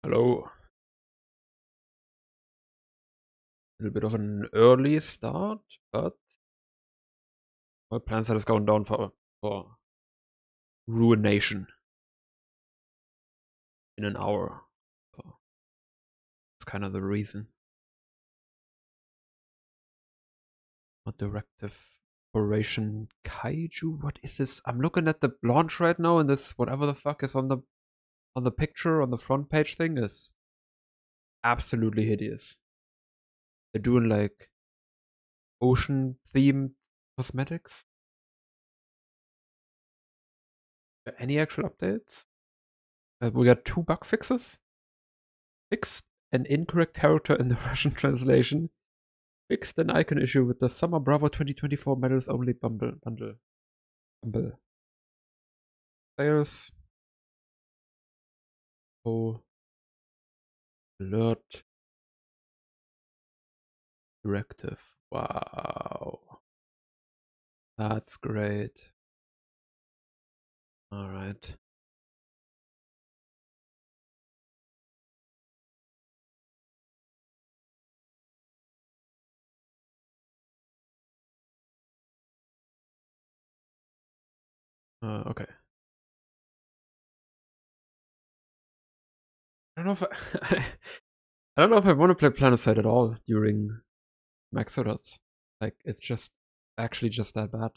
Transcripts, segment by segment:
Hello. A little bit of an early start, but my Planetside is going down for ruination in an hour. So that's kind of the reason. What directive operation kaiju? What is this? I'm looking at the launch right now, and this whatever the fuck is on the picture on the front page thing is absolutely hideous. They're doing like ocean themed cosmetics. Any actual updates? We got 2 bug fixes. Fixed an incorrect character in the Russian translation. Fixed an icon issue with the Summer Bravo 2024 medals only bundle. Sales. Oh. Alert. Directive. Wow. That's great. Alright. Okay. I don't know if I don't know if I want to play Planetside at all during Maxodats. Like, it's just actually just that bad.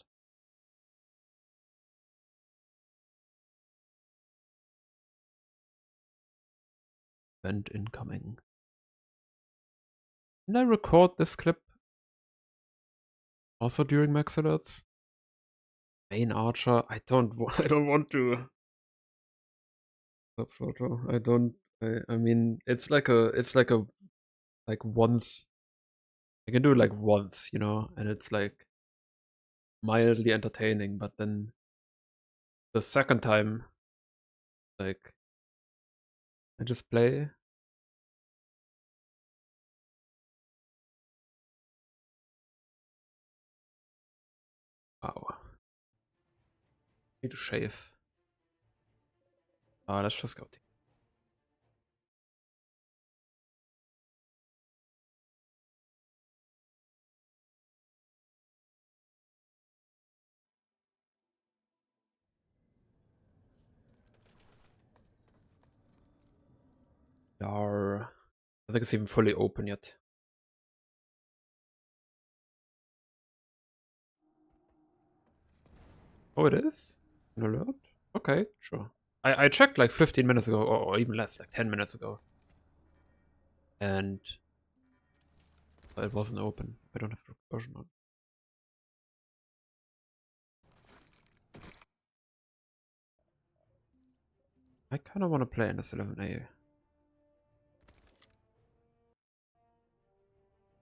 Event incoming. Didn't I record this clip also during Maxodats? Main archer. I don't want to. Sub photo. I don't. I mean, it's like once. I can do it like once, and it's like mildly entertaining. But then the second time, like, I just play. Wow. Need to shave. Let's just go. Dar. I think it's even fully open yet. Oh, it is? An alert? Okay, sure. I checked like 15 minutes ago, or even less, like 10 minutes ago. And it wasn't open. I don't have recursion on. I kind of want to play in this 11A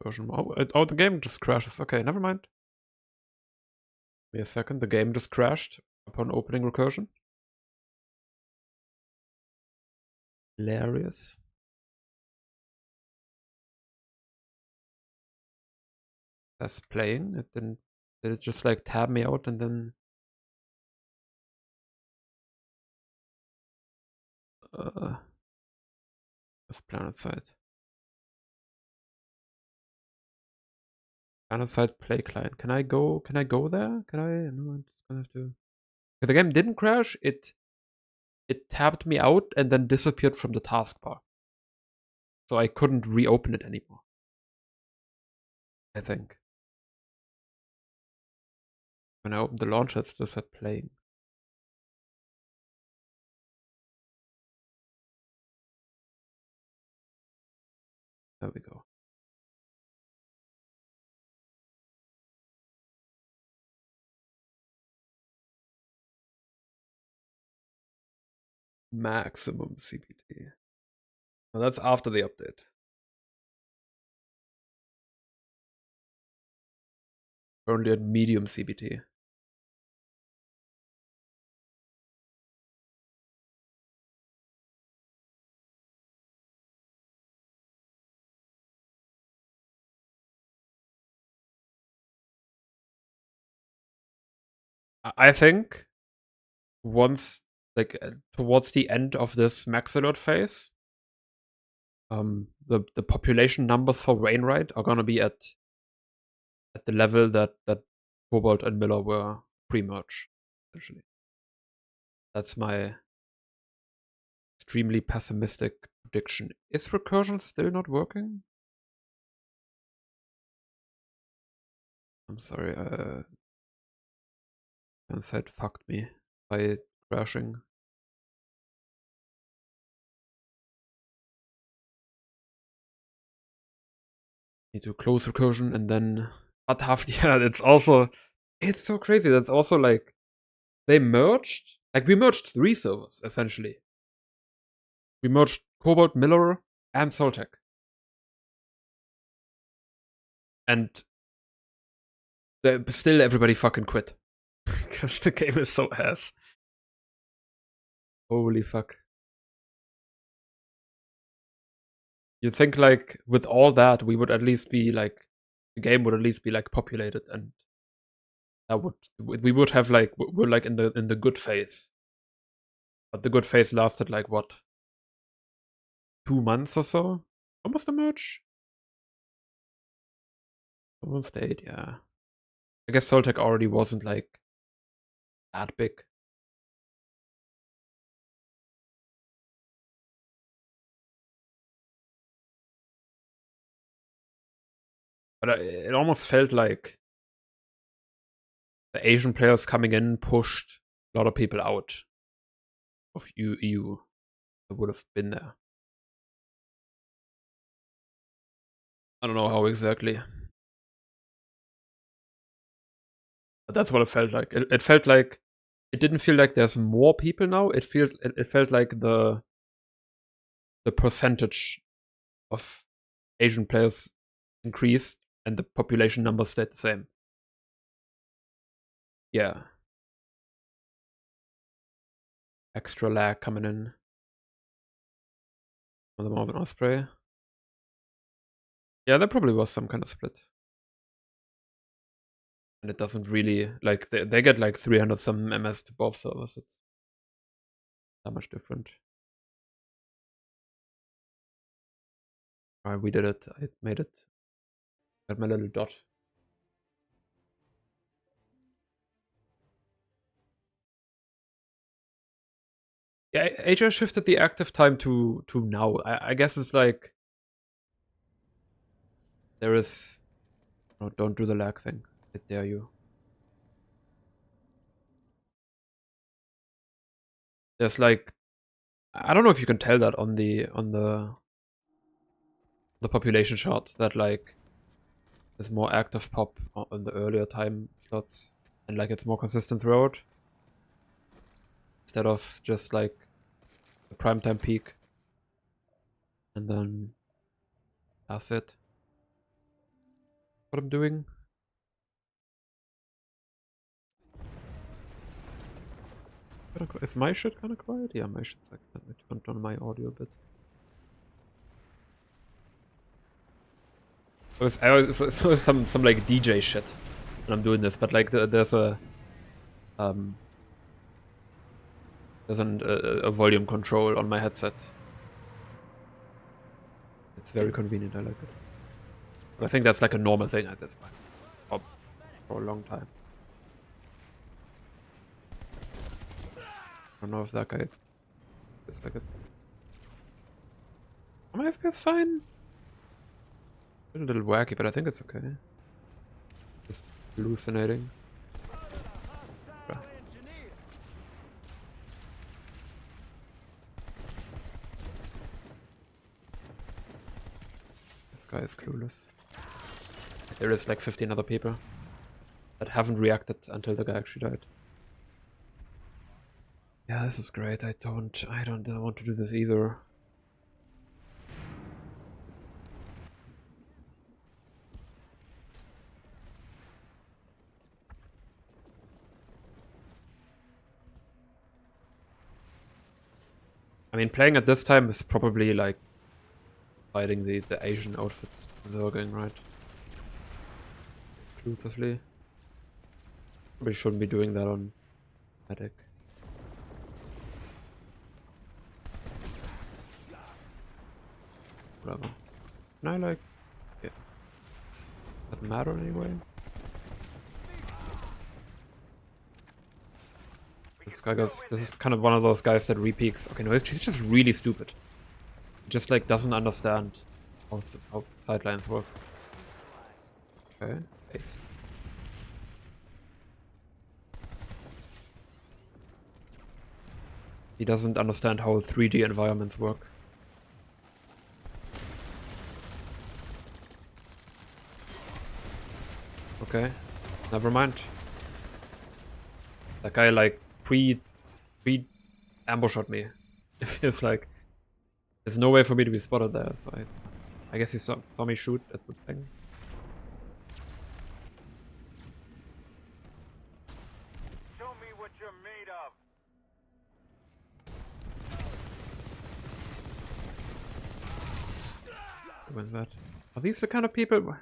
version. Oh, the game just crashes. Okay, never mind. Wait a second, the game just crashed upon opening recursion. Hilarious. That's playing. It didn't. Did it just like tab me out and then? That's Planetside. Planetside play client. Can I go? Can I go there? Can I? No, I'm just gonna have to. Okay, the game didn't crash. It tabbed me out and then disappeared from the taskbar. So I couldn't reopen it anymore. I think. When I opened the launcher, it just said playing. There we go. Maximum CPT. Now that's after the update. Currently at medium CPT. I think once, like, towards the end of this max alert phase, the population numbers for Wainwright are gonna be at the level that Cobalt and Miller were pre-merge, essentially. That's my extremely pessimistic prediction. Is recursion still not working? I'm sorry, Planetside fucked me by crashing. Need to close recursion and then but half yeah, it's so crazy. That's also like they merged, like we merged 3 servers essentially. We merged Cobalt, Miller, and Soltec. And still everybody fucking quit. Because the game is so ass. Holy fuck. You'd think like with all that we would at least be like the game would at least be like populated and that we would have like we're like in the good phase. But the good phase lasted like what? 2 months or so? Almost a merge? Almost 8, yeah. I guess Soltec already wasn't like that big. But it almost felt like the Asian players coming in pushed a lot of people out of EU that would have been there. I don't know how exactly. But that's what it felt like. It felt like it didn't feel like there's more people now. It felt like the percentage of Asian players increased and the population number stayed the same. Yeah. Extra lag coming in on the Morbid Osprey. Yeah, there probably was some kind of split. And it doesn't really, like, they get like 300 some MS to both servers. It's not much different. Alright, we did it. I made it. Got my little dot. Yeah, AJ shifted the active time to now. I guess it's like there is. No, don't do the lag thing. I dare you. There's like, I don't know if you can tell that on the population chart that like there's more active pop on the earlier time slots and like it's more consistent throughout instead of just like the prime time peak and then that's it. What I'm doing. Is my shit kind of quiet? Yeah, my shit's like I turned on my audio a bit. It was some like DJ shit when I'm doing this, but like there's a volume control on my headset. It's very convenient. I like it. But I think that's like a normal thing at this point for a long time. I don't know if that guy is like it. Am my FPS fine? A little wacky, but I think it's okay. Just hallucinating. Bruh. This guy is clueless. There is like 15 other people that haven't reacted until the guy actually died. Yeah, this is great. I don't want to do this either. I mean, playing at this time is probably like fighting the Asian outfits zerging, right? Exclusively. Probably shouldn't be doing that on Medic. whatever. Can I like... Yeah. Doesn't matter anyway. This guy goes... This is kind of one of those guys that repeaks. Okay, no, he's just really stupid. He just like doesn't understand how sidelines work. Okay, base. He doesn't understand how 3D environments work. Okay, never mind. That guy like pre ambush shot me. It feels like there's no way for me to be spotted there, so I guess he saw me shoot at the thing. Show me what you're made of. When's that? Are these the kind of people?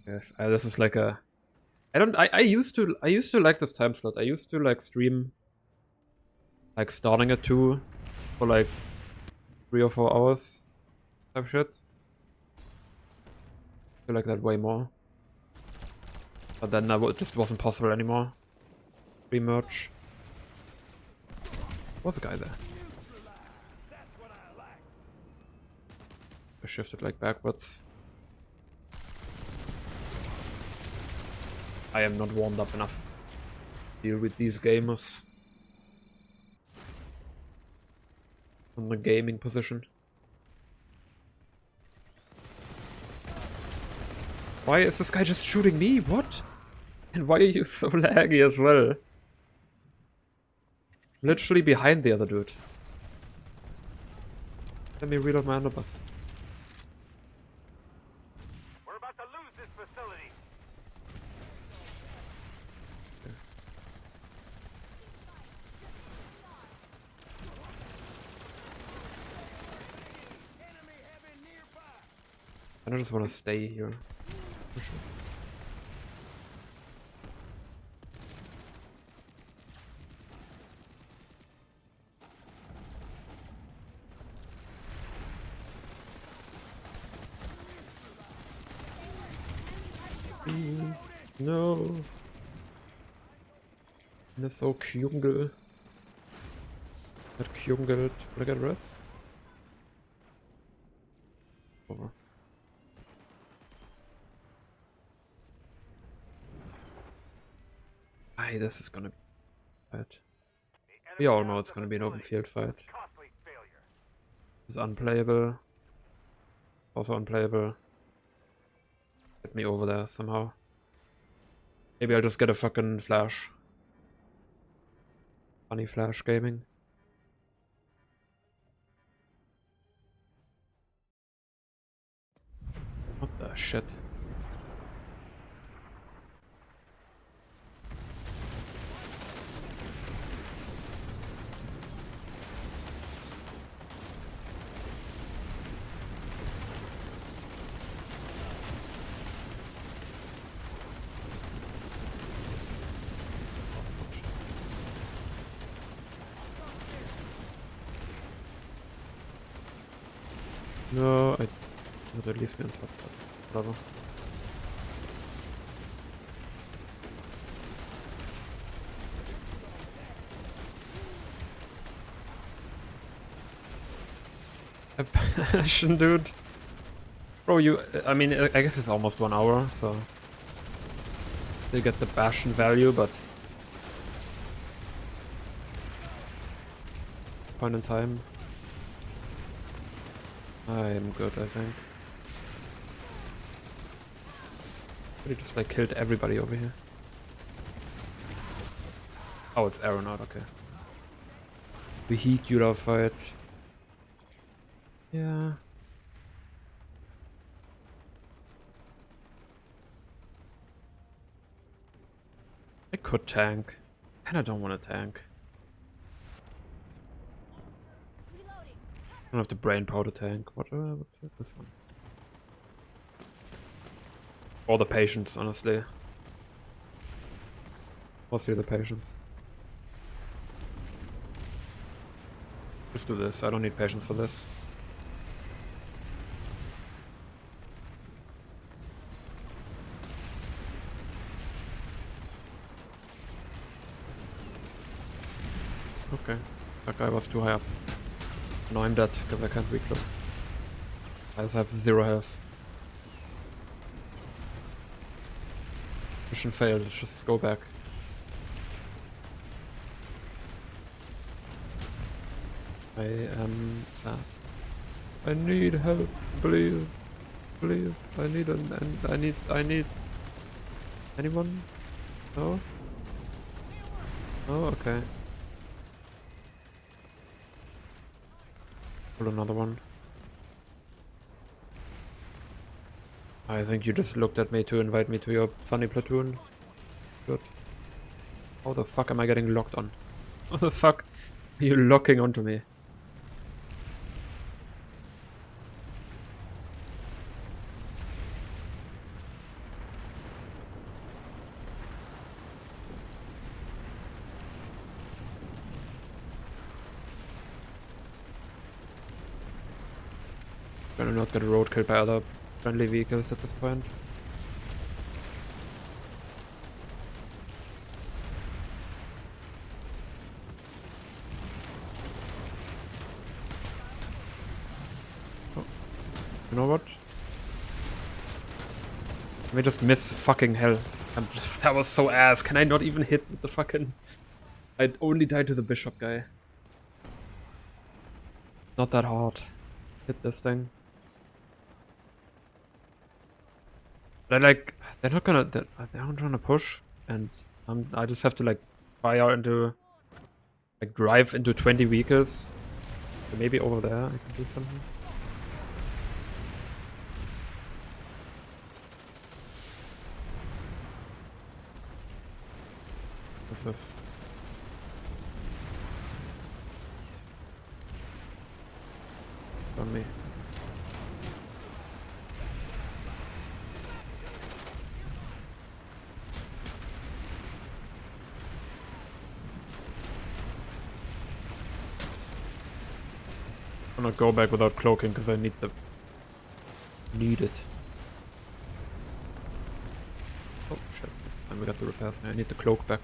Yeah, this is like a... I used to like this time slot. I used to like stream like starting at 2 for like 3 or 4 hours type shit. I feel like that way more. But then that just wasn't possible anymore. Pre-merge. Was a guy there? I shifted like backwards. I am not warmed up enough to deal with these gamers. On the gaming position. Why is this guy just shooting me? What? And why are you so laggy as well? Literally behind the other dude. Let me reload my underpass. We're about to lose this facility. I don't just want to stay here. For sure. No. That's so Kjungel. That Kjungelt. Would I get rest? Over. Aye, this is gonna be a fight. We all know it's gonna be an open field fight. This is unplayable. Also unplayable. Get me over there somehow. Maybe I'll just get a fucking flash. Funny flash gaming. What the shit? No, I would at least be on top, but whatever. A passion, dude. Bro, I mean, I guess it's almost 1 hour, so... Still get the passion value, but... At this point in time... I'm good, I think. He just like killed everybody over here. Oh, it's Aeronaut, okay. Vehicular fight. Yeah. I could tank. And I don't want to tank. I don't have the brain power to tank. What's this one? Or the patience, honestly. Mostly the patience. Just do this. I don't need patience for this. Okay. That guy was too high up. Now I'm dead, because I can't recloak. I just have 0 health. Mission failed, let's just go back. I am sad. I need help, please. Please. I need I need anyone? No? Oh, okay. Pull another one. I think you just looked at me to invite me to your funny platoon. Good. How the fuck am I getting locked on? How the fuck are you locking onto me? Gonna not get roadkill by other friendly vehicles at this point. Oh. You know what? Let me just miss fucking hell. That was so ass. Can I not even hit with the fucking... I'd only died to the bishop guy. Not that hard. Hit this thing. They're like, they're not trying to push, and I just have to like fire into, like drive into 20 vehicles. So maybe over there I can do something. What's this? On me. I'm gonna go back without cloaking because I need it. Oh shit. And we got the repairs now. I need the cloak back.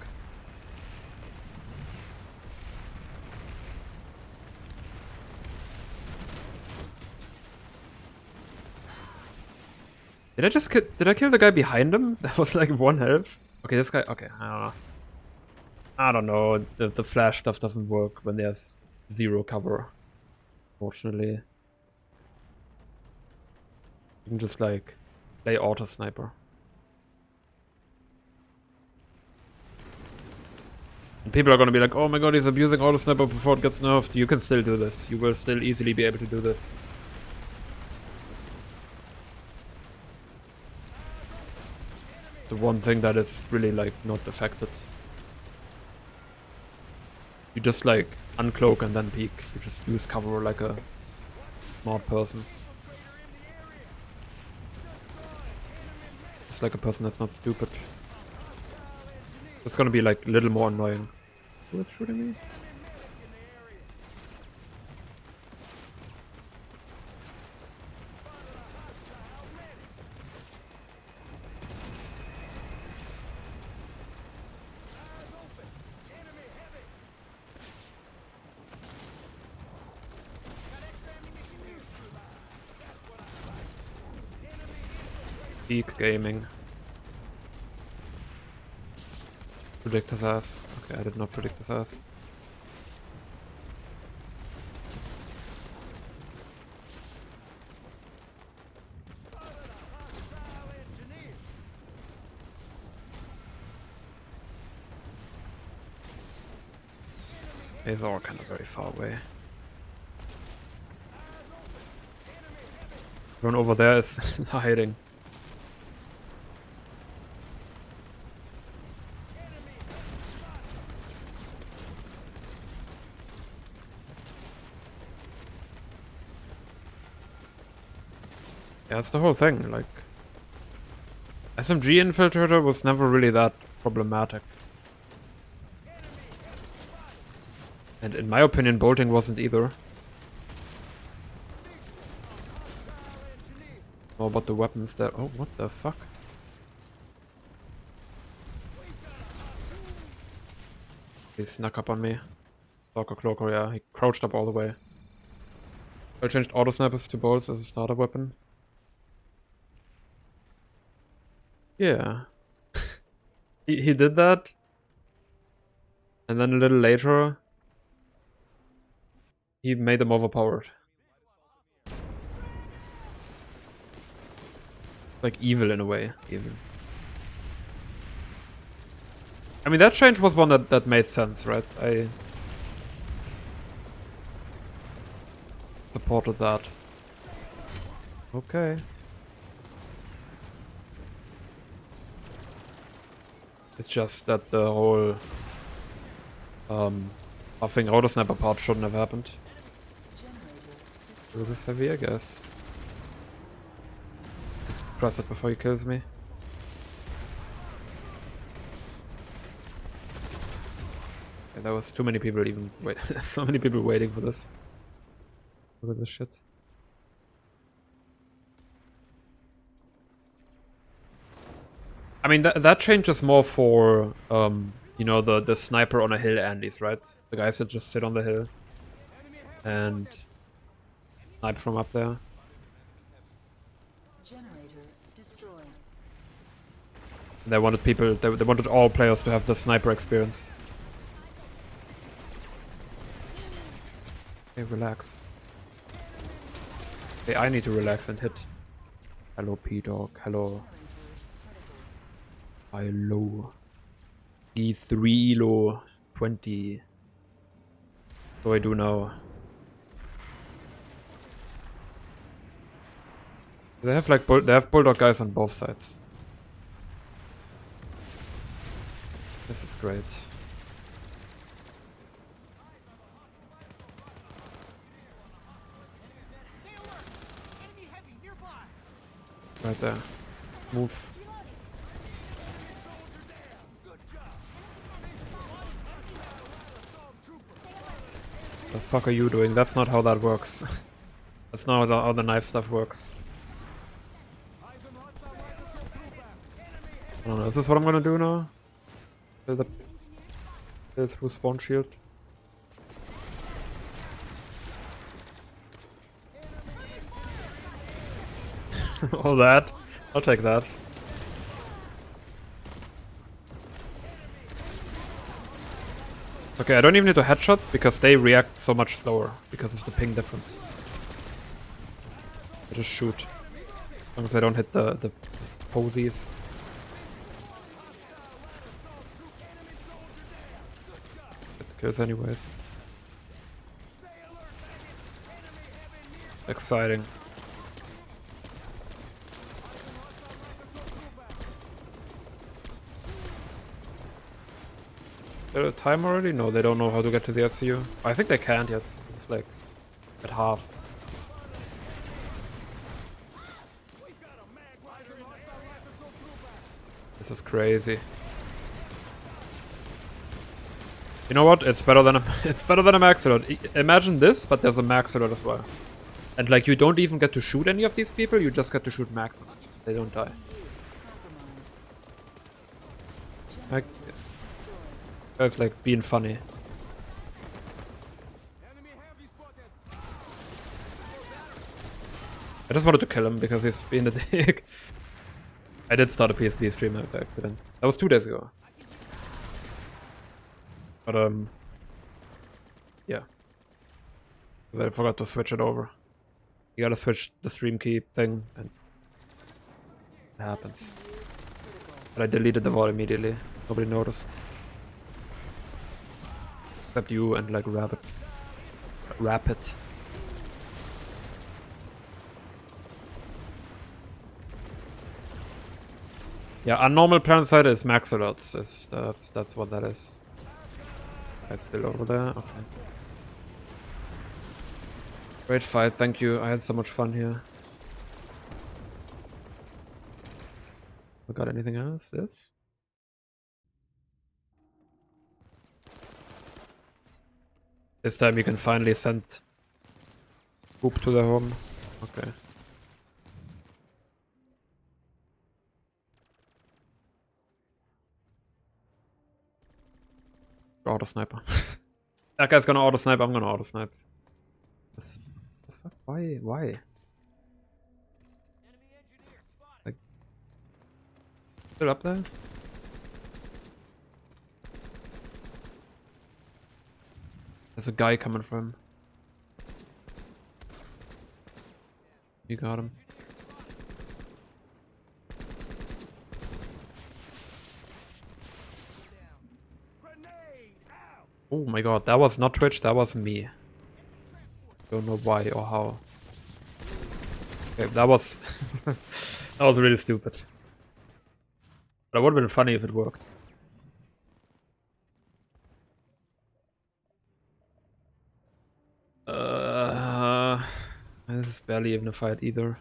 Did I kill the guy behind him? That was like 1 health. Okay, this guy. Okay, I don't know. The flash stuff doesn't work when there's 0 cover. Fortunately, you can just like play auto sniper. And people are gonna be like, "Oh my god, he's abusing auto sniper before it gets nerfed." You can still do this. You will still easily be able to do this. The one thing that is really like not affected. You just like uncloak and then peek. You just use cover like a smart person. Just like a person that's not stupid. It's gonna be like a little more annoying. Who is shooting me? Peak gaming. Predict his ass. Okay, I did not predict his ass. He's all kind of very far away. One over there is hiding. Yeah, that's the whole thing, like... SMG Infiltrator was never really that problematic. And in my opinion, bolting wasn't either. More about the weapons there. Oh, what the fuck? He snuck up on me. Cloaker, yeah. He crouched up all the way. I changed auto snipers to bolts as a starter weapon. Yeah. he did that. And then a little later, he made them overpowered. Like evil in a way, even. I mean, that change was one that made sense, right? I supported that. Okay. It's just that the whole buffing auto sniper part shouldn't have happened. Do this heavy, I guess. Just press it before he kills me. Okay, there was too many people even wait. So many people waiting for this. Look at this shit. I mean, that changes more for, you know, the sniper on a hill Andes, right? The guys that just sit on the hill and snipe from up there. Generator destroyed. And they wanted people, they wanted all players to have the sniper experience. Okay, relax. Okay, I need to relax and hit. Hello, P-Dog. Hello. Hello. E3 low 20. What do I do now? They have like they have bulldog guys on both sides. This is great. Right there. Move. The fuck are you doing? That's not how that works. That's not how the knife stuff works. I don't know, is this what I'm gonna do now? Kill through spawn shield? All that? I'll take that. It's okay, I don't even need to headshot because they react so much slower because of the ping difference. I just shoot. As long as I don't hit the posies. Get the kills anyways. Exciting. Is there a time already? No, they don't know how to get to the SCU. I think they can't yet. It's like at half. This is crazy. You know what? It's better than a it's better than a max alert. Imagine this, but there's a max alert as well. And like you don't even get to shoot any of these people, you just get to shoot maxes. They don't die. Like, it's like being funny. I just wanted to kill him because he's being a dick. I did start a PSP stream by accident. That was 2 days ago. But yeah. Because I forgot to switch it over. You gotta switch the stream key thing and it happens. But I deleted the VOD immediately. Nobody noticed. Except you and like Rapid. Yeah, unnormal Planetside is max alerts. That's what that is. Guy's still over there. Okay. Great fight, thank you. I had so much fun here. We got anything else? This? This time you can finally send Poop to the home. Okay. Auto sniper. That guy's gonna auto snipe. I'm gonna auto snipe. The fuck? Why? Why? Like, still up there? There's a guy coming from. You got him. Oh my god, that was not Twitch, that was me. Don't know why or how. Okay, that was that was really stupid. But it would have been funny if it worked. This is barely even a fight either.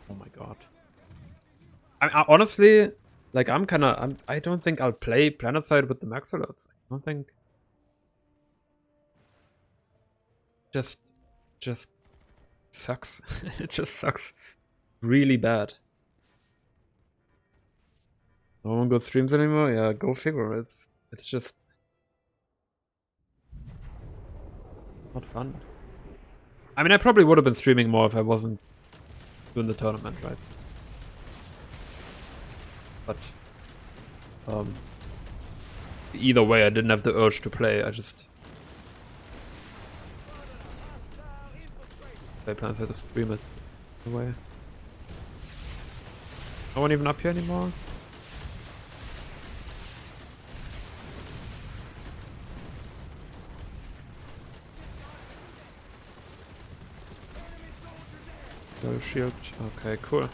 Oh my god. I honestly, like, I don't think I'll play Planetside with the max alerts. I don't think. Just sucks. It just sucks really bad. No one good streams anymore? Yeah, go figure. It's just not fun. I mean, I probably would have been streaming more if I wasn't doing the tournament, right? But either way, I didn't have the urge to play. I just play Planetside to stream it away. No one even up here anymore? No shield. Okay, cool.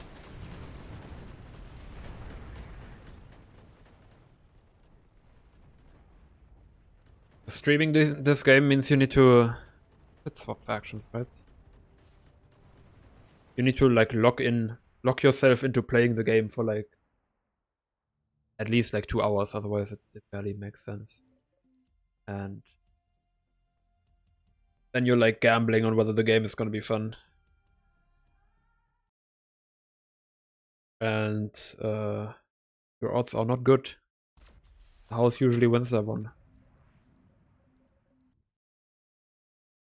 Streaming this game means you need to let's swap factions, right? You need to like lock yourself into playing the game for like at least like 2 hours, otherwise it barely makes sense. And then you're like gambling on whether the game is gonna be fun. And your odds are not good. The house usually wins that one.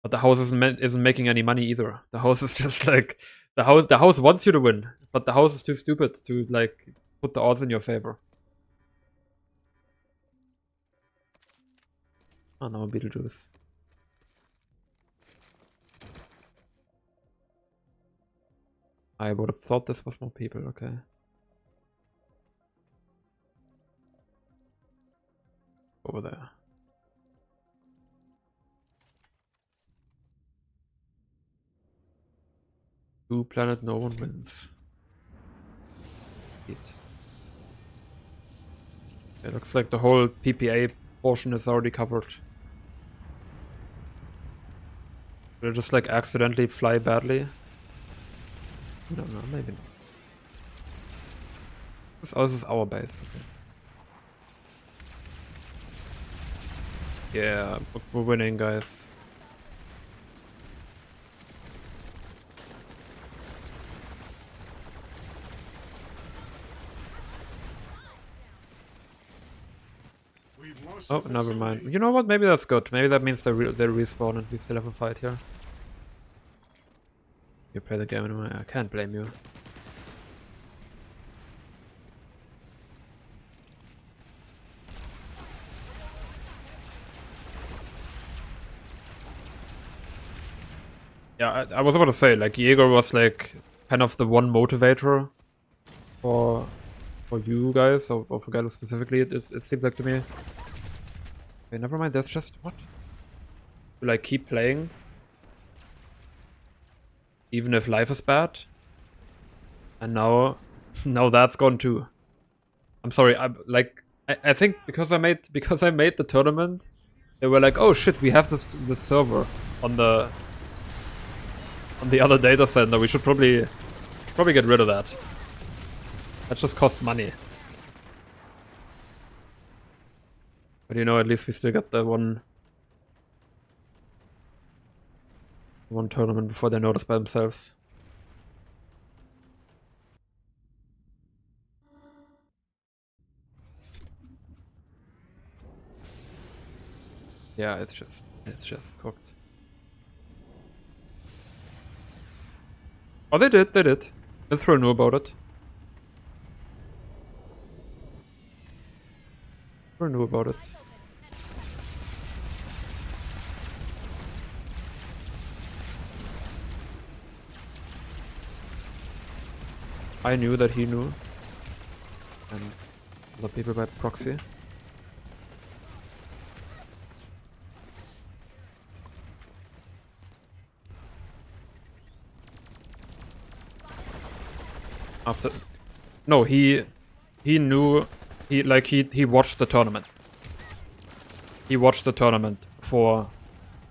But the house isn't making any money either. The house is just like the house wants you to win, but the house is too stupid to like put the odds in your favor. Oh no, Beetlejuice. I would have thought this was more people, okay. Over there. Two planet, no one wins. It looks like the whole PPA portion is already covered. Did I just like accidentally fly badly? No, maybe not. This is our base. Okay. Yeah, we're winning, guys. Oh, never mind. You know what? Maybe that's good. Maybe that means they respawn and we still have a fight here. You play the game anyway. I can't blame you. Yeah, I was about to say, like, Jaeger was like kind of the one motivator for you guys, or for Gallo specifically, it seemed like to me. Okay, never mind, that's just what? To like keep playing even if life is bad. And now that's gone too. I'm sorry, I think because I made the tournament, they were like, oh shit, we have this server on the other data center. We should probably get rid of that. That just costs money. But you know, at least we still got the one one tournament before they notice by themselves. Yeah, it's just cooked. Oh, they did. Mithril knew about it. Mithril knew about it. I knew that he knew. And other people by proxy. After... No, he knew... He watched the tournament. He watched the tournament for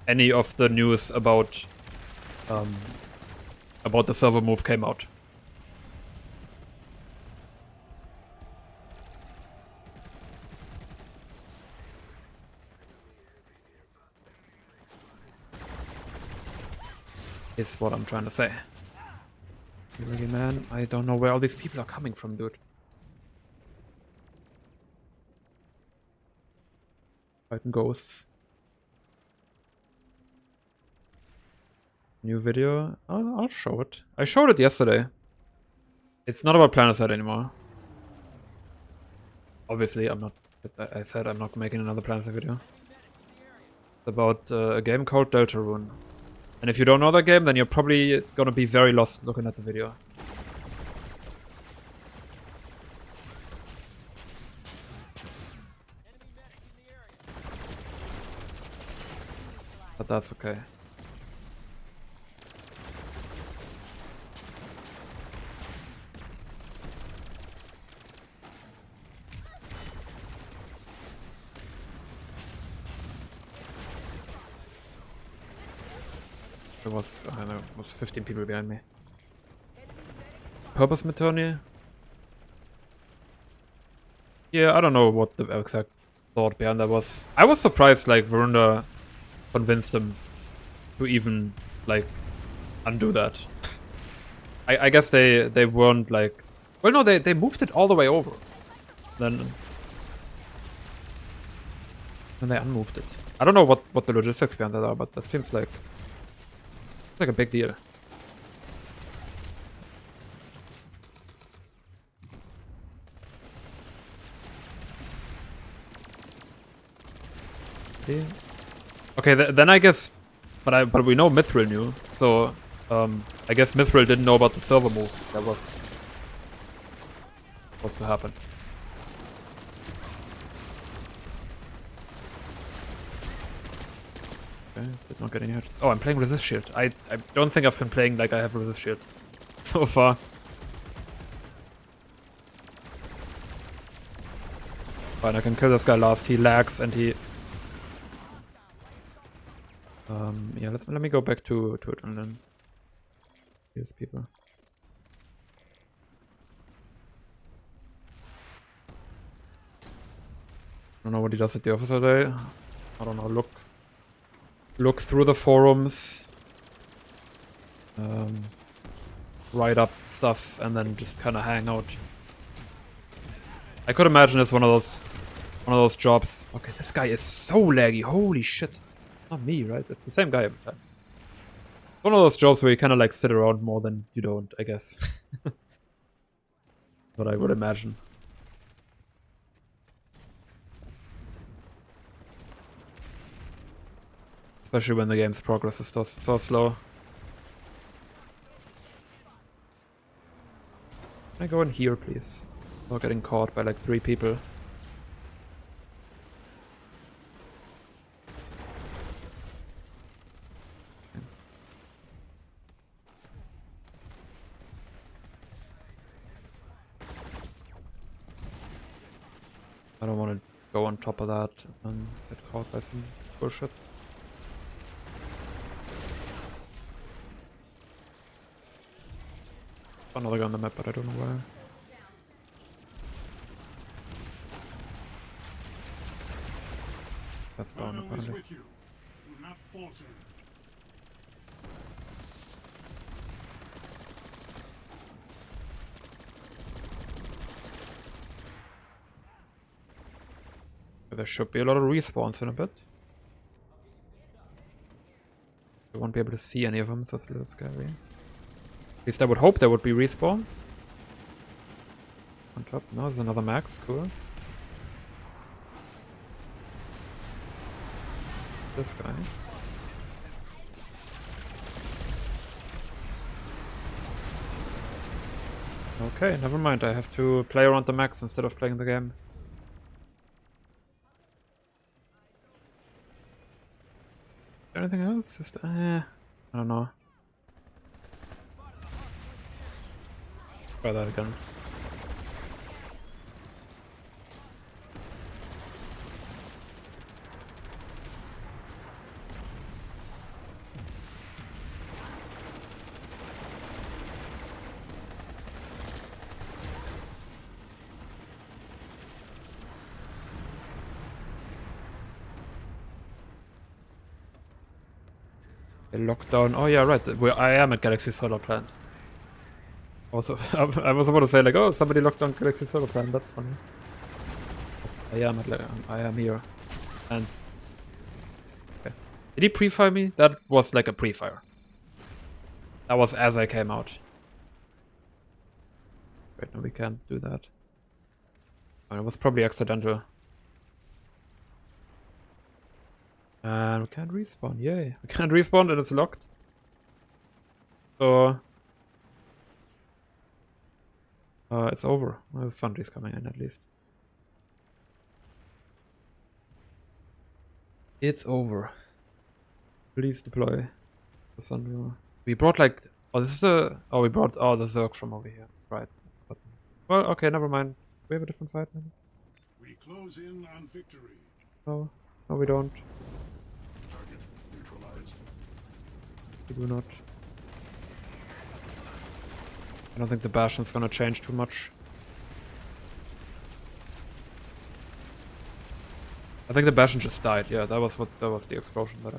any of the news about the server move came out. Is what I'm trying to say. Really, man, I don't know where all these people are coming from, dude. Fighting ghosts. New video. I'll show it. I showed it yesterday. It's not about Planetside anymore. Obviously, I'm not. I said I'm not making another Planetside video. It's about a game called Deltarune. And if you don't know that game, then you're probably gonna be very lost looking at the video. But that's okay. There was, I don't know, it was 15 people behind me. Purpose Maternity? Yeah, I don't know what the exact thought behind that was. I was surprised, like, Verunda convinced him to even, like, undo that. I guess they weren't, like... Well, no, they moved it all the way over. Then they unmoved it. I don't know what the logistics behind that are, but that seems like a big deal. Okay, then I guess, but we know Mithril knew, so I guess Mithril didn't know about the server move that was supposed to happen. Okay, did not get any hurt. Oh, I'm playing Resist Shield. I don't think I've been playing like I have Resist Shield so far. Fine, I can kill this guy last. He lags and he... yeah, let me go back to it and then... Here's people. I don't know what he does at the officer day. I don't know, look through the forums. Write up stuff and then just kinda hang out. I could imagine it's one of those jobs. Okay, this guy is so laggy, holy shit. Not me, right? It's the same guy every time. One of those jobs where you kinda like sit around more than you don't, I guess. What I would imagine. Especially when the game's progress is so slow. Can I go in here, please? Without getting caught by like 3 people. I don't want to go on top of that and get caught by some bullshit. Another guy on the map, but I don't know where. That's down apparently. there should be a lot of respawns in a bit. I won't be able to see any of them, so it's a little scary. At least I would hope there would be respawns. On top, no, there's another max, cool. This guy. Okay, never mind, I have to play around the max instead of playing the game. Anything else? Just, I don't know. Try that again. Lockdown. Oh yeah, right. I am at Galaxy Solar Plant. Also, I was about to say like, oh, somebody locked down Galaxy Solar Plant. That's funny. I am here. And okay. Did he pre-fire me? That was like a pre-fire. That was as I came out. Wait, no, we can't do that. Oh, it was probably accidental. And we can't respawn. Yay. We can't respawn and it's locked. So it's over. Well, the sundry's coming in at least. It's over. Please deploy the sundry. We brought like we brought the Zerg from over here. Right. Well, okay, never mind. We have a different fight maybe? We close in on victory. No, we don't. Target neutralized. We do not. I don't think the Bastion's gonna change too much. I think the Bastion just died. Yeah, that was the explosion that I.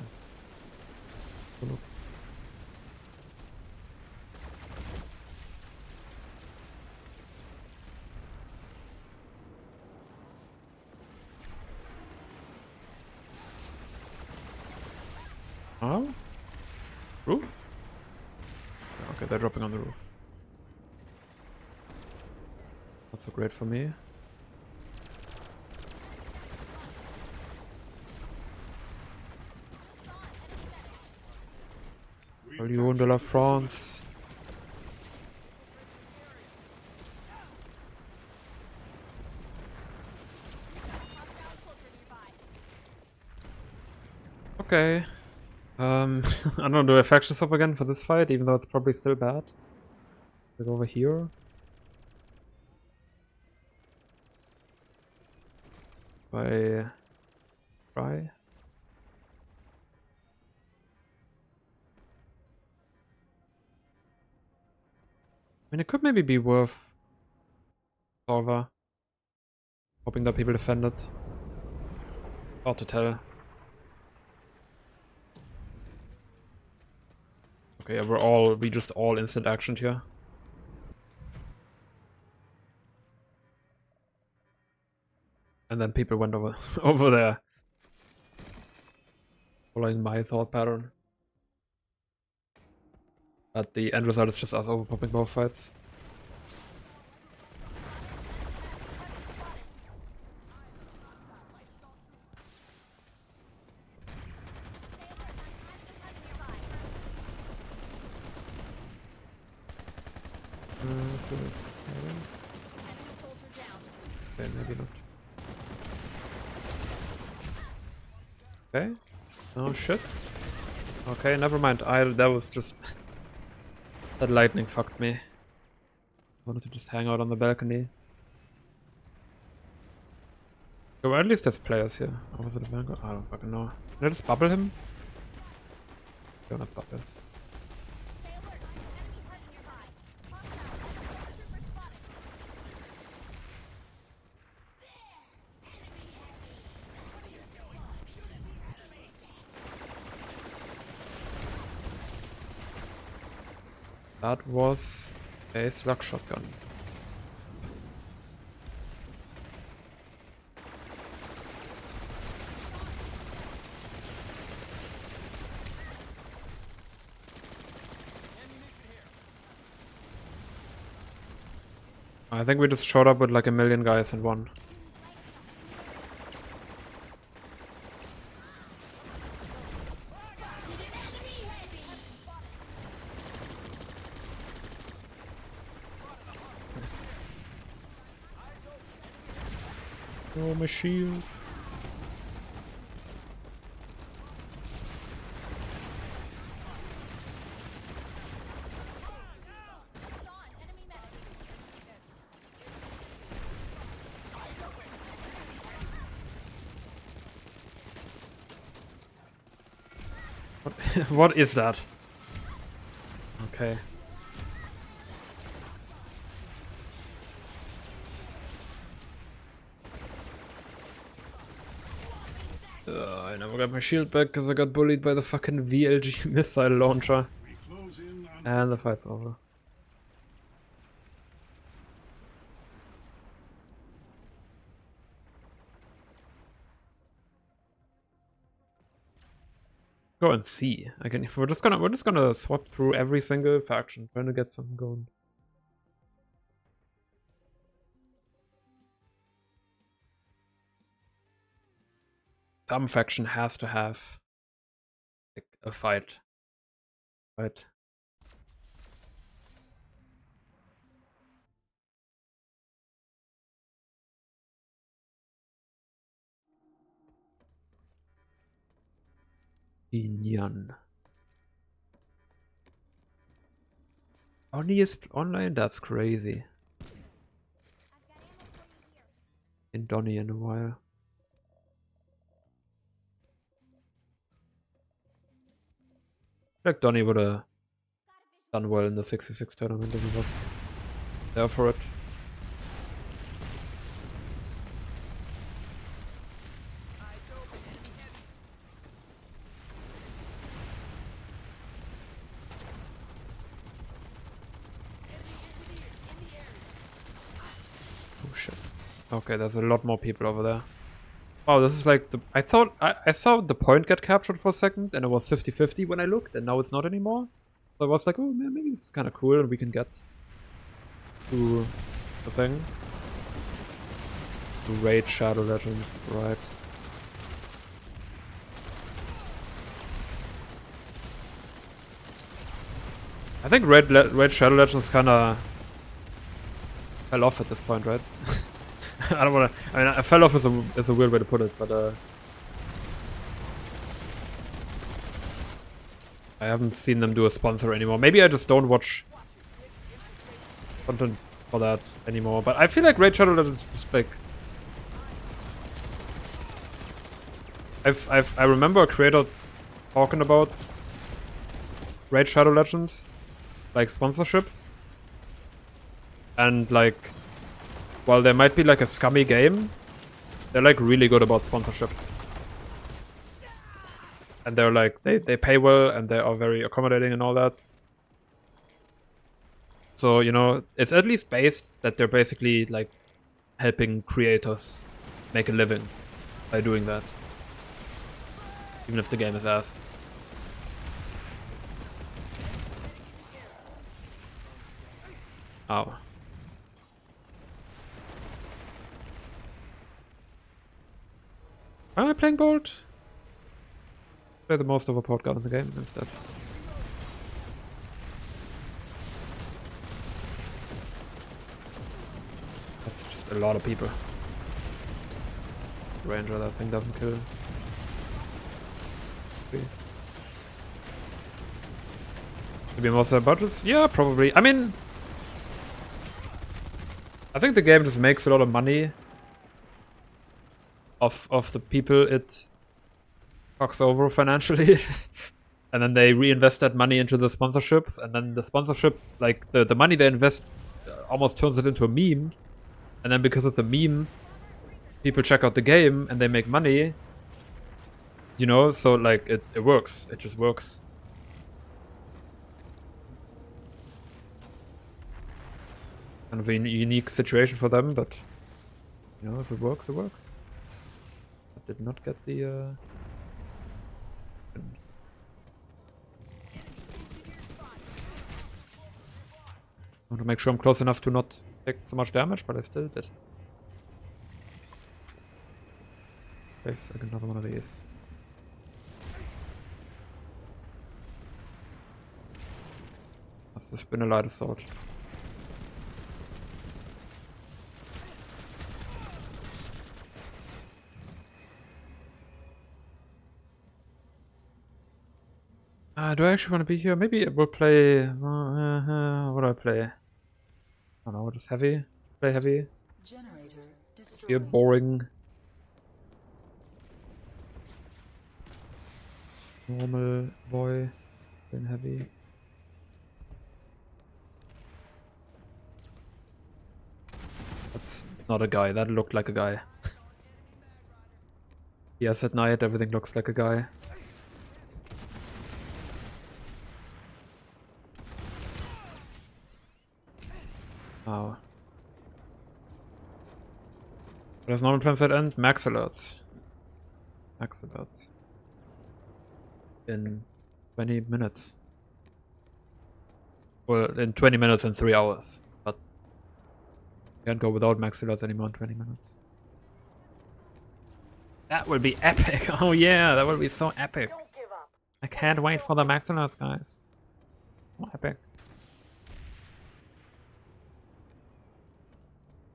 Oh? Roof? Okay, they're dropping on the roof. Not so great for me. Lyon de la France. Okay. I don't know, do I faction swap again for this fight, even though it's probably still bad? Like over here. By try. I mean, it could maybe be worth Solver. Hoping that people defend it. Hard to tell. Okay, yeah, we just all instant actioned here. And then people went over there. Following my thought pattern. But the end result is just us overpopping both fights. Okay, maybe not. Okay. Oh shit. Okay, never mind. That was just that lightning fucked me. I wanted to just hang out on the balcony. Okay, well, at least there's players here. Or was it a Vanguard? I don't fucking know. Can I just bubble him? Don't have bubbles. That was a slug shotgun. I think we just showed up with like 1,000,000 guys in one. Oh, my shield. What is that? Okay. I never got my shield back because I got bullied by the fucking VLG missile launcher. We close in on And the fight's over. Go and see. Again, we're just gonna swap through every single faction, trying to get something going. Some faction has to have like a fight. Right. Inyan. Funniest online? That's crazy. In Donnie in a while. Like Donnie would have done well in the 66 tournament if he was there for it. Oh shit. Okay, there's a lot more people over there. Wow, this is like the... I thought... I saw the point get captured for a second and it was 50-50 when I looked and now it's not anymore. So I was like, oh man, maybe this is kind of cool and we can get to the thing. To raid Shadow Legends, right. I think Raid Shadow Legends kind of fell off at this point, right? I don't want to. I mean, I fell off is a weird way to put it, but I haven't seen them do a sponsor anymore. Maybe I just don't watch content for that anymore. But I feel like Raid Shadow Legends is like. I remember a creator talking about Raid Shadow Legends, like sponsorships, and like. While there might be like a scummy game, they're like really good about sponsorships. And they're like, they pay well and they are very accommodating and all that. So, you know, it's at least based that they're basically like helping creators make a living by doing that. Even if the game is ass. Ow. Am I playing gold? Play the most overpowered gun in the game instead. That's just a lot of people. Ranger, that thing doesn't kill. Maybe most of the budgets? Yeah, probably. I mean, I think the game just makes a lot of money of the people it fucks over financially. And then they reinvest that money into the sponsorships, and then the sponsorship, like the money they invest almost turns it into a meme. And then because it's a meme, people check out the game and they make money. You know, so like it works. It just works. Kind of a unique situation for them, but you know, if it works, it works. Did not get the I want to make sure I'm close enough to not take so much damage, but I still did. Place like another one of these. That's the spin a light assault. Do I actually want to be here? Maybe I will play. What do I play? I don't know. Just heavy. Play heavy. Generator destroyed. Feel boring. Normal boy. Then heavy. That's not a guy. That looked like a guy. Yes, at night everything looks like a guy. Wow. Does normal Planetside end? Max alerts. Max alerts. In 20 minutes. Well, in 20 minutes and 3 hours. But can't go without max alerts anymore in 20 minutes. That will be epic. Oh yeah, that will be so epic. I can't wait for the max alerts, guys. So epic.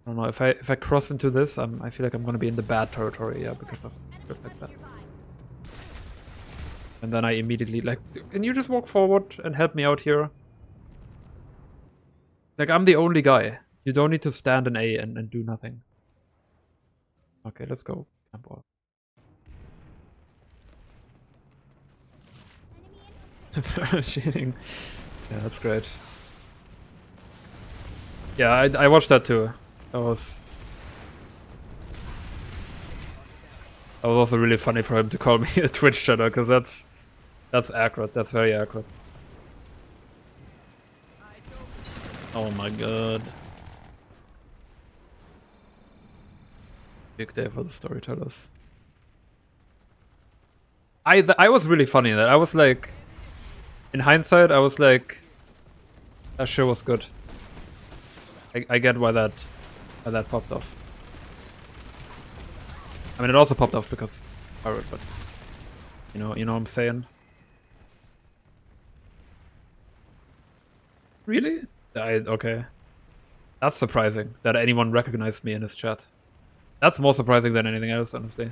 I don't know, if I cross into this, I feel like I'm gonna be in the bad territory, yeah, because of shit like that. And then I immediately like, can you just walk forward and help me out here? Like, I'm the only guy. You don't need to stand in A and do nothing. Okay, let's go. Camp off. Cheating. Yeah, that's great. Yeah, I watched that too. That was also really funny for him to call me a Twitch chatter, because that's accurate. That's very accurate. Oh my god. Big day for the storytellers. I was really funny in that. I was like, in hindsight, I was like, that shit was good. I get why that popped off. I mean, it also popped off because pirate, but you know what I'm saying. Really? Okay. That's surprising that anyone recognized me in his chat. That's more surprising than anything else, honestly.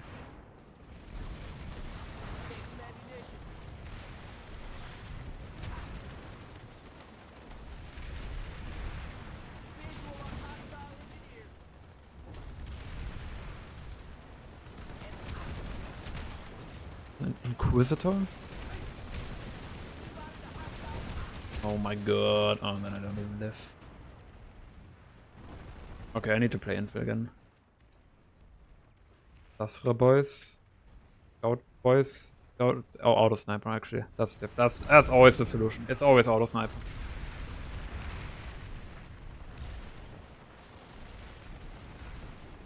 An Inquisitor? Oh my god. Oh, then I don't even live. Okay, I need to play Intel again. Dasra boys. Scout boys. Scout, oh, auto sniper actually. That's always the solution. It's always auto sniper.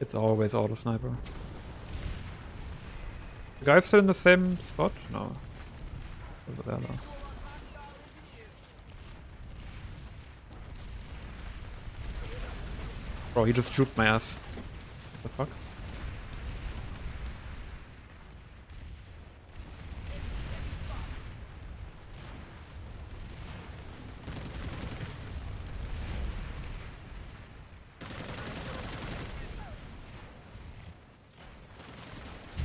It's always auto sniper. You guys still in the same spot? No. Over there though. Bro, he just juked my ass. What the fuck?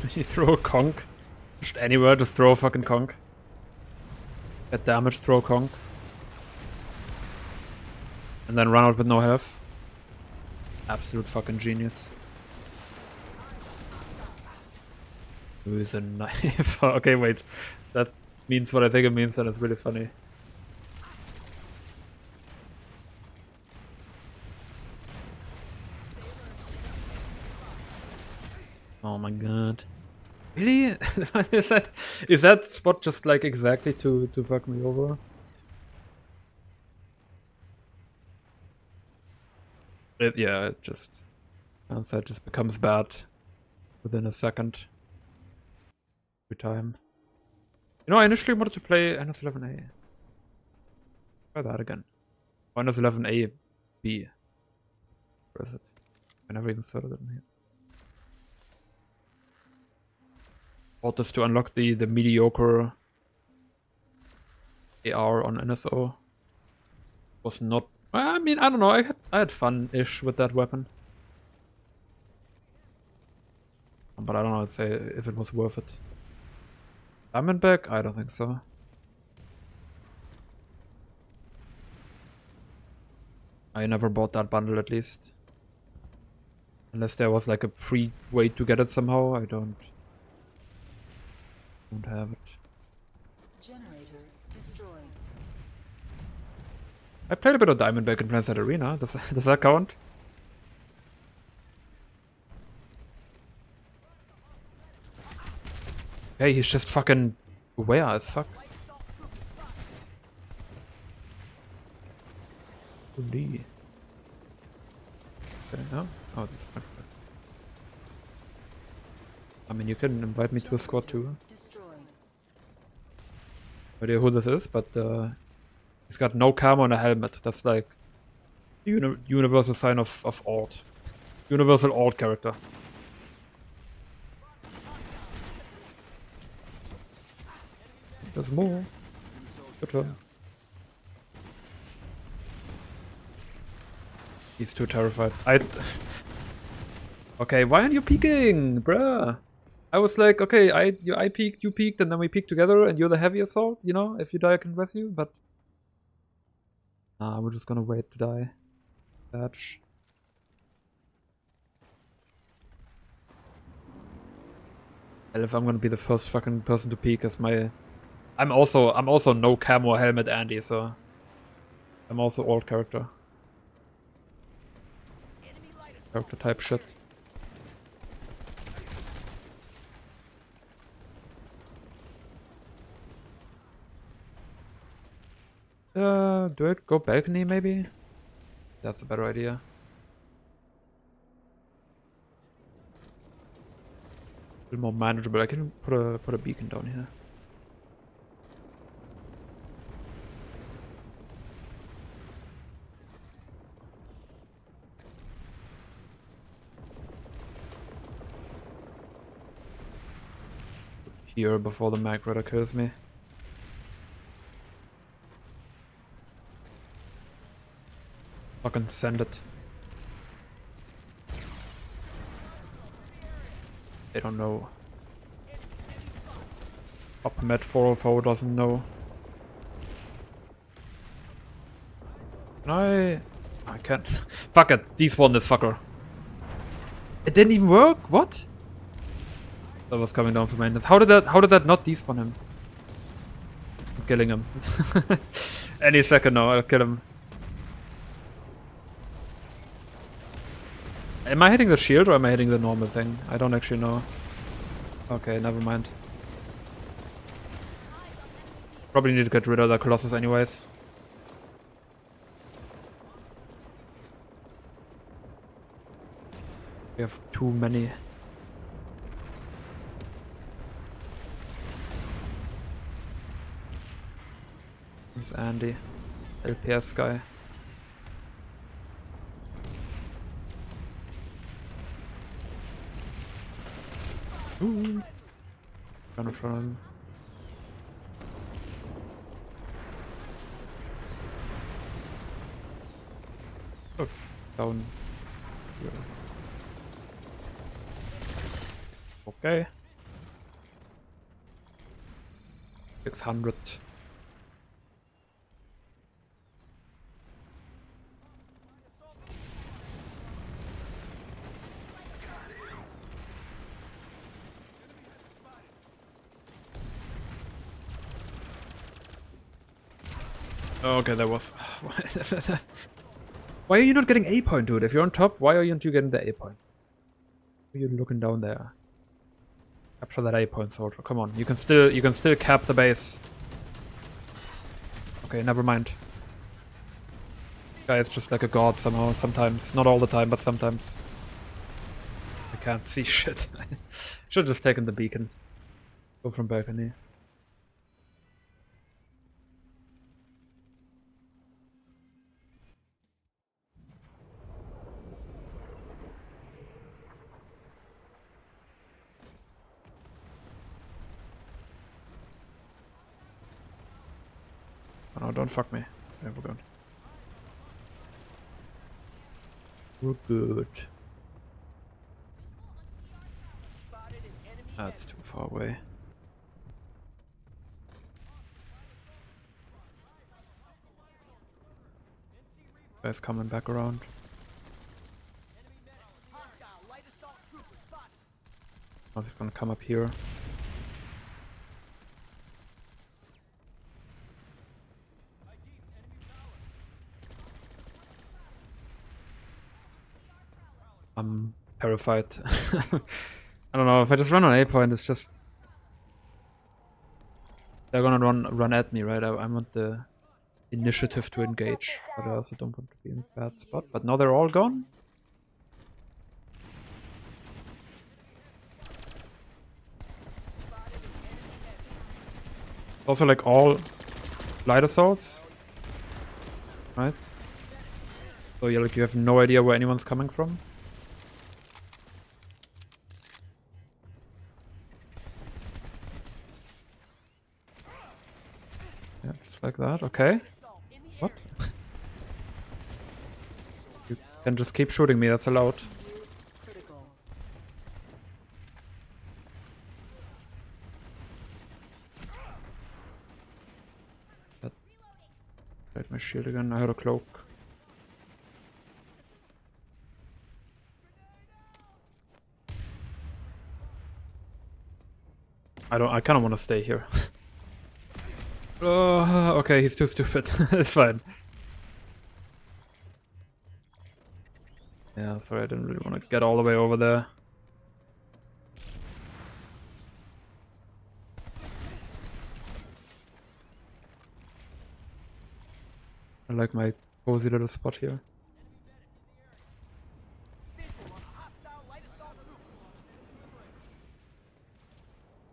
Did you throw a conch? Just anywhere, just throw a fucking conch. Get damage, throw a conch. And then run out with no health. Absolute fucking genius. Use a knife. Okay, wait. That means what I think it means, and it's really funny. Oh my god. Really? is that spot just like exactly to fuck me over? Yeah, it just Planetside just becomes bad within a second. Every time. You know, I initially wanted to play NS11A. Try that again. Or NS11A B. Where is it? I never even started it in here. Bought this to unlock the mediocre AR on NSO. Was not. I mean, I don't know. I had fun-ish with that weapon, but I don't know. I'd say if it was worth it. Diamondback? I don't think so. I never bought that bundle, at least. Unless there was like a free way to get it somehow. I don't have it. Generator destroyed. I played a bit of Diamondback in Planetside Arena. Does that count? Hey, he's just fucking aware as fuck. Holy. Okay, no? Oh, that's fine. I mean, you can invite me to a squad too. Destroyed. No idea who this is, but he's got no camo and a helmet. That's like universal sign of alt. Universal alt character. There's more. Good turn. He's too terrified. Okay, why aren't you peeking, bruh? I was like, okay, I peeked, you peeked, and then we peeked together, and you're the heavy assault, you know? If you die, I can res you, but... Nah, we're just gonna wait to die. Badge. Hell, if I'm gonna be the first fucking person to peek as my... I'm also no camo helmet Andy, so... I'm also old character. Character type shit. Do I go balcony maybe? That's a better idea. A little more manageable. I can put a beacon down here. Here before the mag radar kills me. Fucking send it. They don't know. Opmet 404 doesn't know. Can I can't. Fuck it. Despawn this fucker. It didn't even work? What? That was coming down for maintenance. How did that not despawn him? I'm killing him. Any second now, I'll kill him. Am I hitting the shield or am I hitting the normal thing? I don't actually know. Okay, never mind. Probably need to get rid of the Colossus anyways. We have too many. There's Andy. LPS guy. Ooh. Gun from him. Oh, down. Here. Okay. 600. Okay, that was... Why are you not getting A point, dude? If you're on top, why aren't you getting the A point? Why are you looking down there? Capture that A point, soldier. Come on, you can still cap the base. Okay, never mind. Guy is just like a god somehow. Sometimes, not all the time, but sometimes. I can't see shit. Should have just taken the beacon. Go from balcony. Oh no, don't fuck me. Yeah, we're good. We're good. That's too far away. Guys coming back around. Oh, he's gonna come up here. I'm terrified. I don't know, if I just run on A point, it's just... They're gonna run at me, right? I want the initiative to engage, but I also don't want to be in a bad spot. But now they're all gone? Also like all light assaults, right? So yeah, like you have no idea where anyone's coming from. Yeah, just like that. Okay. What? You can just keep shooting me, that's allowed. Critical. Light my shield again, I heard a cloak. I kinda wanna stay here. Oh, okay, he's too stupid. It's fine. Yeah, sorry, I didn't really want to get all the way over there. I like my cozy little spot here.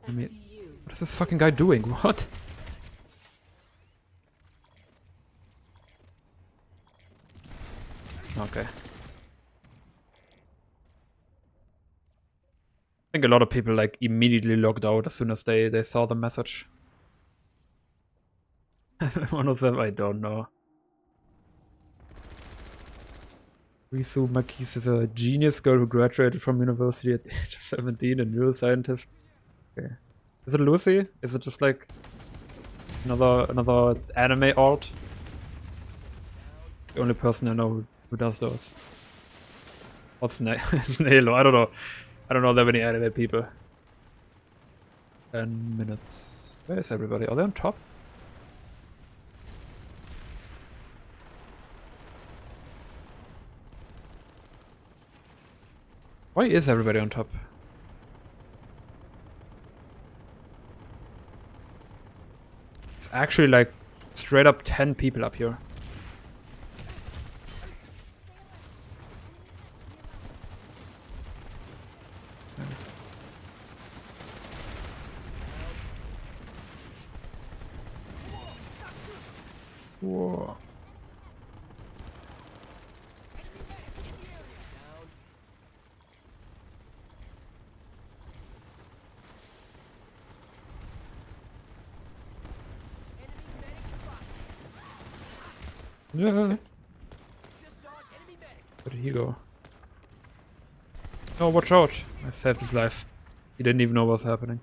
I mean, what is this fucking guy doing? What? Okay. I think a lot of people like immediately logged out as soon as they saw the message. One of them, I don't know. Risu Makis is a genius girl who graduated from university at the age of 17, a neuroscientist. Okay. Is it Lucy? Is it just like another anime art? The only person I know who does those. What's Halo? I don't know. I don't know that many anime people. 10 minutes. Where is everybody? Are they on top? Why is everybody on top? It's actually like straight up 10 people up here. Whoa. Yeah. Where did he go? Oh, watch out! I saved his life. He didn't even know what was happening.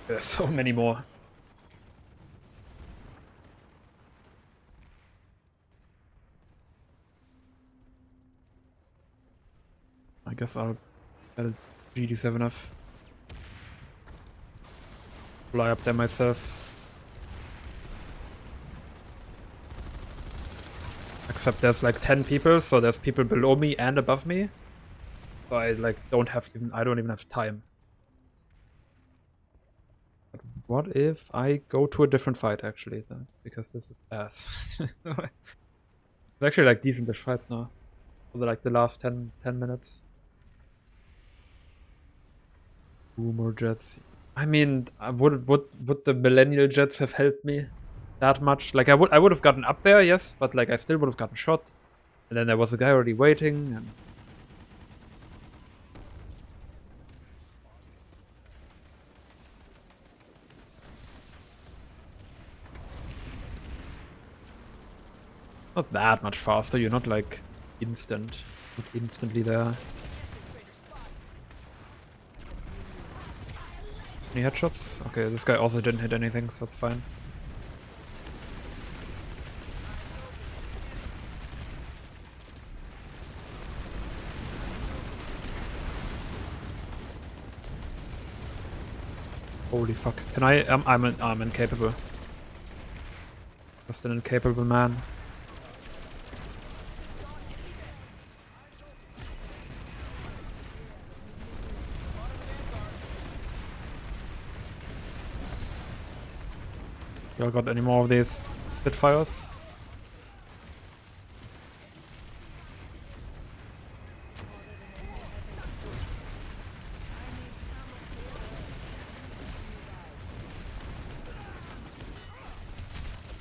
There's so many more. I guess I'll get a GD7F. Fly up there myself. Except there's like 10 people, so there's people below me and above me. So I like I don't even have time. But what if I go to a different fight actually then? Because this is ass. It's actually like decent fights now. For like the last 10 minutes. Boomer jets. I mean, would the millennial jets have helped me that much? Like I would have gotten up there, yes, but like I still would have gotten shot. And then there was a guy already waiting and Not that much faster, you're not like not instantly there. Any headshots? Okay, this guy also didn't hit anything, so that's fine. Holy fuck. Can I? I'm incapable. Just an incapable man. Y'all got any more of these Spitfires?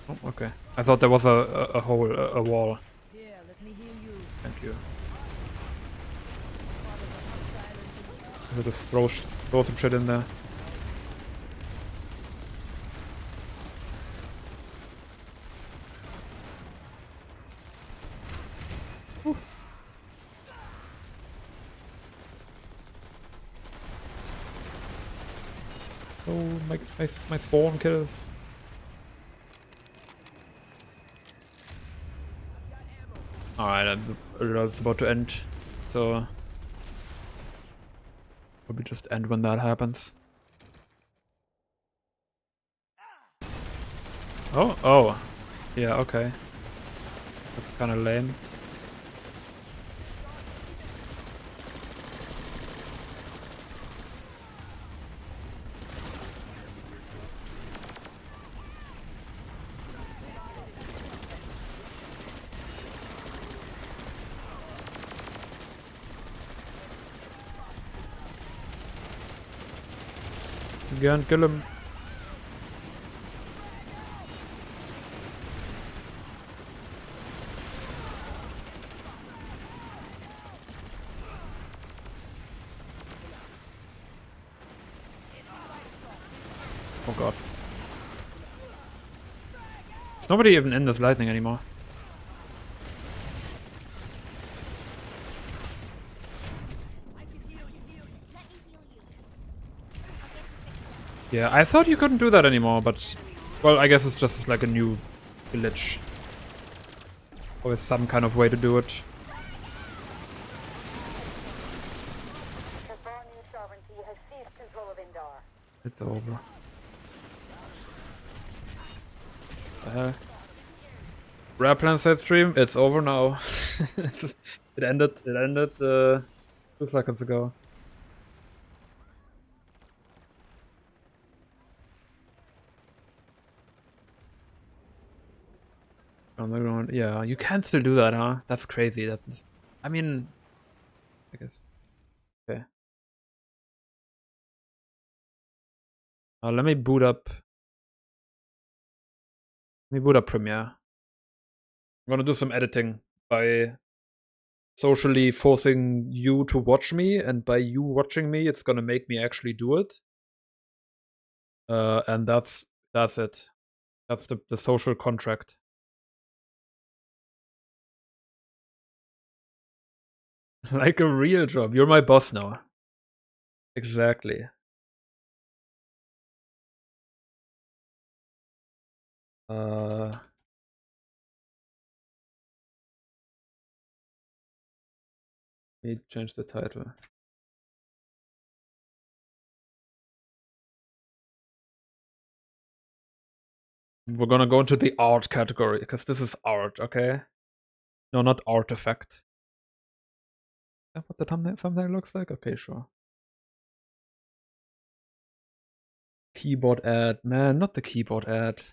Oh, okay. I thought there was a hole, a wall. Here, let me heal you. Thank you. I'll just throw some shit in there. Oh, my spawn kills. Alright, it's about to end, so probably just end when that happens. Oh, yeah, okay. That's kind of lame. Go and kill him. Oh god. There's nobody even in this lightning anymore. Yeah, I thought you couldn't do that anymore, but... Well, I guess it's just like a new glitch. Always some kind of way to do it. It's over. Rare Planetside stream, it's over now. it ended 2 seconds ago. On the ground. Yeah, you can still do that, huh? That's crazy. That's, I mean, I guess. Okay. Let me boot up. Let me boot up Premiere. I'm gonna do some editing by socially forcing you to watch me, and by you watching me, it's gonna make me actually do it. And that's it. That's the social contract. Like a real job. You're my boss now. Exactly. Let me change the title. We're gonna go into the art category, because this is art, okay? No, not artifact. Is that what the thumbnail looks like? Okay, sure. Keyboard ad. Man, not the keyboard ad.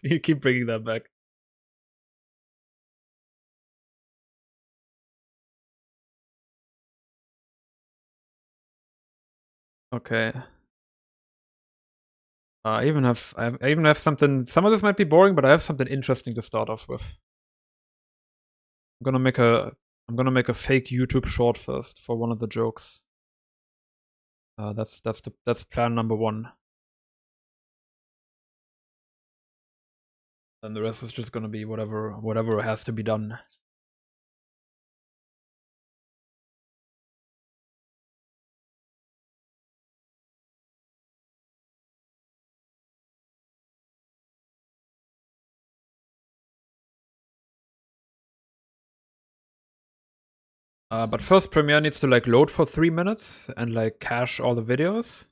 You keep bringing that back. Okay. I even have something. Some of this might be boring, but I have something interesting to start off with. I'm gonna make a fake YouTube short first for one of the jokes. That's plan number 1. And the rest is just gonna be whatever has to be done. But first, Premiere needs to like load for 3 minutes and like cache all the videos.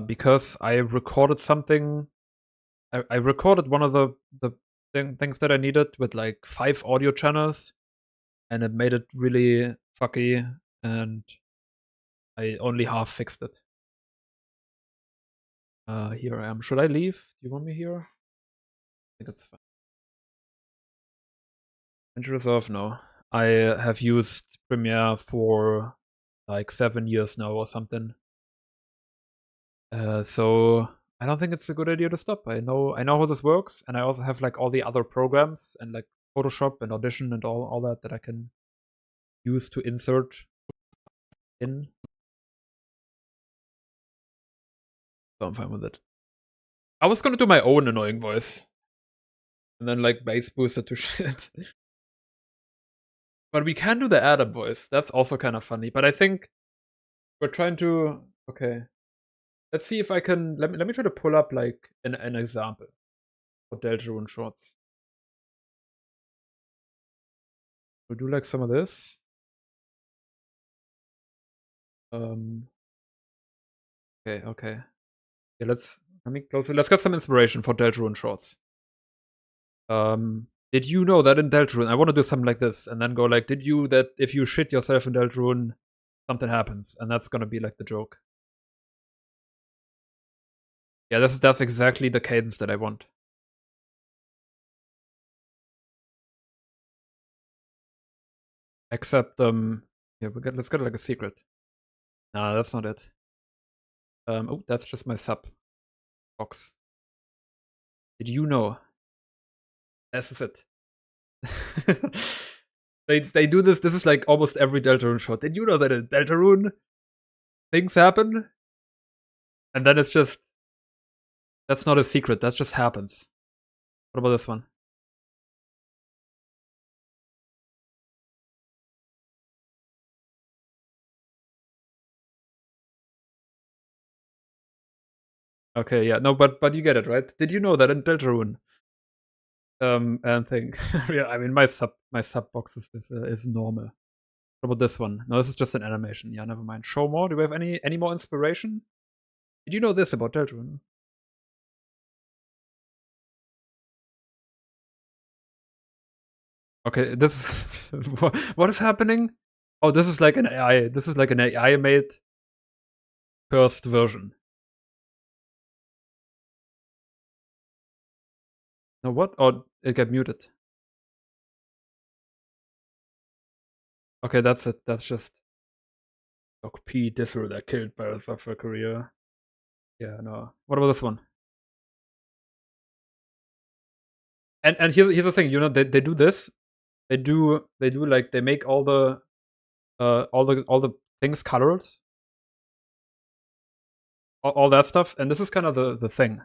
Because I recorded something. I recorded one of the things that I needed with like 5 audio channels, and it made it really fucky, and I only half fixed it. Here I am. Should I leave? Do you want me here? I think it's fine. Entry resolve? No. I have used Premiere for like 7 years now or something. So I don't think it's a good idea to stop. I know how this works, and I also have like all the other programs and like Photoshop and Audition and all that I can use to insert in. So I'm fine with it. I was gonna do my own annoying voice. And then like bass boost it to shit. But we can do the Adam voice. That's also kind of funny. But I think we're trying to okay. Let's see if I can let me try to pull up like an example for Deltarune shorts. We'll do like some of this. Okay. Yeah, let's get some inspiration for Deltarune shorts. Did you know that in Deltarune, I want to do something like this, and then go like, did you that if you shit yourself in Deltarune, something happens, and that's gonna be like the joke. Yeah, that's exactly the cadence that I want. Except yeah, let's get like a secret. Nah, that's not it. Oh, that's just my sub box. Did you know? This is it. They do this. This is like almost every Deltarune shot. Did you know that in Deltarune things happen? And then it's just that's not a secret. That just happens. What about this one? Okay, yeah, no, but you get it, right? Did you know that in Deltarune? And thing, yeah, I mean my sub box is normal. What about this one? No, this is just an animation. Yeah, never mind. Show more. Do we have any more inspiration? Did you know this about Deltarune? Okay, this is what is happening? Oh, this is like an AI. This is like an AI made first version. No, what? Oh, it got muted. Okay, that's it. That's just DokP Disser that killed by software career. Yeah, no. What about this one? And here's the thing, you know, they do this. They do like they make all the things colored. All that stuff, and this is kind of the thing.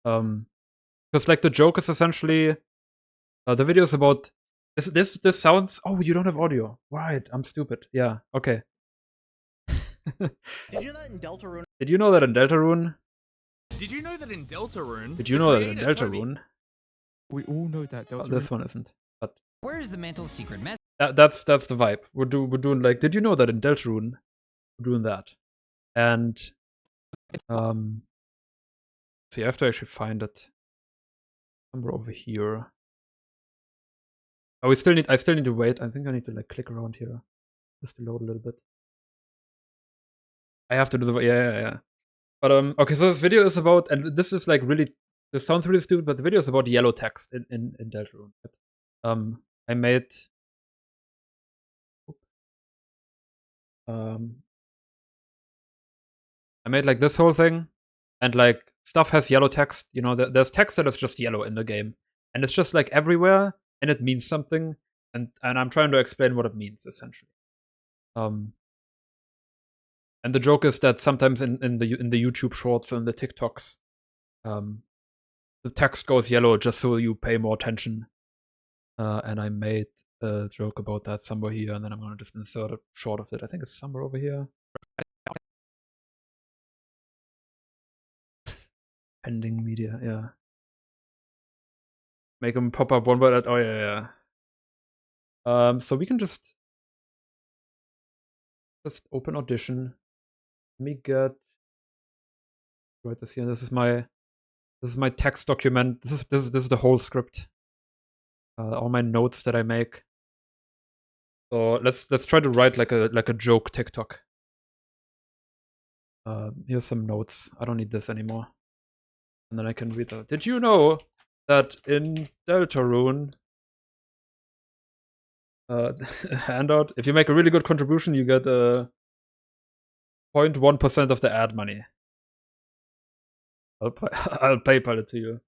Because like the joke is essentially the video is about this sounds. Oh, you don't have audio, right? I'm stupid. Yeah. Okay. Did you know that in Deltarune? Did you know that in Deltarune? Did you know that in Deltarune? Did you know that in Deltarune? We all know that Deltarune. Oh, this one isn't. But where's the mental secret message? That's the vibe. We're doing like. Did you know that in Deltarune? We're doing that, and see, I have to actually find it somewhere over here. Oh, I still need to wait. I think I need to like click around here just to load a little bit. I have to do the yeah. But okay, so this video is about, and this is like really, this sounds really stupid, but the video is about yellow text in Deltarune. I made I made like this whole thing, and like stuff has yellow text. You know, there's text that is just yellow in the game, and it's just like everywhere, and it means something, and I'm trying to explain what it means essentially. And the joke is that sometimes in the YouTube shorts and the TikToks, the text goes yellow just so you pay more attention. And I made a joke about that somewhere here, and then I'm gonna just insert a short of it. I think it's somewhere over here. Pending media, yeah. Make them pop up one by that. Oh yeah, yeah. So we can just open Audition. Let me get write this here. This is my text document. This is the whole script. All my notes that I make. So let's try to write like a joke TikTok. Here's some notes. I don't need this anymore. And then I can read that. Did you know that in Deltarune, handout, if you make a really good contribution, you get 0.1% of the ad money. I'll PayPal it to you.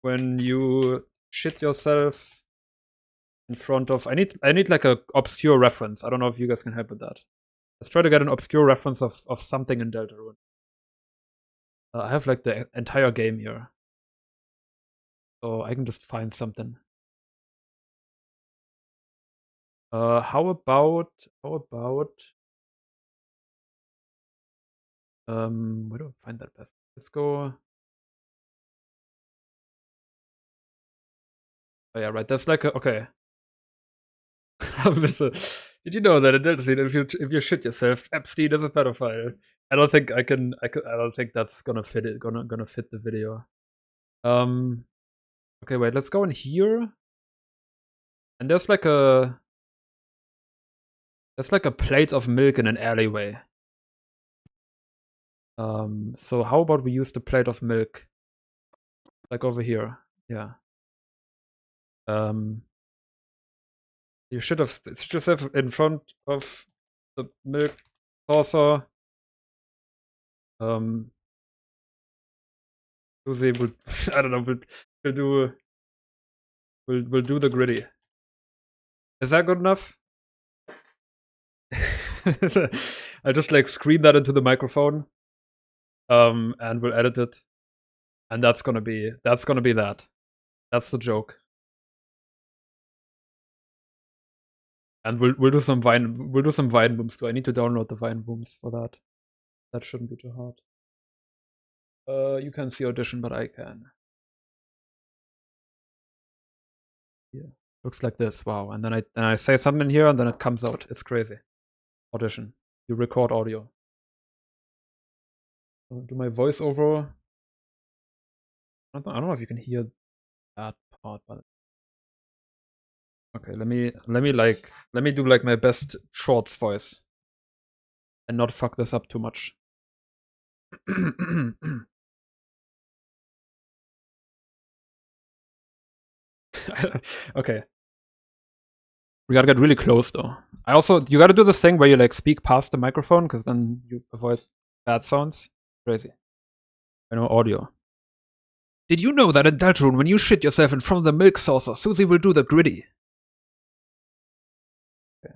When you shit yourself in front of, I need like a obscure reference. I don't know if you guys can help with that. Let's try to get an obscure reference of something in Deltarune. I have like the entire game here, so I can just find something. How about where do I find that best? Let's go. Oh yeah, right. That's like a okay. Did you know that in Delta if you shit yourself, Epstein is a pedophile? I don't think I don't think that's gonna fit it. Gonna fit the video. Okay, wait. Let's go in here. And there's like a plate of milk in an alleyway. So how about we use the plate of milk? Like over here. Yeah. You should have just have in front of the milk saucer. Susie will I don't know, will do the gritty. Is that good enough? I just like scream that into the microphone. And we'll edit it. And that's gonna be that. That's the joke. And we'll do some Vine booms too. I need to download the Vine booms for that. That shouldn't be too hard. You can see Audition, but I can. Yeah. Looks like this. Wow. And then I say something here and then it comes out. It's crazy. Audition. You record audio. I'll do my voiceover. I don't know if you can hear that part, but okay, let me do like my best shorts voice and not fuck this up too much. Okay. We gotta get really close though. You gotta do the thing where you like speak past the microphone because then you avoid bad sounds. Crazy. I know audio. Did you know that in Deltarune, when you shit yourself in front of the milk saucer, Susie will do the gritty? Okay.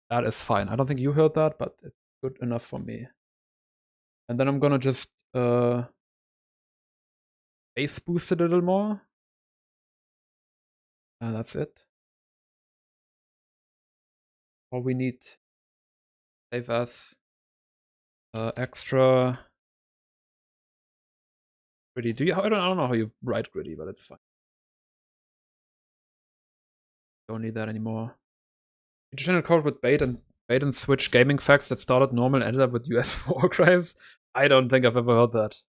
That is fine. I don't think you heard that, but it's good enough for me. And then I'm gonna just bass boost it a little more. And that's it. All we need save as extra gritty. I don't know how you write gritty, but it's fine. Don't need that anymore. Channel code with bait and switch gaming facts that started normal and ended up with US war crimes. I don't think I've ever heard that.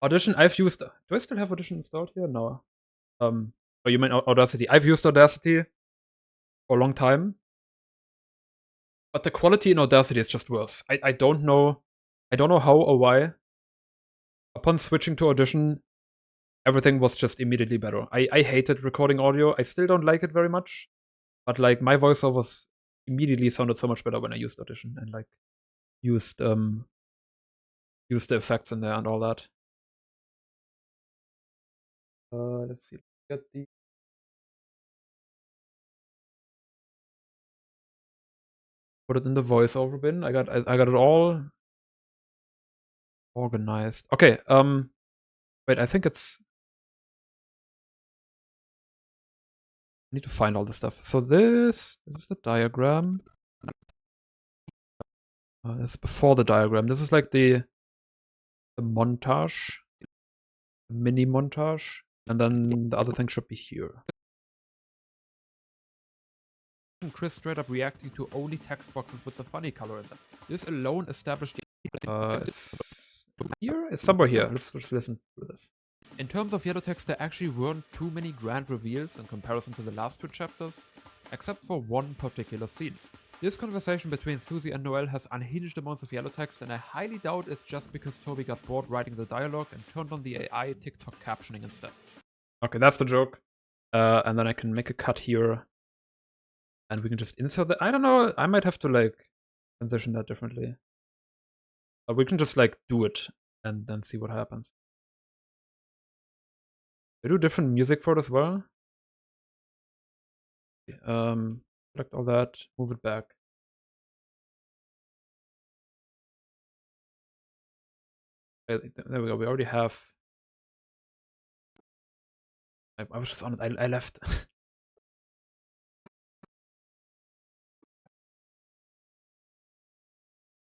Audition, I've used. Do I still have Audition installed here? No. Oh, you mean Audacity? I've used Audacity for a long time, but the quality in Audacity is just worse. I don't know how or why. Upon switching to Audition, everything was just immediately better. I hated recording audio. I still don't like it very much, but like my voiceovers immediately sounded so much better when I used Audition and like used the effects in there and all that. Let's see. Get the put it in the voiceover bin. I got it all organized. Okay, wait, I think it's I need to find all the stuff. So this is the diagram. This is before the diagram. This is like the montage, the mini montage, and then the other thing should be here. Chris straight up reacting to only text boxes with the funny color in them. This alone established it's here? It's somewhere here. Let's listen to this. In terms of yellow text, there actually weren't too many grand reveals in comparison to the last two chapters, except for one particular scene. This conversation between Susie and Noel has unhinged amounts of yellow text, and I highly doubt it's just because Toby got bored writing the dialogue and turned on the AI TikTok captioning instead. Okay, that's the joke. And then I can make a cut here. And we can just insert that. I don't know, I might have to like transition that differently. But we can just like do it and then see what happens. We do different music for it as well. Select all that, move it back. Okay, there we go. We already have. I was just on it. I left.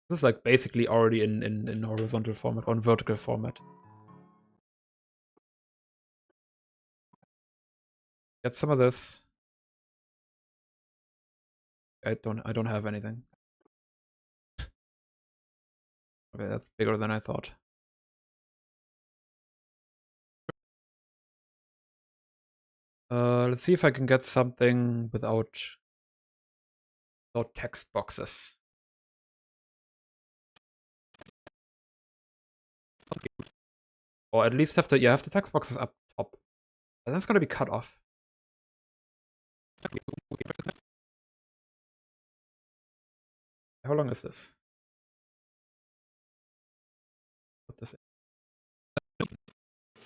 This is like basically already in horizontal format or in vertical format. Get some of this. I don't have anything. Okay, that's bigger than I thought. Let's see if I can get something without text boxes. Or at least have the text boxes up top. And that's gonna be cut off. How long is this? Put this in.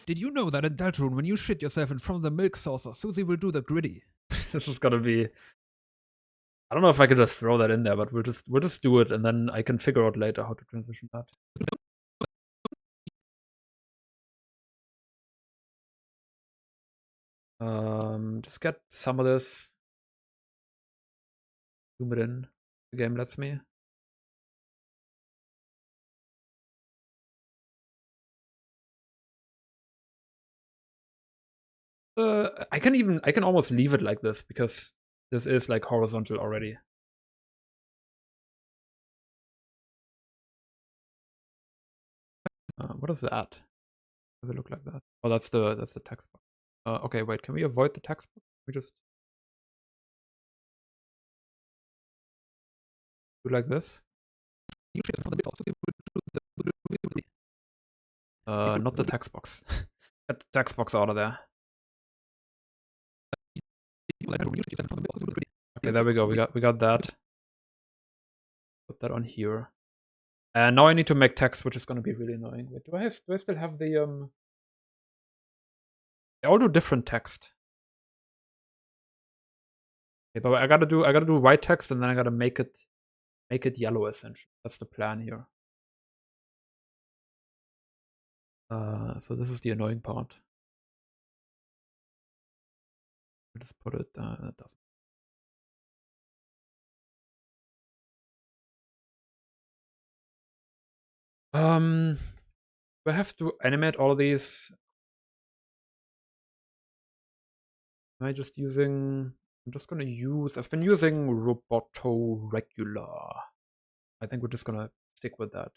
Did you know that in Deltarune, when you shit yourself in front of the milk saucer, Susie will do the gritty? This is gonna be. I don't know if I can just throw that in there, but we'll just do it, and then I can figure out later how to transition that. Just get some of this. Zoom it in. The game lets me. I can almost leave it like this because this is like horizontal already. What is that? Does it look like that? Oh, that's the text box. Okay, wait. Can we avoid the text box? We just do like this. Not the text box. Get the text box out of there. Okay, there we go. We got that. Put that on here. And now I need to make text, which is going to be really annoying. Wait, do I still have the They all do different text. Okay, but I gotta do white text, and then I gotta make it yellow essentially. That's the plan here. So this is the annoying part. I just put it. That doesn't. Do I have to animate all of these? Am I just using? I'm just gonna use. I've been using Roboto Regular. I think we're just gonna stick with that.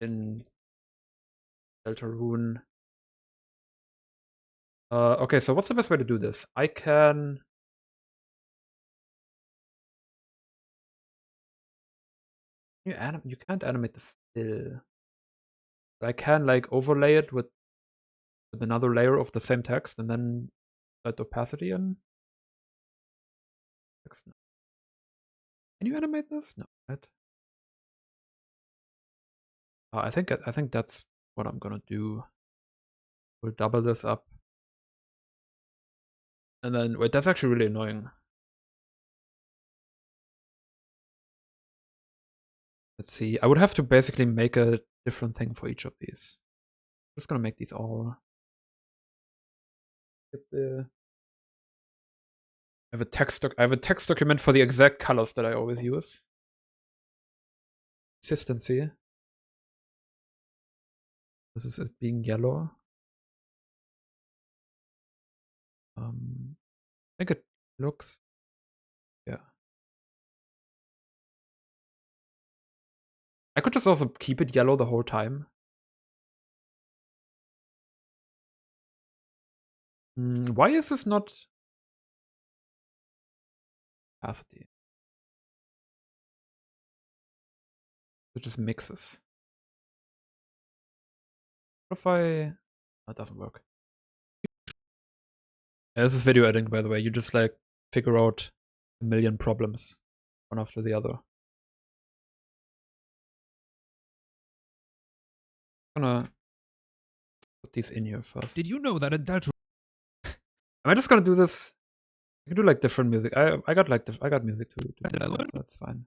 In Deltarune. Okay, so what's the best way to do this? I can. You can't animate the fill. But I can like overlay it with another layer of the same text and then set opacity in. Text. Can you animate this? No, right? I think that's what I'm gonna do. We'll double this up. And then, wait, that's actually really annoying. Let's see. I would have to basically make a different thing for each of these. I'm just gonna make these all. Get the. I have a text document for the exact colors that I always use. Consistency. This is it being yellow. I think it looks. Yeah. I could just also keep it yellow the whole time. Why is this not opacity? It just mixes. What if I... That doesn't work. Yeah, this is video editing, by the way. You just like figure out a million problems one after the other. I'm gonna put these in here first. Did you know that in Deltarune? Am I just gonna do this? I can do like different music. I got like I got music to do that, that's fine.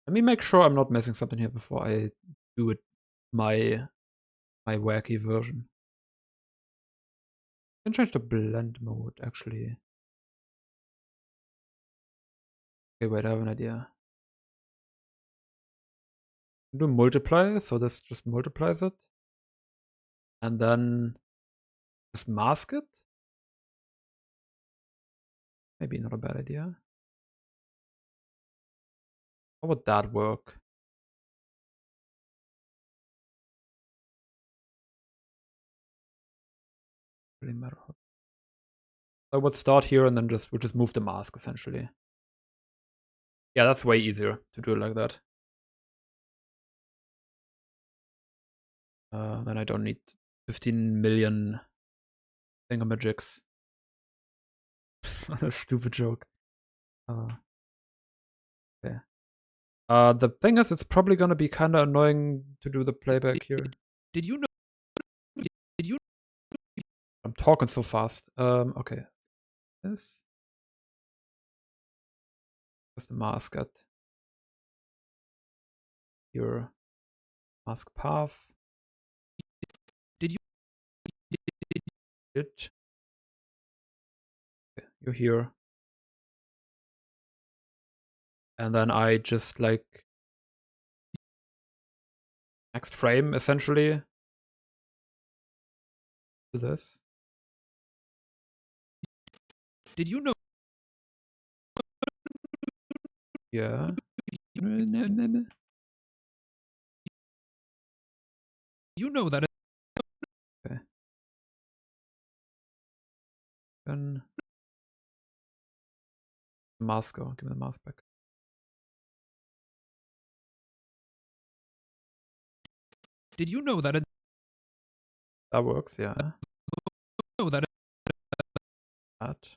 Let me make sure I'm not missing something here before I do it my wacky version. I can change the blend mode actually. Okay, wait, I have an idea. Do multiply, so this just multiplies it. And then just mask it. Maybe not a bad idea. How would that work? Really matter. I would start here and then we'll just move the mask essentially. Yeah, that's way easier to do it like that. Then I don't need 15 million thingamajigs. A stupid joke. Okay. The thing is, it's probably gonna be kind of annoying to do the playback here. Did you know? Did you? I'm talking so fast. Okay. This. Where's the mask at? Your mask path. Did you? It. Okay, you're here. And then I just like next frame essentially to this. Did you know? Yeah. You know that. Okay. Then mask. Oh, give me the mask back. Did you know that? That works. Yeah. Know that. That.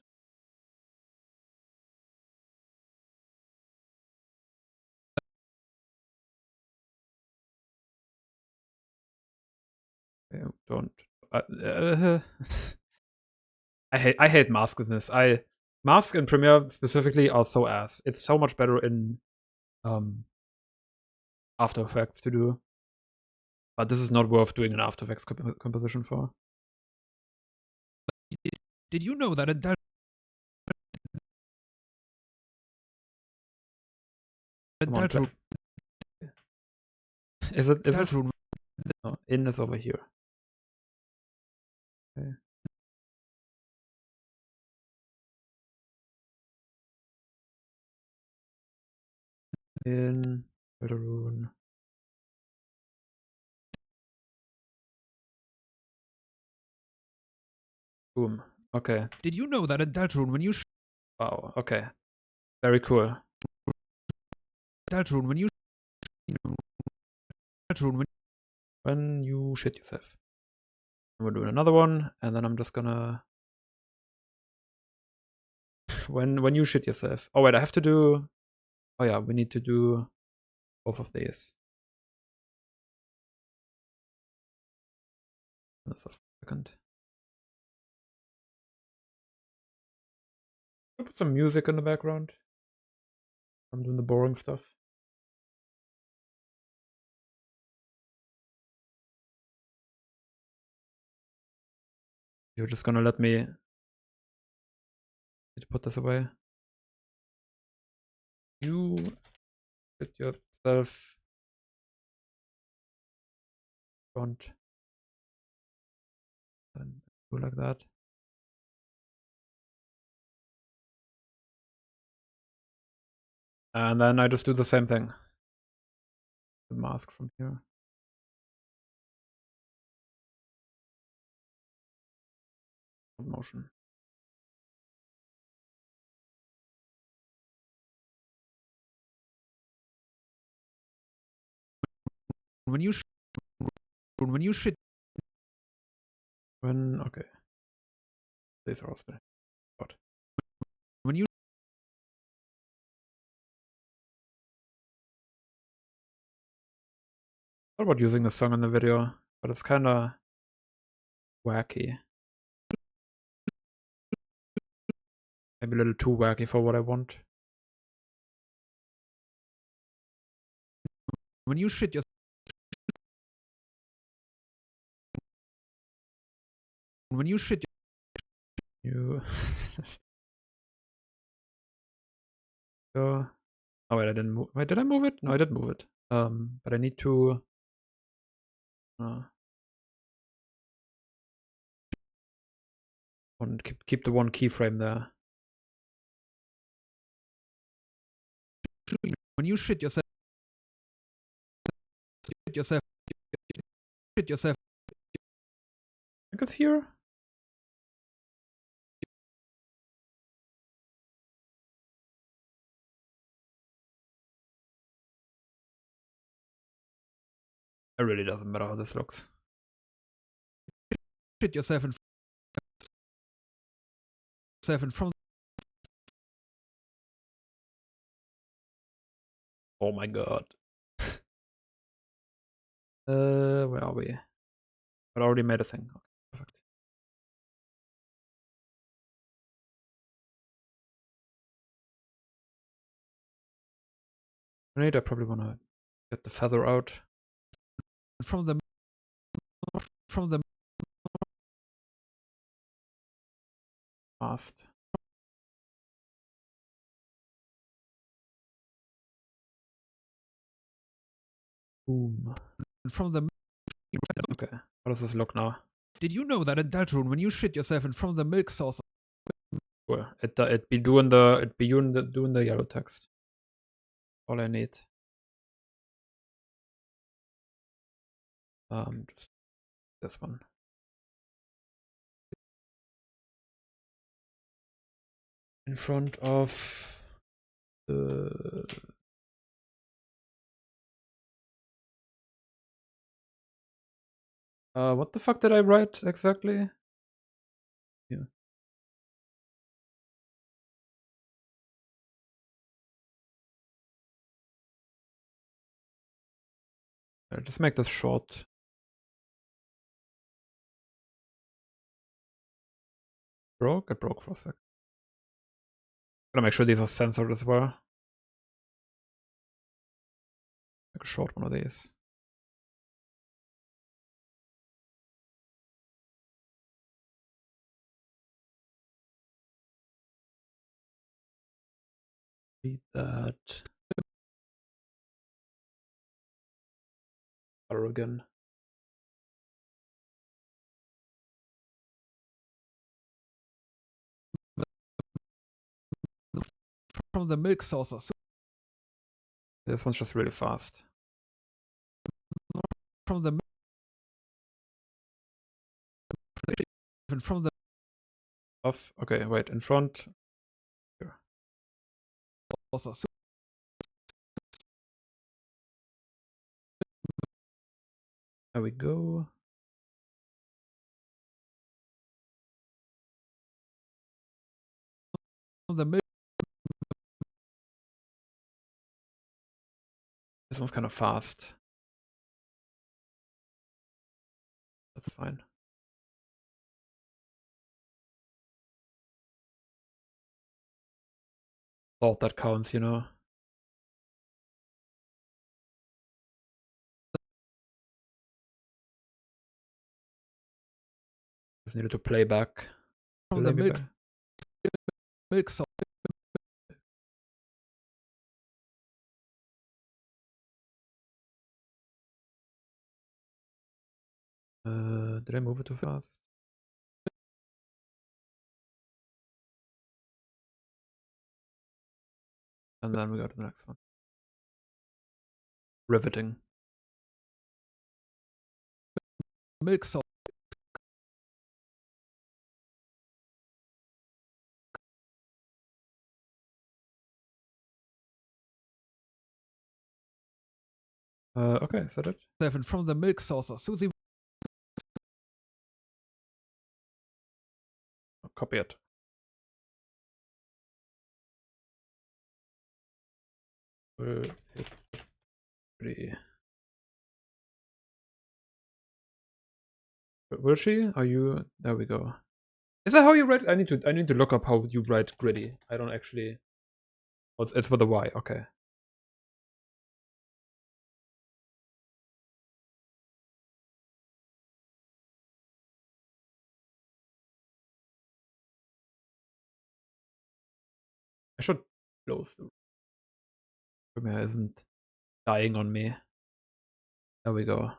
Okay, don't. I hate masks in this. Mask in Premiere specifically are so ass. It's so much better in After Effects to do. But this is not worth doing an After Effects composition for. Did you know that in Deltarune? Is it? Is this? No, in is over here. Okay. In Deltarune. Boom. Okay. Did you know that in Deltarune when you Wow. Okay. Very cool. Deltarune when you Deltarune When you shit yourself. We're doing another one, and then I'm just gonna when you shit yourself. Oh wait, I have to do. Oh yeah, we need to do both of these. That's a second. I'll put some music in the background. I'm doing the boring stuff. You're just gonna let me put this away. You put yourself front and do like that. And then I just do the same thing. The mask from here. Motion. When you shit. When okay. These are all spinning. When you. Thought about using the song in the video, but it's kinda wacky. Maybe a little too wacky for what I want. When you shit yourself. When you shit. You. So. Oh wait, I didn't move. Wait, did I move it? No, I did move it. But I need to. And keep the one keyframe there. When you shit yourself. Shit yourself. Shit yourself. I think it's here. It really doesn't matter how this looks. Shit yourself in front. Oh my god. Where are we? I already made a thing. Okay, perfect. I probably wanna get the feather out. From the Fast. Boom. from the. Okay. How does this look now? Did you know that in Deltarune, when you shit yourself in front of the milk saucer? Cool. It be doing the yellow text. All I need. Just this one. In front of the what the fuck did I write exactly? Yeah. I'll just make this short. Broke? It broke for a sec. Gotta make sure these are censored as well. Make a short one of these. Read that. Color again. From the milk saucer. This one's just really fast. From the. From the. Off. Okay, wait. In front. Here. Saucer. There we go. From the milk. This one's kind of fast. That's fine. thought that counts, you know. Just needed to play back. From the Play me back. milk sauce. Did I move it too fast? And then we go to the next one. Riveting. Milk sauce. Okay, is that it? 7 from the milk saucer. Susie Oh, copy it. Will she? Are you? There we go. Is that how you write? I need to look up how you write gritty. I don't actually. Oh, it's with a Y. Okay. I should close the room. Isn't dying on me. There we go.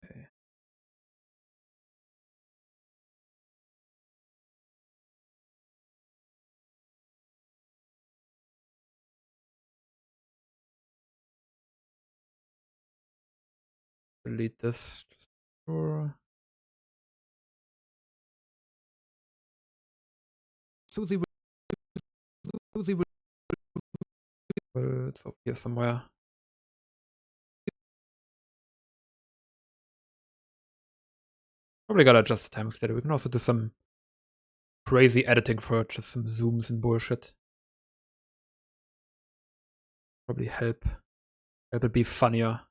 Okay. Delete this. Sure. Susie Susie Well, it's up here somewhere. Probably gotta adjust the timings later. We can also do some crazy editing for just some zooms and bullshit. Probably help. Help it be funnier.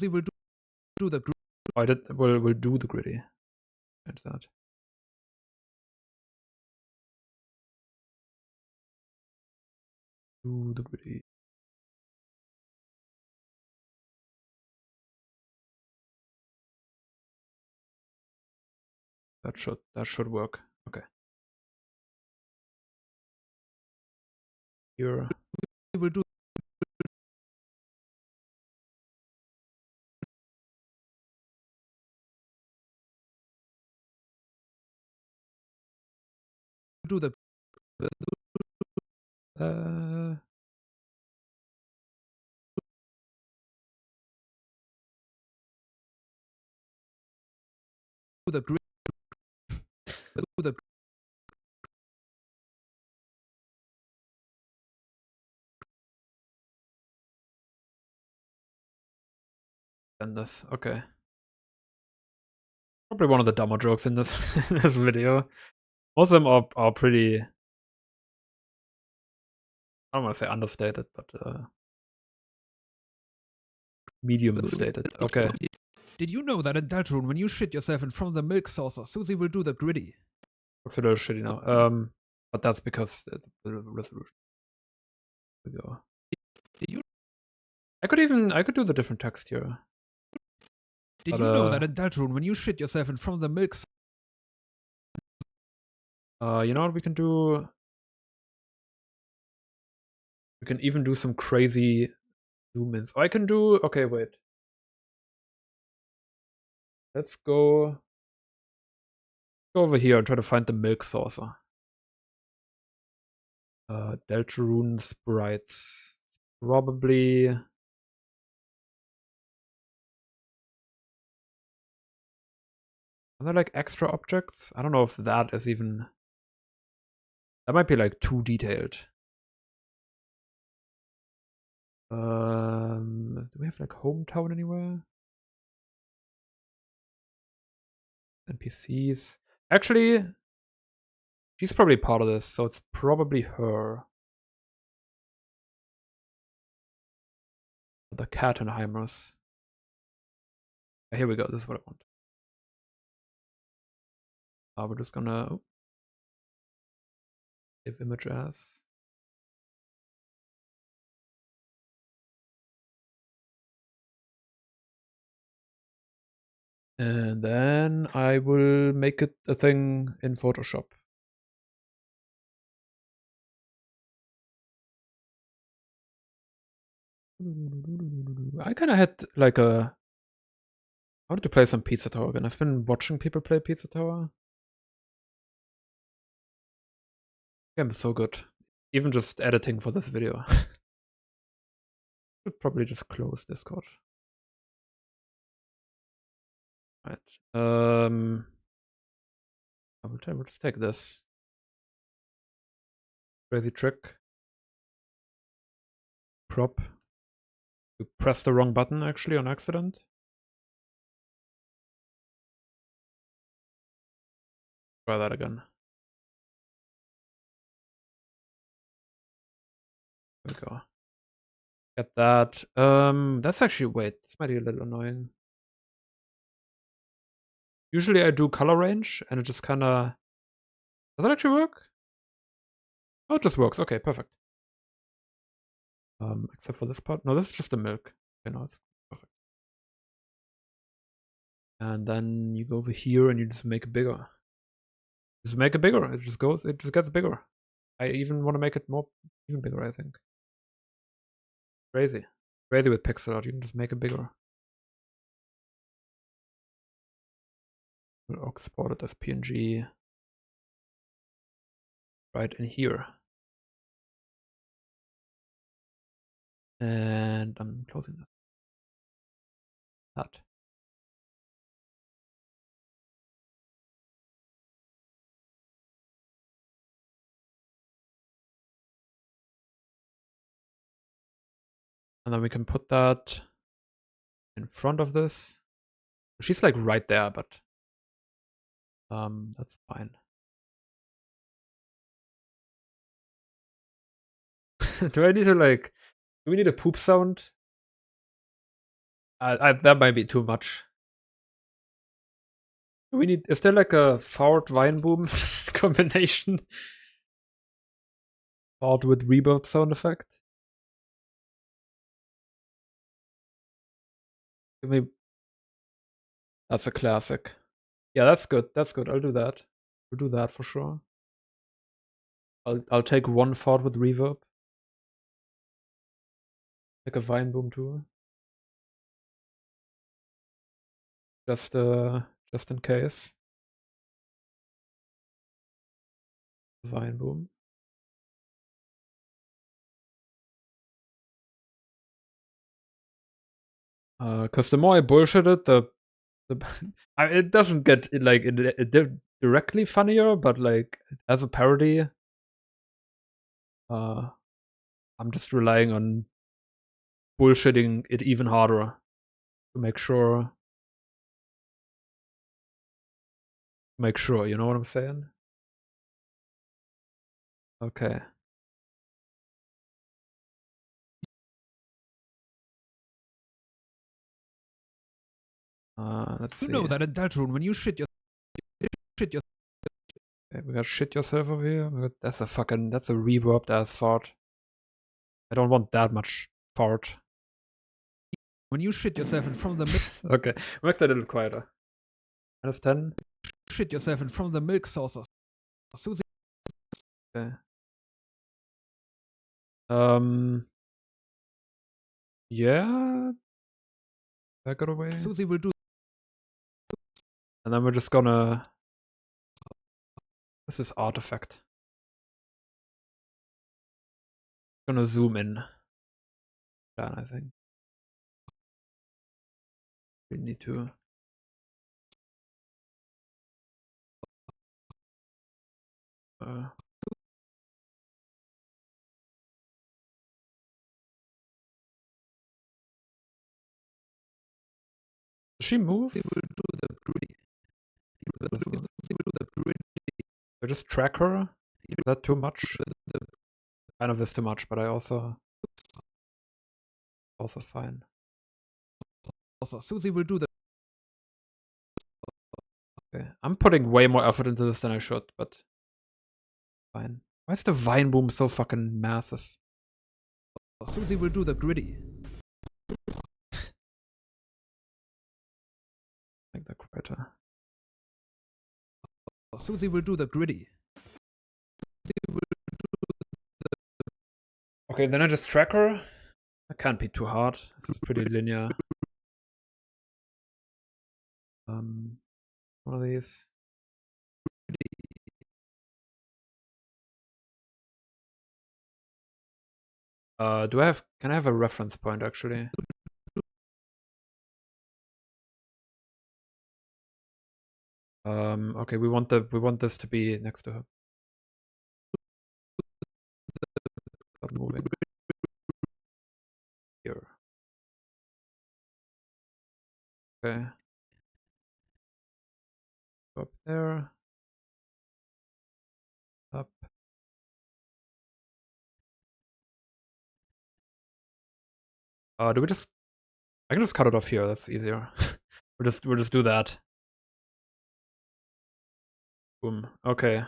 will do the Oh, I did. We'll do the gritty. Change that. Do the gritty. That should work. Okay. Here. will do the Uh, do the grid do the Send this. Okay. Probably one of the dumber jokes in this this video. Most of them are pretty. I don't want to say understated, but medium stated. Okay. Did you know that in Deltarune, when you shit yourself in front of the milk saucer, Susie will do the gritty? Looks a little shitty now. But that's because the resolution. There we go. Did you I could do the different text here. Did you know that in Deltarune, when you shit yourself in front of the milk You know what we can do? We can even do some crazy zoom ins. Oh, I can do. Okay, wait. Let's go over here and try to find the milk saucer. Deltarune sprites. Probably. Are there like extra objects? I don't know if that is even. That might be like too detailed. Do we have like hometown anywhere? NPCs. Actually, she's probably part of this, so it's probably her. The Kattenheimers. Here we go. This is what I want. We're just gonna save image as. And then I will make it a thing in Photoshop. I kind of had like a. I wanted to play some Pizza Tower again. I've been watching people play Pizza Tower. Game is so good. Even just editing for this video. Should probably just close Discord. Right. I will just take this. Crazy trick. Prop. You pressed the wrong button actually on accident. Try that again. There we go. Get that. That's actually, wait, this might be a little annoying. Usually I do color range and it just kinda. Does that actually work? Oh, it just works. Okay, perfect. Except for this part. No, this is just the milk. Okay, no, it's perfect. And then you go over here and you just make it bigger. Just make it bigger. It just gets bigger. I even want to make it even bigger, I think. Crazy. Crazy with pixel art. You can just make it bigger. We'll export it as PNG. Right in here. And I'm closing this. That. And then we can put that in front of this. She's like right there, but that's fine. Do I need to like? Do we need a poop sound? That might be too much. Do we need? Is there like a Ford Weinboom combination? Ford with reverb sound effect. Give me. That's a classic. Yeah, that's good. That's good. I'll do that. We'll do that for sure. I'll take one Ford with reverb. Like a Weinboom too. Just in case. Weinboom. Because the more I bullshit it, it doesn't get like directly funnier, but like as a parody, I'm just relying on bullshitting it even harder to make sure. You know what I'm saying? Okay. Let's see. You know that in Deltarune, when you shit your Okay, we got shit yourself over here. That's a reverbed ass fart. I don't want that much fart. when you shit yourself in front of the Okay, make that a little quieter. -10. shit yourself in front of the milk saucer. Susie, Okay. Yeah. That got away. Susie will do. And then we're just gonna. This is artifact. Gonna zoom in. Done, I think. We need to. Does she move? Susie will do the gritty. Susie will do the gritty. I just track her? Is that too much? Kind of is too much, but I also. Also fine. Also, Susie will do the. Okay. I'm putting way more effort into this than I should, but fine. Why is the vine boom so fucking massive? Susie will do the gritty. Make that quieter. Susie will do the gritty. Okay, then I just track her. That can't be too hard. This is pretty linear. One of these. Can I have a reference point actually? Okay, we want this to be next to her. Stop moving. Here. Okay. Go up there. Up. Do we just? I can just cut it off here. That's easier. we'll just do that. Boom. Okay.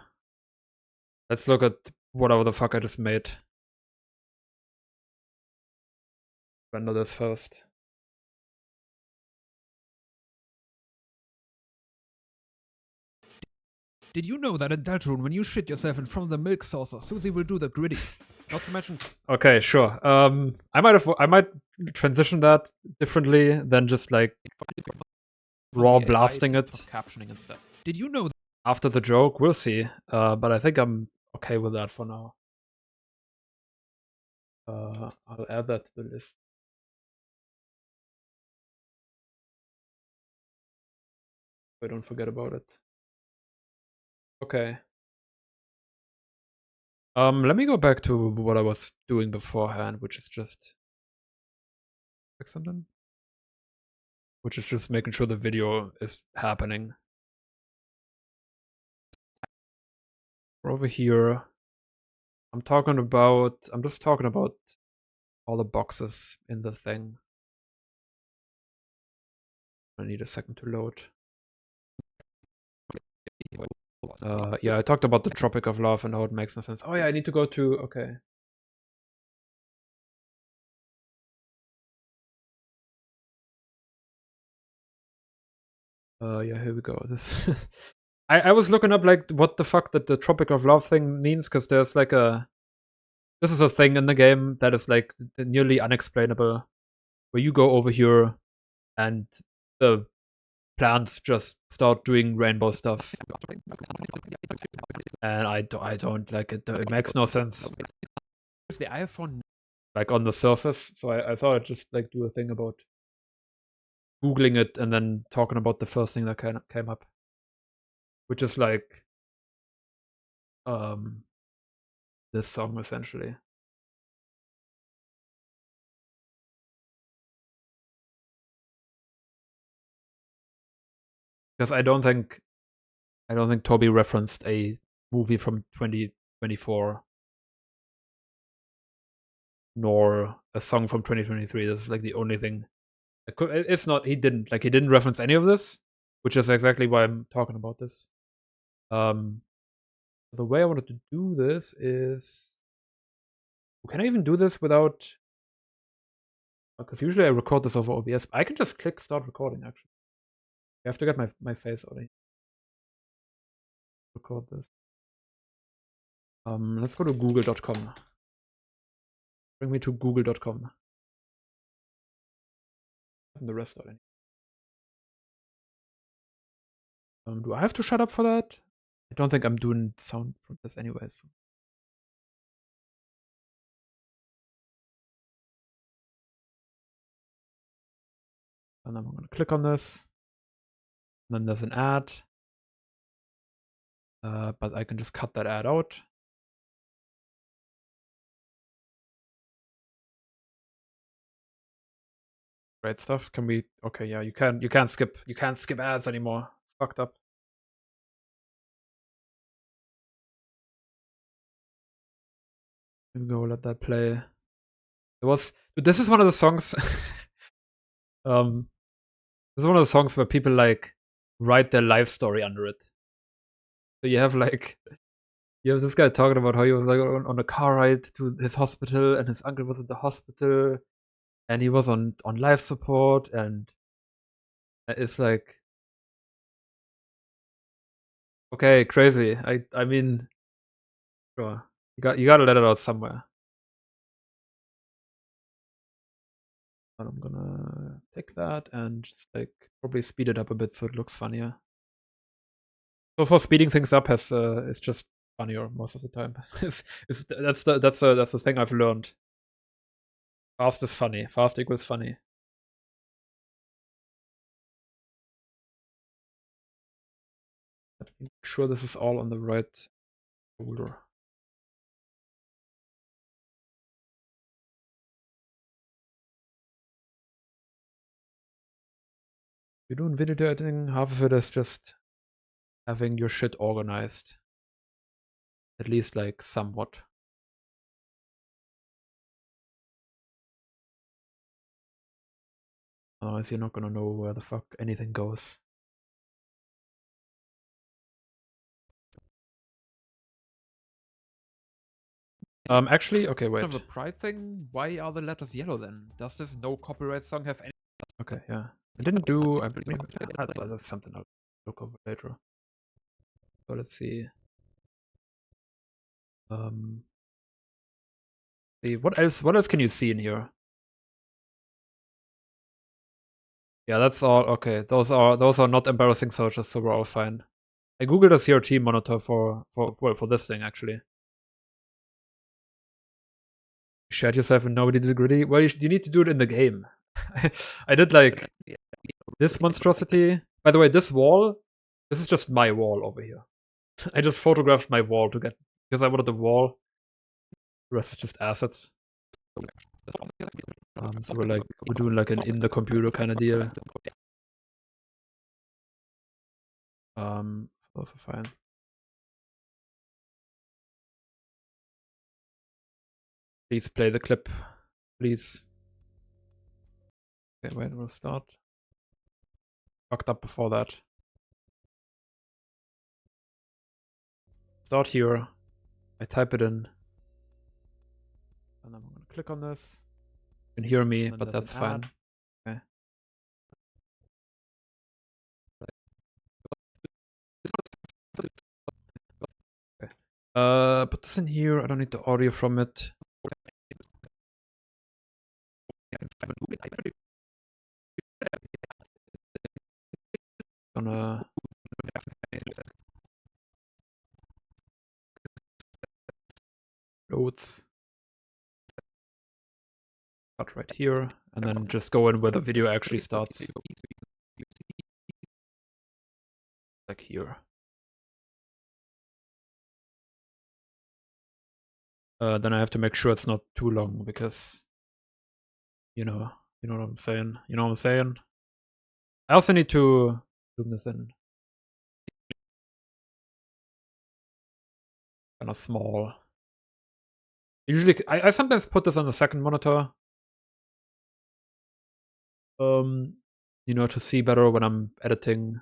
Let's look at whatever the fuck I just made. Render this first. Did you know that in Deltarune, when you shit yourself in front of the milk saucer, Susie will do the gritty? Not to mention. Okay, sure. I might transition that differently than just like raw blasting it Captioning instead. Did you know? After the joke? We'll see. But I think I'm okay with that for now. I'll add that to the list. So I don't forget about it. Okay. Let me go back to what I was doing beforehand, which is just something. Which is just making sure the video is happening. We're over here. I'm just talking about all the boxes in the thing. I need a second to load. Yeah, I talked about the Tropic of Love and how it makes no sense. Oh yeah, I need to go to, okay. Yeah, here we go. This I was looking up like what the fuck that the Tropic of Love thing means, because there's like this is a thing in the game that is like nearly unexplainable, where you go over here and the plants just start doing rainbow stuff, and I don't like it. It makes no sense. If the iPhone. Like on the surface, so I thought I'd just like do a thing about googling it and then talking about the first thing that came up, which is like this song essentially. Because I don't think Toby referenced a movie from 2024 nor a song from 2023. This is like the only thing. It's not. He didn't reference any of this, which is exactly why I'm talking about this. The way I wanted to do this is, can I even do this without? Because usually I record this over OBS. I can just click start recording. Actually, I have to get my face out of here. Record this. Let's go to google.com. Bring me to google.com. And the rest already. Do I have to shut up for that? I don't think I'm doing sound from this anyways. And then I'm going to click on this. And then there's an ad. But I can just cut that ad out. Great stuff. Can we? Okay, yeah. You can't skip ads anymore. It's fucked up. Here we go. Let that play. This is one of the songs. This is one of the songs where people like write their life story under it. So you have this guy talking about how he was like on a car ride to his hospital, and his uncle was at the hospital, and he was on life support, and it's like, okay, crazy. I mean, sure, you gotta let it out somewhere. And I'm gonna take that and just like probably speed it up a bit so it looks funnier. So far, speeding things up is just funnier most of the time. That's the thing I've learned. Fast is funny. Fast equals funny. Make sure this is all on the right folder. You're doing video editing, half of it is just having your shit organized. At least like somewhat. Otherwise you're not gonna know where the fuck anything goes. Actually, okay, wait. Of a pride thing? Why are the letters yellow then? Does this no copyright song have any? Okay, yeah. I didn't do. I believe that's something I'll look over later. So let's see. See what else? What else can you see in here? Yeah, that's all. Okay, those are not embarrassing searches, so we're all fine. I googled a CRT monitor for this thing actually. You shared yourself and nobody did gritty. Well, you need to do it in the game. I did like this monstrosity. By the way, this wall. This is just my wall over here. I just photographed my wall to get because I wanted the wall. The rest is just assets. So we're doing like an in the computer kind of deal. Also fine. Please play the clip, please. Okay, wait, we'll start. Fucked up before that. Start here. I type it in. And then I'm gonna click on this. You can hear me, but that's fine. Okay. Okay. Put this in here. I don't need the audio from it. Gonna loads. Cut right here, and then just go in where the video actually starts. Like here. Then I have to make sure it's not too long because you know what I'm saying. You know what I'm saying? I also need to zoom this in. Kind of small. Usually, I sometimes put this on the second monitor. You know, to see better when I'm editing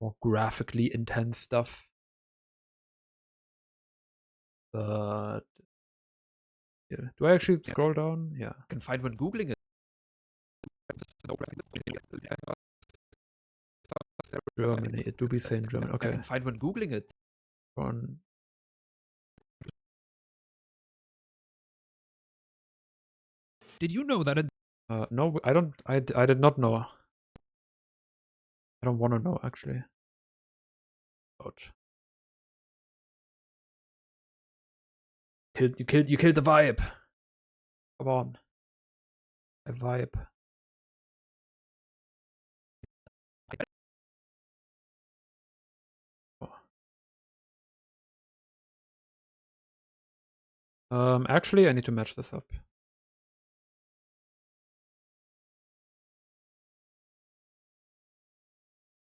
more graphically intense stuff. But yeah. Do I actually scroll down? Yeah. I can find when googling it. Germany. It do be saying German. I Okay. can find when googling it. On. Did you know that? No, I don't. I did not know. I don't want to know actually. Ouch. You killed the vibe. Come on. A vibe. Actually, I need to match this up.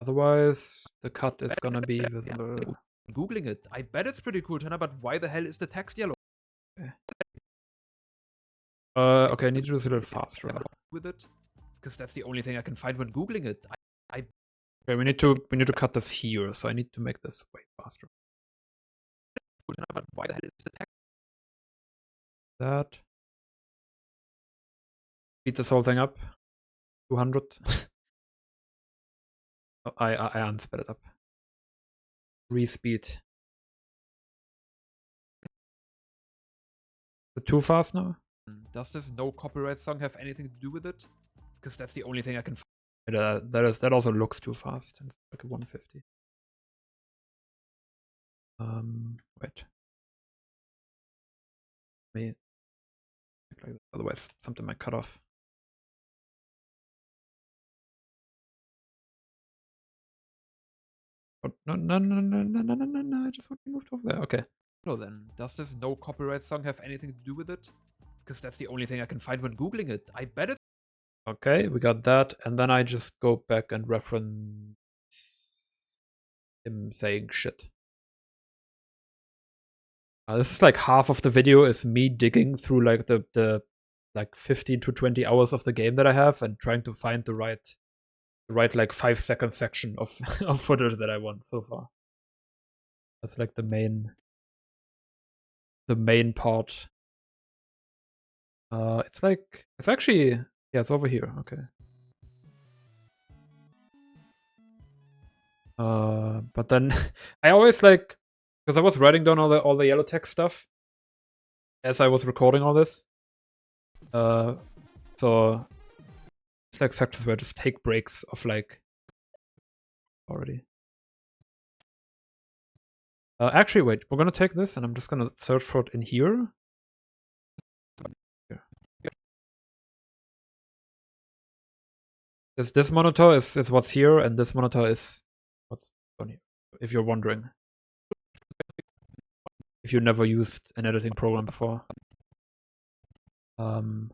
Otherwise, the cut is gonna be visible. Googling it. I bet it's pretty cool, Tanner, but why the hell is the text yellow? Okay. Okay, I need to do this a little faster. With it, because that's the only thing I can find when googling it. Okay, we need to cut this here, so I need to make this way faster. But why the hell is the text? That. Speed this whole thing up. 200. Oh, I unsped it up. Respeed. Is it too fast now? Does this no copyright song have anything to do with it? Because that's the only thing I can find. That also looks too fast. It's like a 150. Wait. Me. Like this. Otherwise, something might cut off. Oh, no, I just want to move over there. Okay. No, then, does this no copyright song have anything to do with it? Because that's the only thing I can find when googling it. I bet it's Okay, we got that. And then I just go back and reference him saying shit. This is like half of the video is me digging through like the like 15 to 20 hours of the game that I have and trying to find the right like 5-second section of of footage that I want so far. That's like the main part. It's like it's actually yeah, it's over here. Okay. But then I always like because I was writing down all the yellow text stuff as I was recording all this. So it's like sections where I just take breaks of like already. Actually, wait. We're gonna take this, and I'm just gonna search for it in here. This monitor is what's here, and this monitor is what's on here. If you're wondering, if you never used an editing program before. Okay.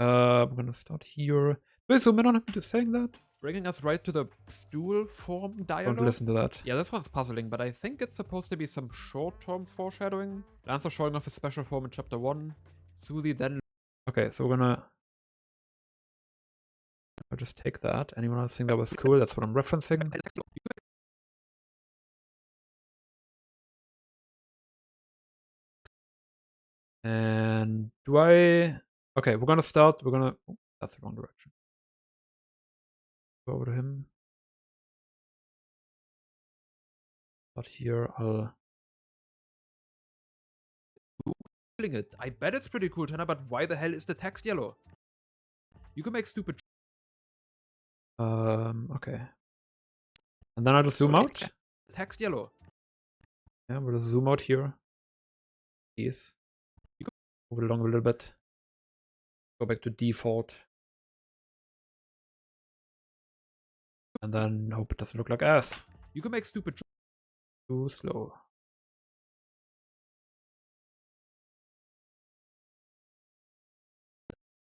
I'm gonna start here. Do I zoom in on him saying that? bringing us right to the stool form dialogue. Don't listen to that. Yeah, this one's puzzling, but I think it's supposed to be some short-term foreshadowing. Lancer showing off his special form in chapter 1. Suzy then... Okay, so we're gonna... I'll just take that. Anyone else think that was cool? That's what I'm referencing. And do I... Okay, we're gonna start. We're gonna... Oh, that's the wrong direction. Go over to him. But here, I'll... it. I bet it's pretty cool, Tanner, but why the hell is the text yellow? You can make stupid... Okay. And then I'll just zoom out. Text yellow. Yeah, we'll just zoom out here. Yes. You can move it along a little bit. Go back to default. And then hope it doesn't look like ass. You can make stupid... Too slow.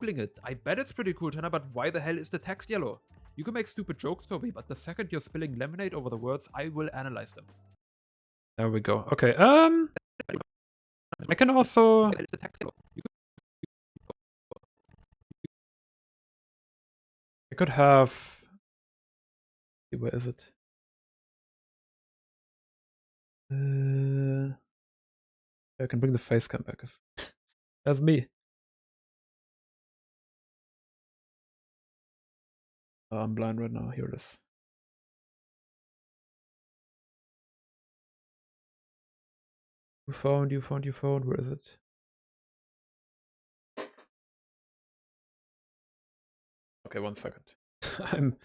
it. I bet it's pretty cool, Tanner, but why the hell is the text yellow? You can make stupid jokes, Toby, but the second you're spilling lemonade over the words, I will analyze them. There we go. Okay, I can also... The text yellow. I could have... Where is it? I can bring the face cam back if... That's me. Oh, I'm blind right now. Here it is. You found. Where is it? Okay, 1 second. I'm...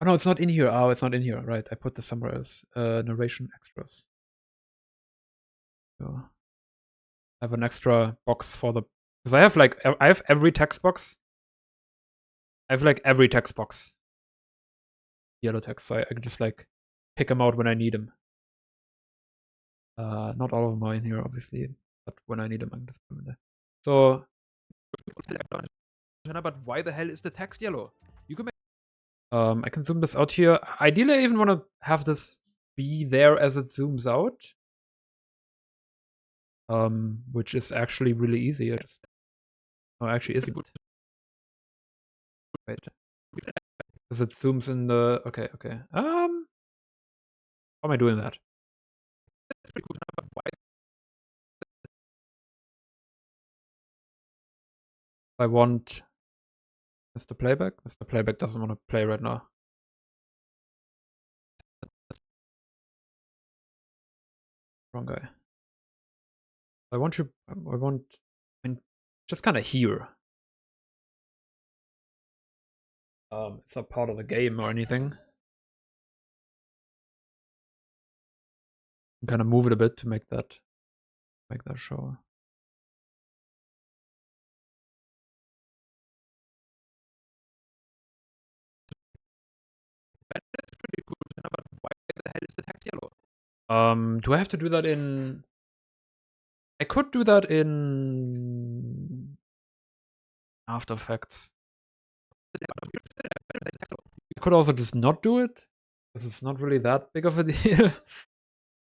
Oh no, it's not in here. Oh, it's not in here. Right, I put this somewhere else. Narration extras. So I have an extra box for the... Because I have every text box. I have like every text box. Yellow text, so I can just like pick them out when I need them. Not all of them are in here, obviously, but when I need them, I can just put them in there. So... But why the hell is the text yellow? You can make... I can zoom this out here. Ideally, I even want to have this be there as it zooms out. Which is actually really easy. Oh, actually isn't. Wait. Because it zooms in the... Okay. How am I doing that? I want Mr. Playback. Mr. Playback doesn't want to play right now. Wrong guy. I mean, just kind of here. It's not part of the game or anything. Kind of move it a bit to make that show. That's pretty cool, but why the hell is the text yellow? Do I have to do that in... I could do that in After Effects. I could also just not do it, because it's not really that big of a deal.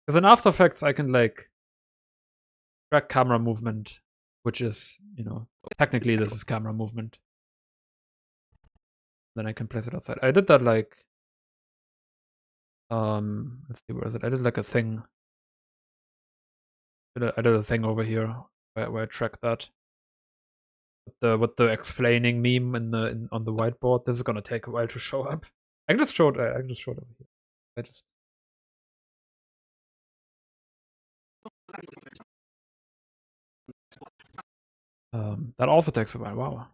Because in After Effects, I can like track camera movement, which is, you know, technically this is camera movement. Then I can place it outside. I did that like, let's see, where is it? I did like a thing. I did a thing over here where I track that. With the explaining meme on the whiteboard. This is gonna take a while to show up. I can just show it. I can just show it over here. I just. That also takes a while. Wow.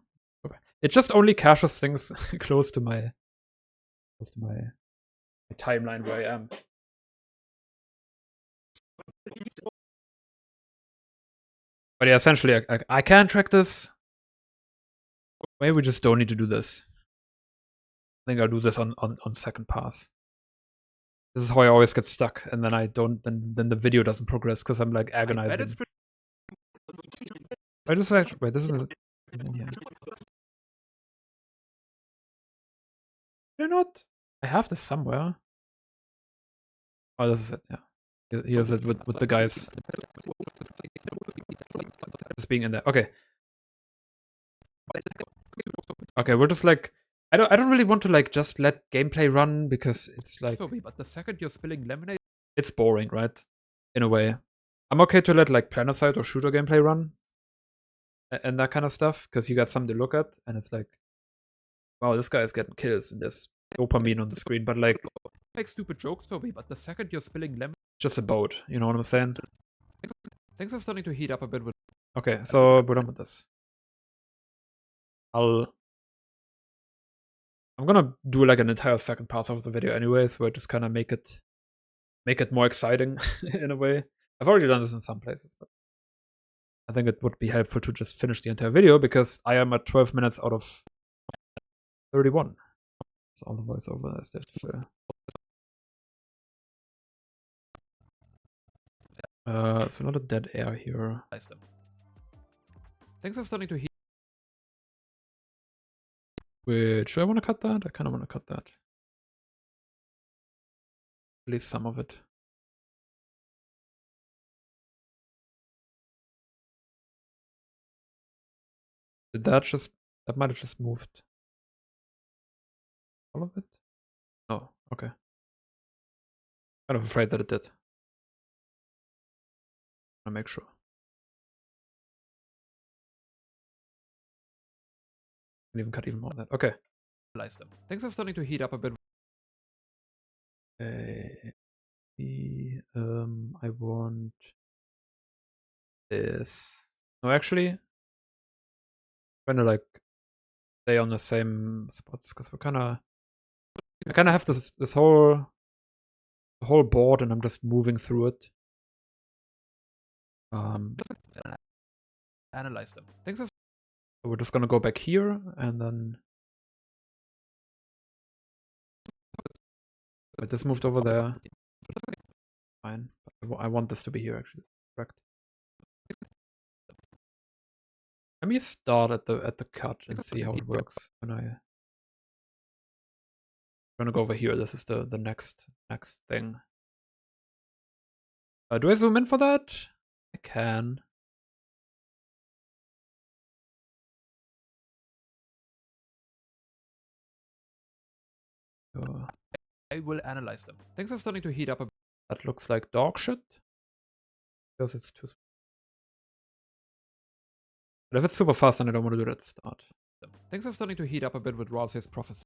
Okay. It just only caches things close to my timeline where I am. But yeah, essentially, I can track this. Maybe we just don't need to do this. I think I'll do this on second pass. This is how I always get stuck, and then I don't. Then the video doesn't progress because I'm like agonizing. Wait, this is actually. Wait, this isn't in here. They're not. I have this somewhere. Oh, this is it. Yeah, here's it with the guys just being in there. Okay. Okay, we're just like. I don't really want to like just let gameplay run because it's like. But the second you're spilling lemonade, it's boring, right? In a way. I'm okay to let like Planetside or shooter gameplay run and that kind of stuff because you got something to look at and it's like, wow, this guy is getting kills and there's dopamine on the screen, but like, make stupid jokes, Toby. But the second you're spilling lemon, just a boat. You know what I'm saying? things are starting to heat up a bit. Okay, so we're done with this. I'm gonna do like an entire second pass of the video anyway, so I just kind of make it more exciting in a way. I've already done this in some places, but I think it would be helpful to just finish the entire video because I am at 12 minutes out of 31. That's all the voiceover I still have to fill. So a lot of dead air here. Things are starting to heat. Wait, should I want to cut that? I kind of want to cut that. At least some of it. Did that just... That might have just moved. All of it? Oh, okay. Kind of afraid that it did. I'll make sure. Can even cut even more than that. Okay. Things are starting to heat up a bit. I want this. No, actually, I'm trying to like stay on the same spots because we're I kind of have this whole board and I'm just moving through it. Analyze them. Things are. So we're just gonna go back here and then. But this moved over there. Fine. I want this to be here actually. Correct. Let me start at the cut and see how it works when I'm gonna go over here. This is the next thing. Do I zoom in for that? I can. I will analyze them. Things are starting to heat up a bit. That looks like dog shit. Because it's too. But if it's super fast, then I don't want to do that at the start. Things are starting to heat up a bit with Ralsei's prophecy.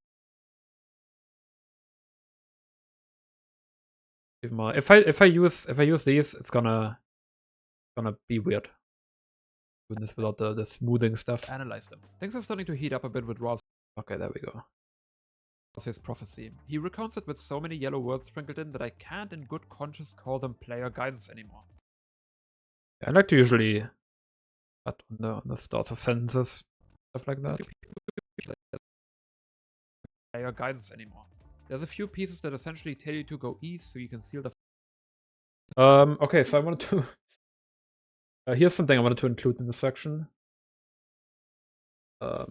If I use these, it's gonna be weird. Doing this without the smoothing stuff. Analyze them. Things are starting to heat up a bit with Ralsei's Okay, there we go. prophecy. He recounts it with so many yellow words sprinkled in that I can't in good conscience call them player guidance anymore. I like to usually cut on the starts of sentences, stuff like that. Player guidance anymore. There's a few pieces that essentially tell you to go east so you can seal the. Okay, so I wanted to. Here's something I wanted to include in this section. Yeah.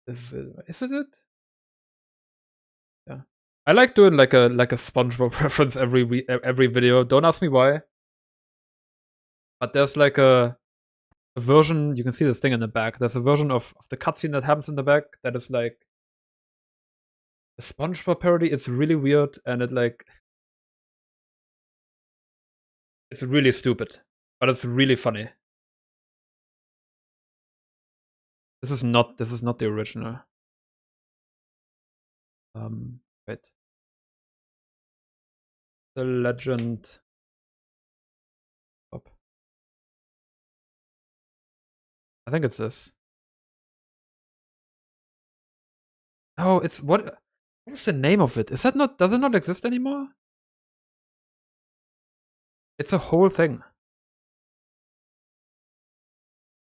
Is it it? Yeah. I like doing like a SpongeBob reference every video. Don't ask me why. But there's like a version, you can see this thing in the back. There's a version of the cutscene that happens in the back that is like a SpongeBob parody. It's really weird and it's really stupid, but it's really funny. This is not the original. Wait. The Legend. Up. I think it's this. Oh, it's what is the name of it? Does it not exist anymore? It's a whole thing.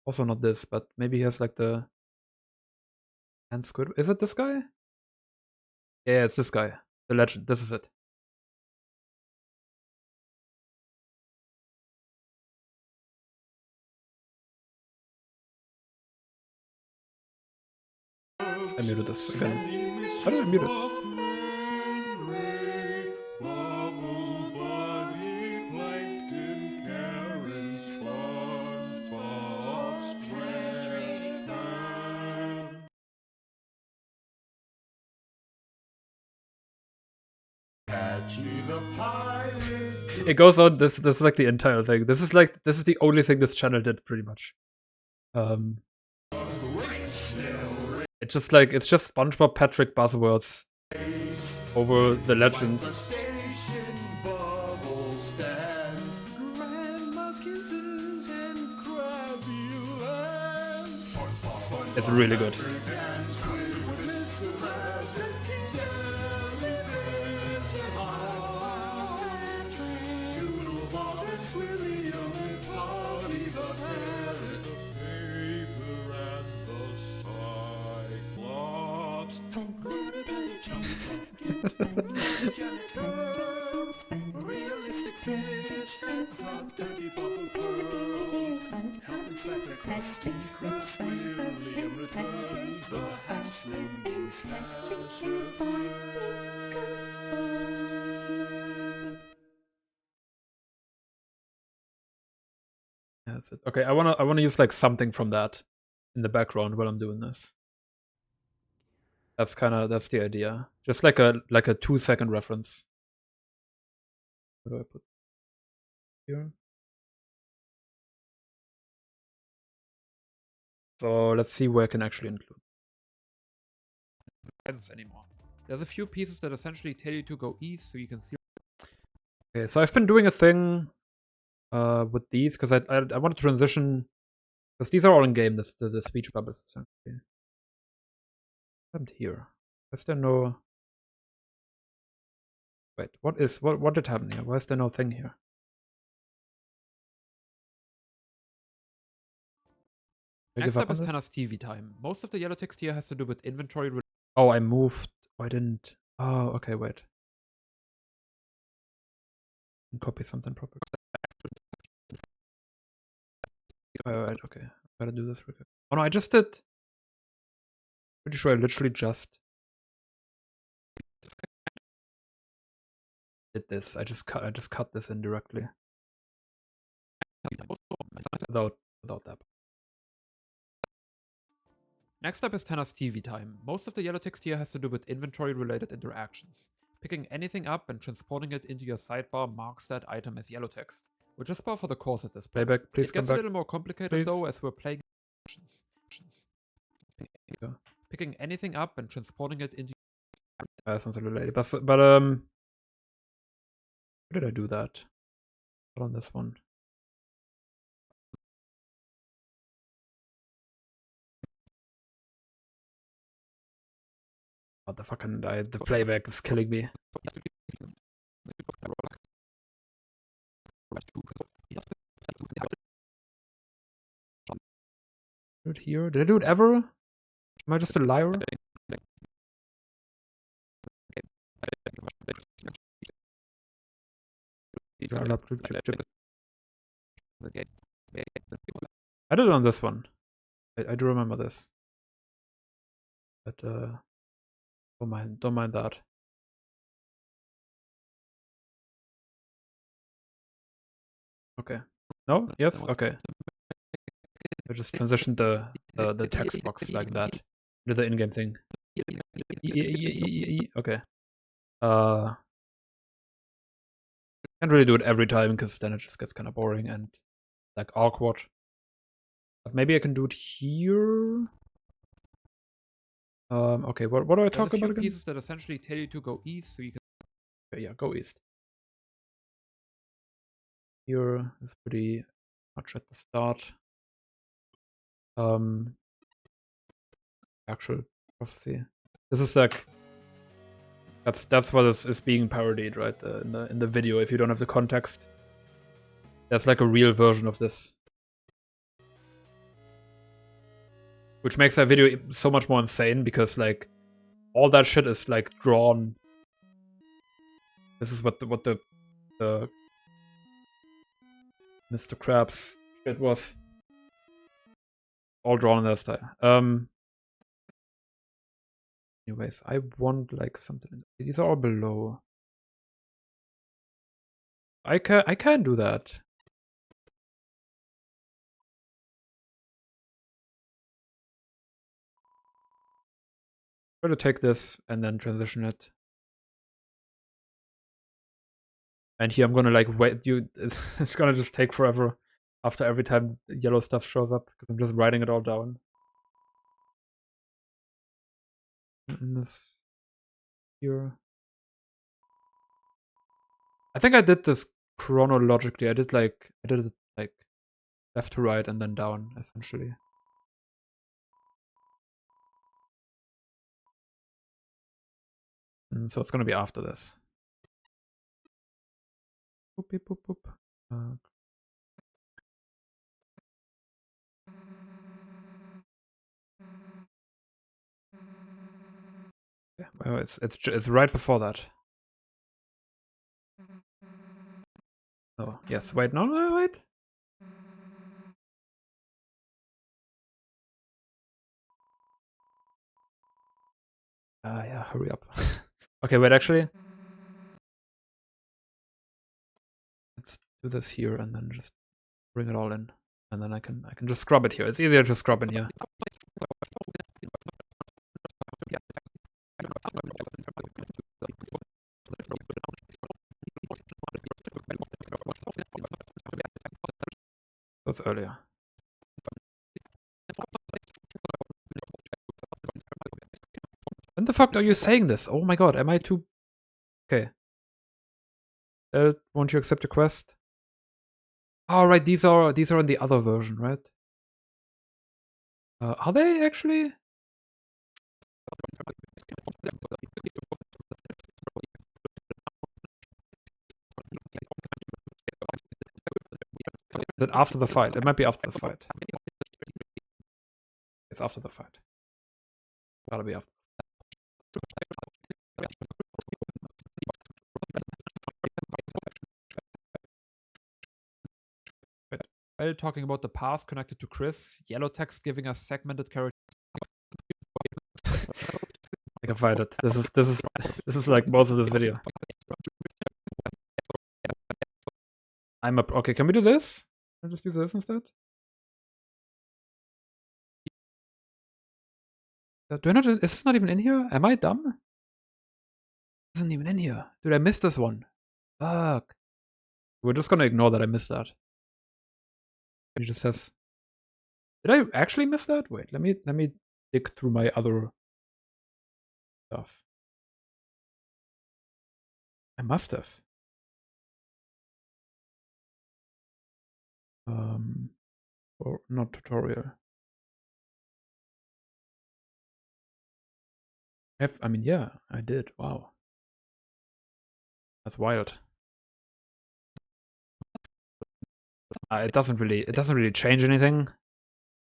Also not this, but maybe he has like the and Squid. Is it this guy? Yeah, it's this guy. The Legend. This is it. I muted this again. How did I mute it? It goes on. This is like the entire thing. This is the only thing this channel did, pretty much. It's just SpongeBob Patrick buzzwords over the Legend. It's really good. That's it. Okay, I wanna use like something from that in the background while I'm doing this. That's the idea. Just like a 2-second reference. What do I put here? So let's see where I can actually include. Anymore. There's a few pieces that essentially tell you to go east so you can see. Okay, so I've been doing a thing with these because I want to transition because these are all in game. The speech bubbles essentially. What happened here? Is there no? Wait, what did happen here? Why is there no thing here? Next up is Tanner's TV time. Most of the yellow text here has to do with inventory. Oh, I moved. Oh, I didn't. Oh, okay, wait. Copy something properly. Right, okay. Gotta do this real quick. Oh no, I just did. Pretty sure I literally just did this. I just cut this in directly. Without that. Next up is Tanner's TV time. Most of the yellow text here has to do with inventory-related interactions. Picking anything up and transporting it into your sidebar marks that item as yellow text, which is par for the course at this point. Playback, please It come gets a back. little more complicated please. though as we're playing actions. Yeah. Picking anything up and transporting it into Sounds a little late. But where did I do that? Not on this one. What the fucking the playback is killing me. Do it here? Did I do it ever? Am I just a liar? I did it on this one. I do remember this. But don't mind that. Okay. No? Yes? Okay. I just transitioned the text box like that. Did the in-game thing. Okay. Can't really do it every time because then it just gets kind of boring and like awkward. But maybe I can do it here. Okay, what do I talk about again? pieces that essentially tell you to go east so you can Okay, yeah, go east. Here is pretty much at the start. Actual prophecy. This is like that's what is being parodied, right? In the video. If you don't have the context, there's like a real version of this, which makes that video so much more insane because like all that shit is like drawn. This is what the Mr. Krabs shit was. All drawn in that style. Anyways, I want like something. These are all below. I can do that. Try to take this and then transition it. And here I'm gonna like wait. It's gonna just take forever after every time the yellow stuff shows up because I'm just writing it all down. In this here. I think I did this chronologically. I did it like left to right and then down essentially. And so it's gonna be after this. Boop, beep, boop, boop. Yeah, well, it's right before that. Oh yes, wait, no, wait. Yeah, hurry up. Okay, wait, actually, let's do this here and then just bring it all in, and then I can just scrub it here. It's easier to scrub in here. That's earlier. When the fuck are you saying this? Oh my god, am I too... Okay. Won't you accept a quest? Oh, right, these are in the other version, right? Are they actually? Is it after the fight? It might be after the fight. It's after the fight. Gotta be after. While talking about the past connected to Chris, yellow text giving us segmented characters. I can find it. This is like most of this video. I'm up. Okay, can we do this? Can I just use this instead? Do I not? Is this not even in here? Am I dumb? It isn't even in here. Dude, I missed this one. Fuck. We're just gonna ignore that I missed that. It just says. Did I actually miss that? Wait, let me dig through my other stuff. I must have. Or not tutorial. I mean, yeah, I did. Wow. That's wild. It doesn't really change anything.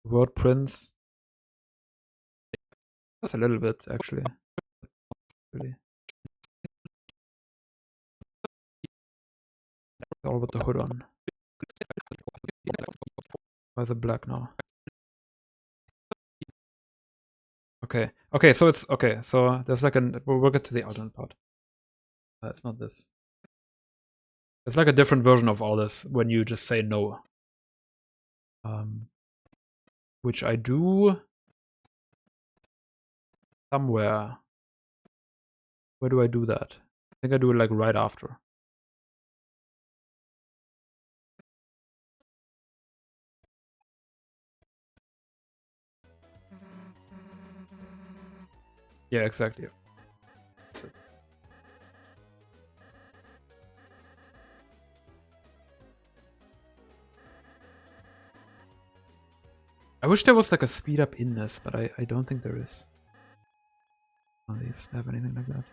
Word prints. Just a little bit, actually. Really. All with the hood on. Why is it black now? Okay. Okay, so it's okay. So there's like we'll get to the alternate part. It's not this. It's like a different version of all this when you just say no. Which I do somewhere. Where do I do that? I think I do it like right after. Yeah, exactly. I wish there was like a speed up in this, but I don't think there is. None of these have anything like that.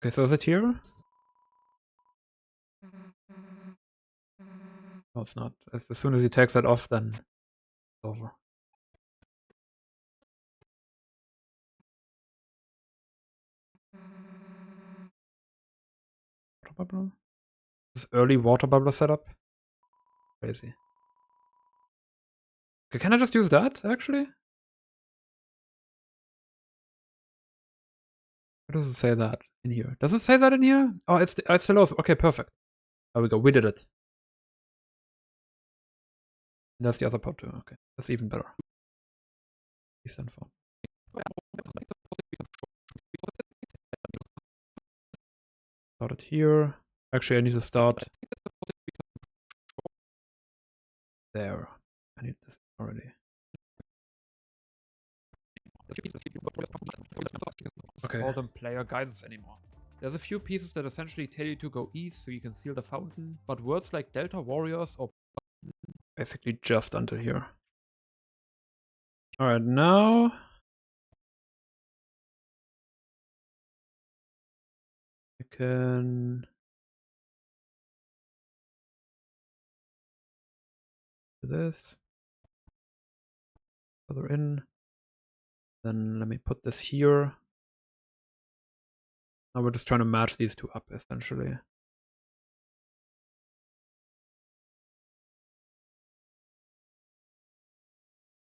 Okay, so is it here? No, it's not. As soon as he takes that off, then it's over. Water bubble? This early water bubble setup? Crazy. Okay, can I just use that, actually? Where does it say that in here? Does it say that in here? Oh, it's still also. Okay, perfect. There we go. We did it. That's the other part too. Okay, that's even better. Eastern form. Start it here. Actually, I need to start there. I need this already. Okay. Call them player guidance anymore. There's a few pieces that essentially tell you to go east so you can seal the fountain, but words like Delta Warriors or basically just until here. Alright, now I can do this. Further in. Then let me put this here. Now we're just trying to match these two up, essentially.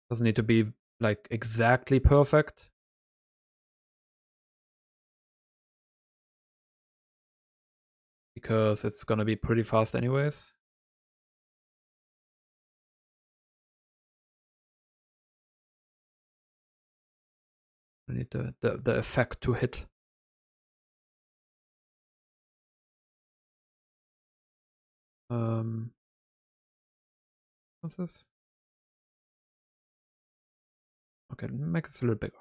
Doesn't need to be like exactly perfect. Because it's gonna be pretty fast anyways. I need the effect to hit. What's this? Okay, make this a little bigger.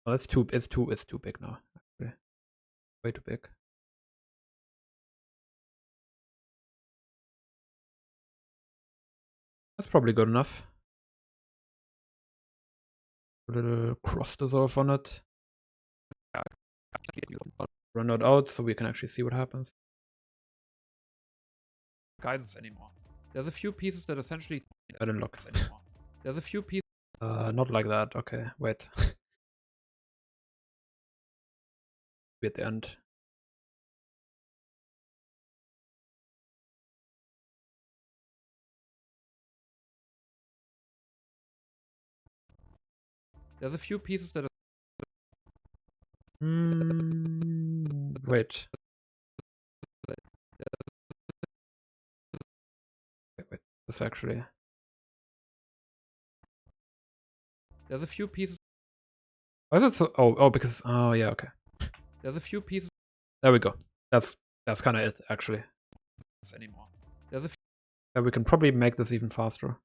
Oh, it's too big now. Actually. Way too big. That's probably good enough. A little cross dissolve on it. Run it out so we can actually see what happens. Guidance anymore. There's a few pieces that essentially I didn't look. anymore. There's a few pieces. Not like that. Okay, wait. Be at the end. There's a few pieces that are Wait. Wait. This actually. there's a few pieces. Why is it so? Oh, because yeah, okay. There's a few pieces There we go. That's kind of it actually. anymore. There's a few Yeah, we can probably make this even faster.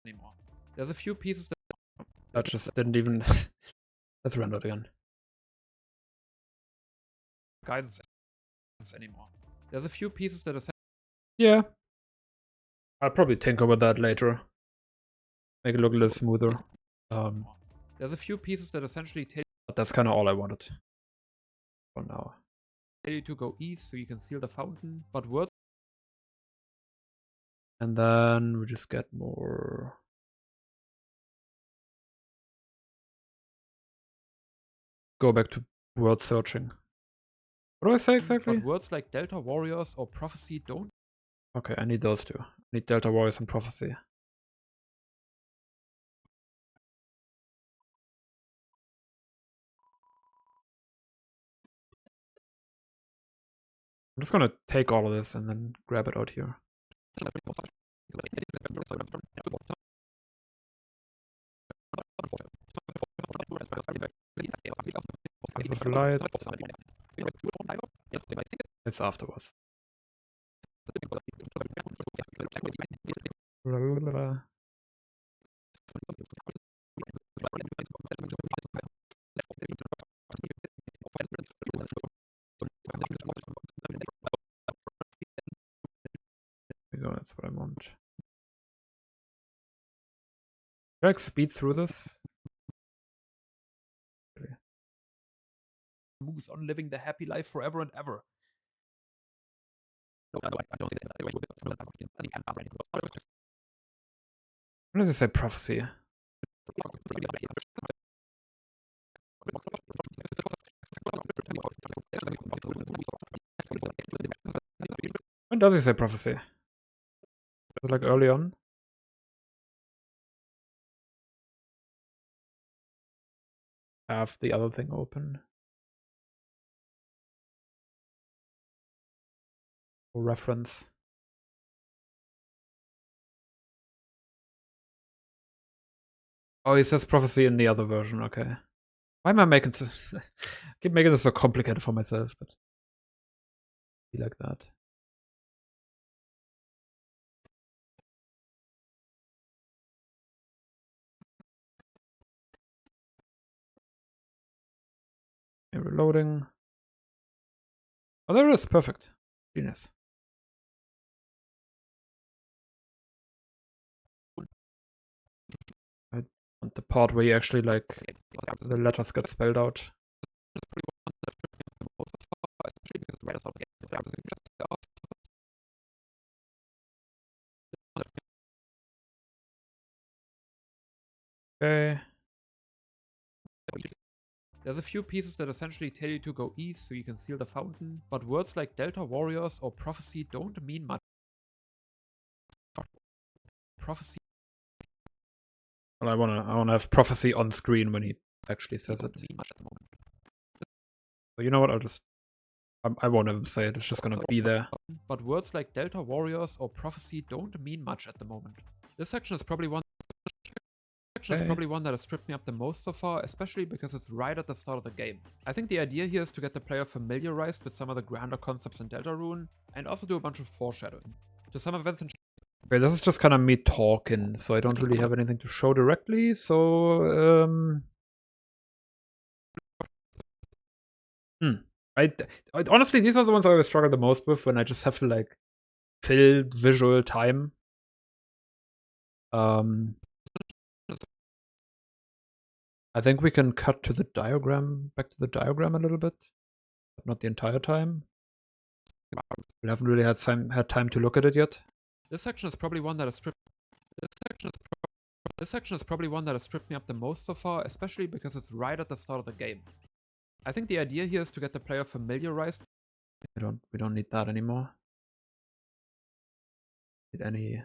anymore. There's a few pieces That just didn't even. Let's render it again. guidance anymore. There's a few pieces that are Yeah. I'll probably tinker with that later. Make it look a little smoother. There's a few pieces that essentially tell But that's kind of all I wanted for now. you to go east so you can seal the fountain, but words And then we just get more. Go back to word searching. What do I say exactly? but words like Delta Warriors or Prophecy don't Okay, I need those two. I need Delta Warriors and Prophecy. I'm just gonna take all of this and then grab it out here. As of light. It's afterwards. Blah, blah, blah, blah. There we go, that's what I want. Can I like speed through this? moves on living the happy life forever and ever. When does it say prophecy? When does he say prophecy? Is it like early on? Have the other thing open. For reference. Oh, he says prophecy in the other version, okay. Why am I making this? Keep making this so complicated for myself, but be like that. Okay, reloading. Oh, there it is. Perfect. Genius. I want the part where you actually like the letters get spelled out. Okay. There's a few pieces that essentially tell you to go east so you can seal the fountain, but words like Delta Warriors or Prophecy don't mean much. Prophecy. Well, I wanna have prophecy on screen when he actually says it. don't mean much at the moment. So you know what? I won't even say it. It's just gonna be there. But words like Delta Warriors or Prophecy don't mean much at the moment. This section is probably one that has tripped me up the most so far, especially because it's right at the start of the game. I think the idea here is to get the player familiarized with some of the grander concepts in Deltarune, and also do a bunch of foreshadowing to some events in Okay, this is just kind of me talking, so I don't really have anything to show directly, so I honestly, these are the ones I always struggle the most with when I just have to like fill visual time. I think we can cut to the diagram, back to the diagram a little bit, but not the entire time. We haven't really had time to look at it yet. This section is probably one that has stripped. This section is probably one that has stripped me up the most so far, especially because it's right at the start of the game. I think the idea here is to get the player familiarized. We don't need that anymore. Need any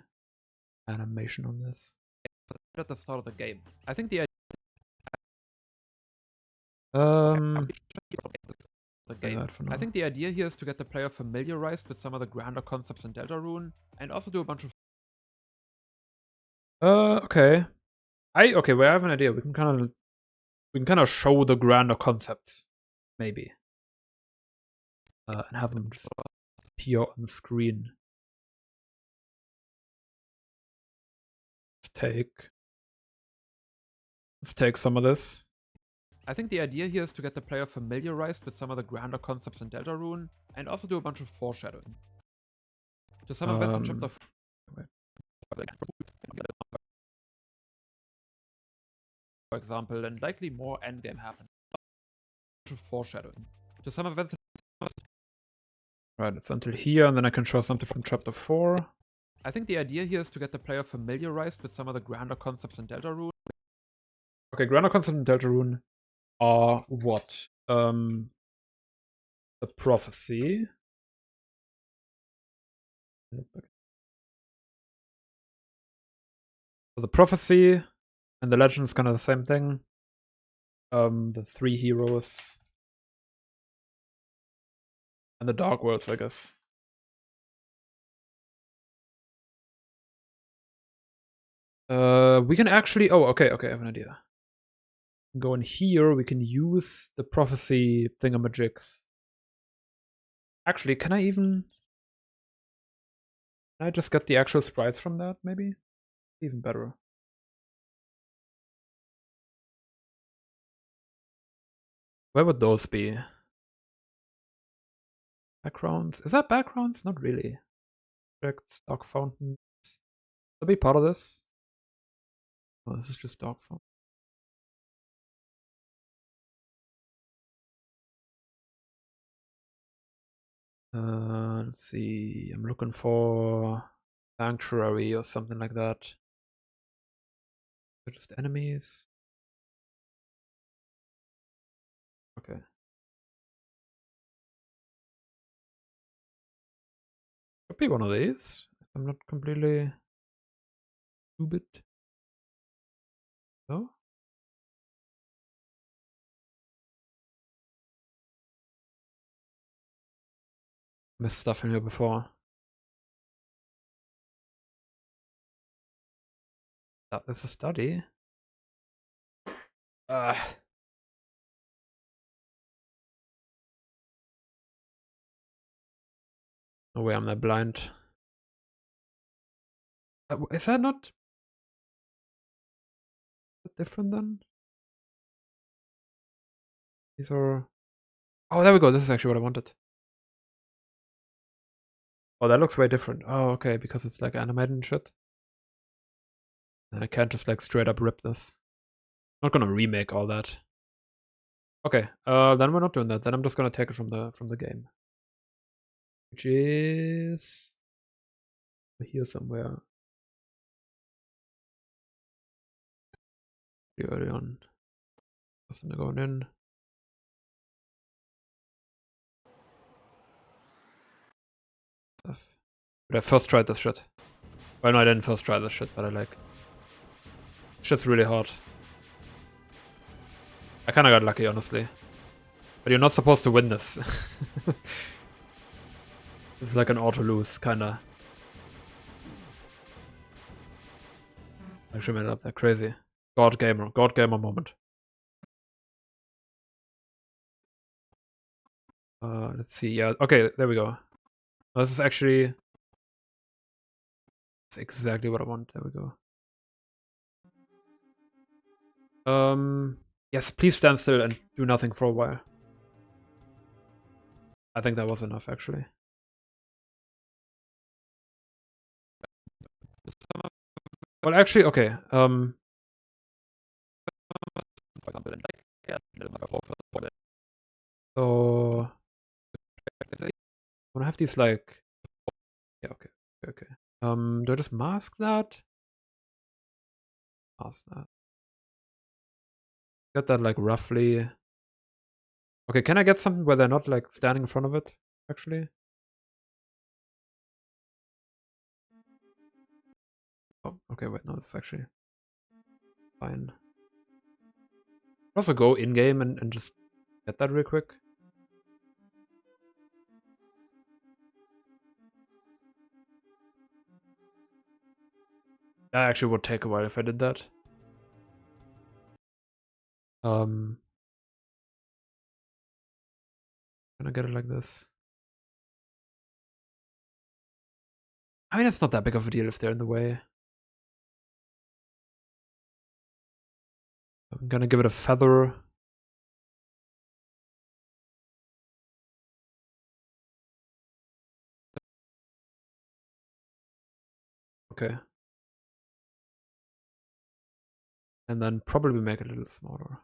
animation on this? Right at the start of the game. I think the idea. The game. I think the idea here is to get the player familiarized with some of the grander concepts in Deltarune, and also do a bunch of. Okay. Okay, we have an idea. We can kind of show the grander concepts, maybe, and have them just appear on the screen. Let's take some of this. I think the idea here is to get the player familiarized with some of the grander concepts in Deltarune, and also do a bunch of foreshadowing. To some events in Chapter 4. For example, and likely more endgame happen. Foreshadowing. To some events. Right, it's until here, and then I can show something from Chapter 4. I think the idea here is to get the player familiarized with some of the grander concepts in Deltarune. Okay, grander concepts in Deltarune are what? The prophecy. So the prophecy and the legend is kind of the same thing. The three heroes and the Dark Worlds, I guess. We can actually. Oh, okay, I have an idea. Go in here. We can use the prophecy thingamajigs. Actually, can I just get the actual sprites from that? Maybe even better. Where would those be? Backgrounds? Is that backgrounds? Not really. Objects, dark fountains. Will be part of this? Oh, this is just dark fountain. Let's see. I'm looking for sanctuary or something like that. They're just enemies. Okay. Could be one of these. If I'm not completely stupid. No? Missed stuff in here before. That is a study. No way I'm that blind. Is that not different then? These are. Oh, there we go. This is actually what I wanted. Oh, that looks way different. Oh, okay, because it's like animated and shit. And I can't just like straight up rip this. I'm not gonna remake all that. Okay, then we're not doing that. Then I'm just gonna take it from the game. Which is here somewhere. Pretty early on. Just going in. But I first tried this shit. Well, no, I didn't first try this shit, but I like. Shit's really hard. I kinda got lucky, honestly. But you're not supposed to win this. This is like an auto-lose, kinda. I actually made it up there. Crazy. God gamer moment. Let's see. Yeah, okay, there we go. This is actually. That's exactly what I want. There we go. Yes, please stand still and do nothing for a while. I think that was enough, actually. Well, actually, okay. So Wanna have these like... Yeah, okay. Okay. Do I just mask that? Mask that. Get that like roughly... Okay, can I get something where they're not like standing in front of it, actually? Oh, okay, wait, no, it's actually fine. Also go in-game and just get that real quick. That actually would take a while if I did that. Can I get it like this? I mean, it's not that big of a deal if they're in the way. I'm gonna give it a feather. Okay. And then probably make it a little smaller.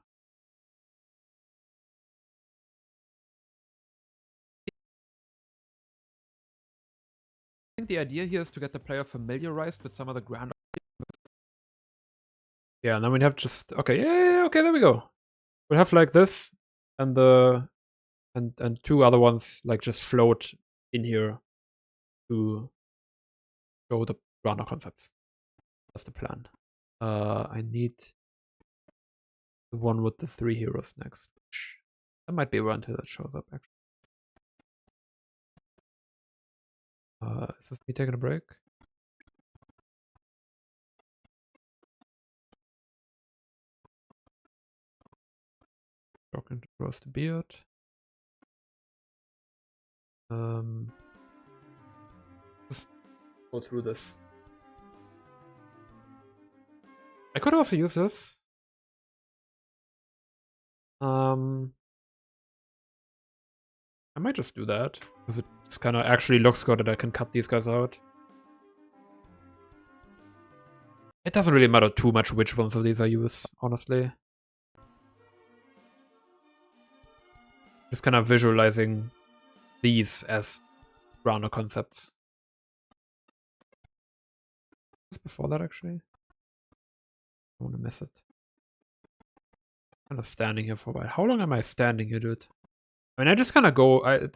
I think the idea here is to get the player familiarized with some of the grand... Yeah, and then we have just... Okay, yeah, okay, there we go. We'll have like this, and the... And two other ones like just float in here to show the grander concepts. That's the plan. I need the one with the 3 heroes next. That might be around until that shows up, actually. Is this me taking a break? Talking to roast beard. Just go through this. I could also use this. I might just do that because it just kind of actually looks good that I can cut these guys out. It doesn't really matter too much which ones of these I use, honestly. Just kind of visualizing these as rounder concepts. Just before that, actually. I don't want to miss it. I'm kind of standing here for a while. How long am I standing here, dude? I mean, I just kind of go...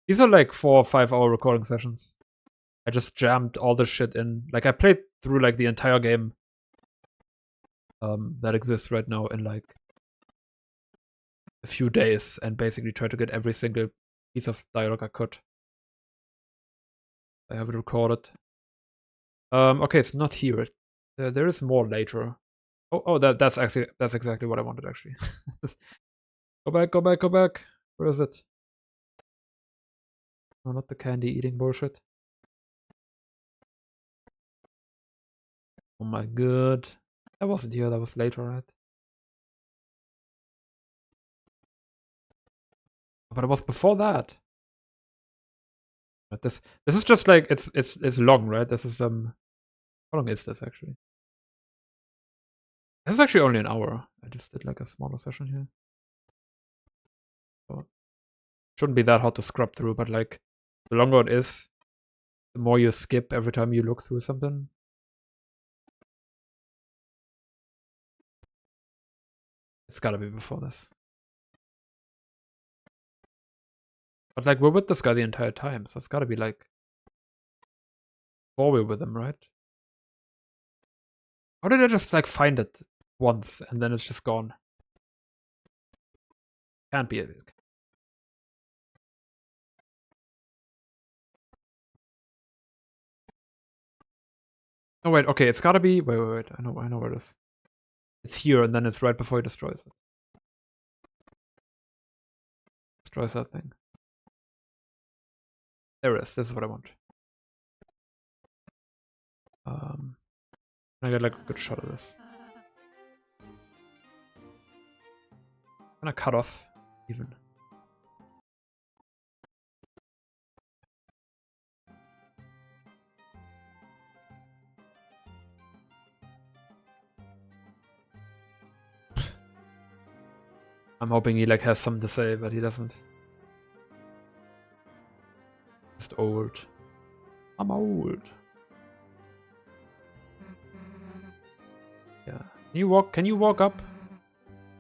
These are like 4 or 5 hour recording sessions. I just jammed all this shit in. Like, I played through like the entire game that exists right now in like a few days and basically tried to get every single piece of dialogue I could. I have it recorded. Okay, it's not here. There is more later. Oh, that's exactly what I wanted, actually. Go back. Where is it? No, not the candy eating bullshit. Oh my god. That wasn't here, that was later, right? But it was before that. But this is just like it's long, right? This is how long is this actually? This is actually only an hour. I just did like a smaller session here. So shouldn't be that hard to scrub through, but like the longer it is, the more you skip every time you look through something. It's gotta be before this. But like we're with this guy the entire time, so it's gotta be like before we're with him, right? How did I just like find it once and then it's just gone? Can't be it. Oh wait, okay, it's gotta be wait. I know where it is. It's here and then it's right before he destroys it. Destroys that thing. There it is. This is what I want. I get like a good shot of this. I'm gonna cut off even. I'm hoping he like has something to say, but he doesn't. old. I'm old. Yeah. Can you walk up?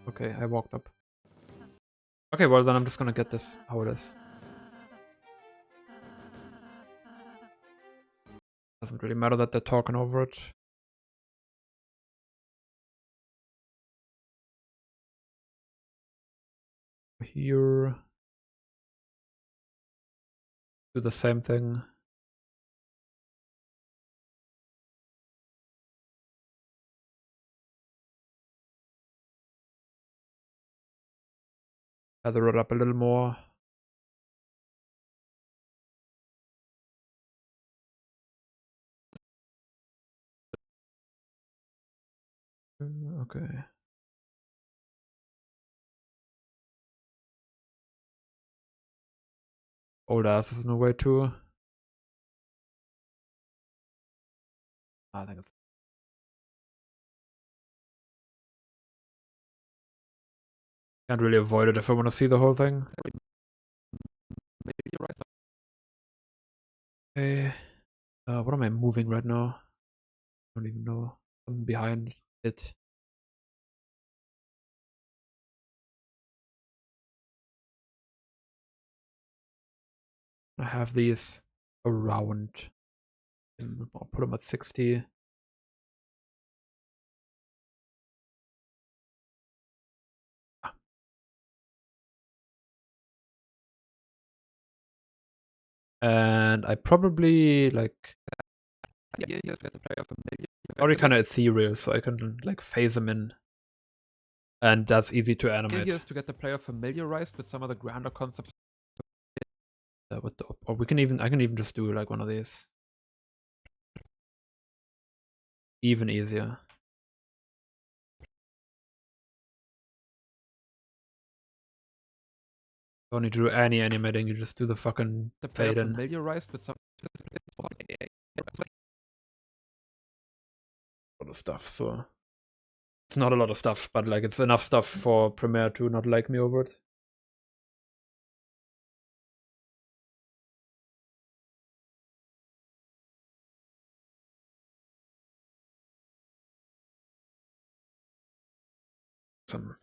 Okay, I walked up. Okay, well then I'm just gonna get this how it is. Doesn't really matter that they're talking over it. Here. Do the same thing. Feather it up a little more. Okay. Old ass is in the way too. I think it's. Can't really avoid it if I want to see the whole thing. Okay. What am I moving right now? I don't even know. I'm behind it. I have these around. I'll put them at 60. And I probably like already kind of ethereal, so I can like phase them in, and that's easy to animate. Here is to get the player familiarized with some of the grander concepts. Or I can even just do like one of these. Even easier. Don't need to do any animating, you just do the fucking The player fade in. familiarized with some A lot of stuff, so it's not a lot of stuff, but like it's enough stuff for Premiere to not like me over it. Some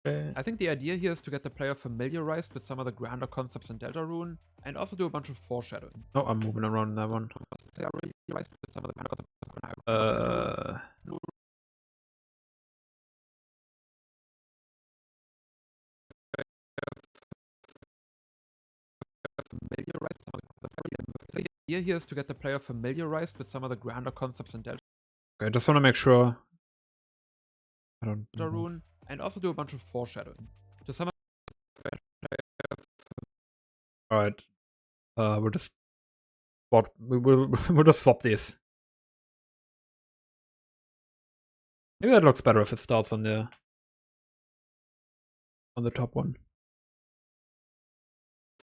I think the idea here is to get the player familiarized with some of the grander concepts in Deltarune, and also do a bunch of foreshadowing. Oh, I'm moving around that one. The idea here is to get the player familiarized with some of the grander concepts in Okay, I just want to make sure I don't Deltarune, and also do a bunch of foreshadowing. To some Alright. We'll just we'll just swap these. Maybe that looks better if it starts on the top one.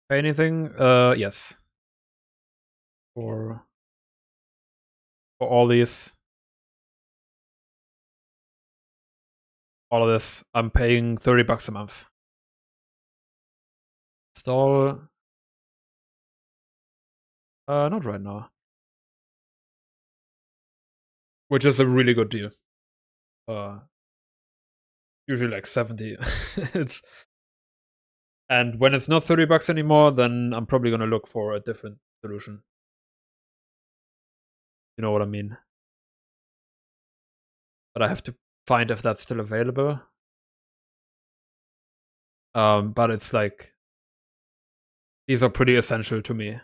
Anything? Yes. For all these. All of this. I'm paying $30 a month. Install. Not right now. Which is a really good deal. Usually like 70. And when it's not $30 anymore, then I'm probably gonna look for a different solution. You know what I mean? But I have to find if that's still available. But it's like these are pretty essential to me.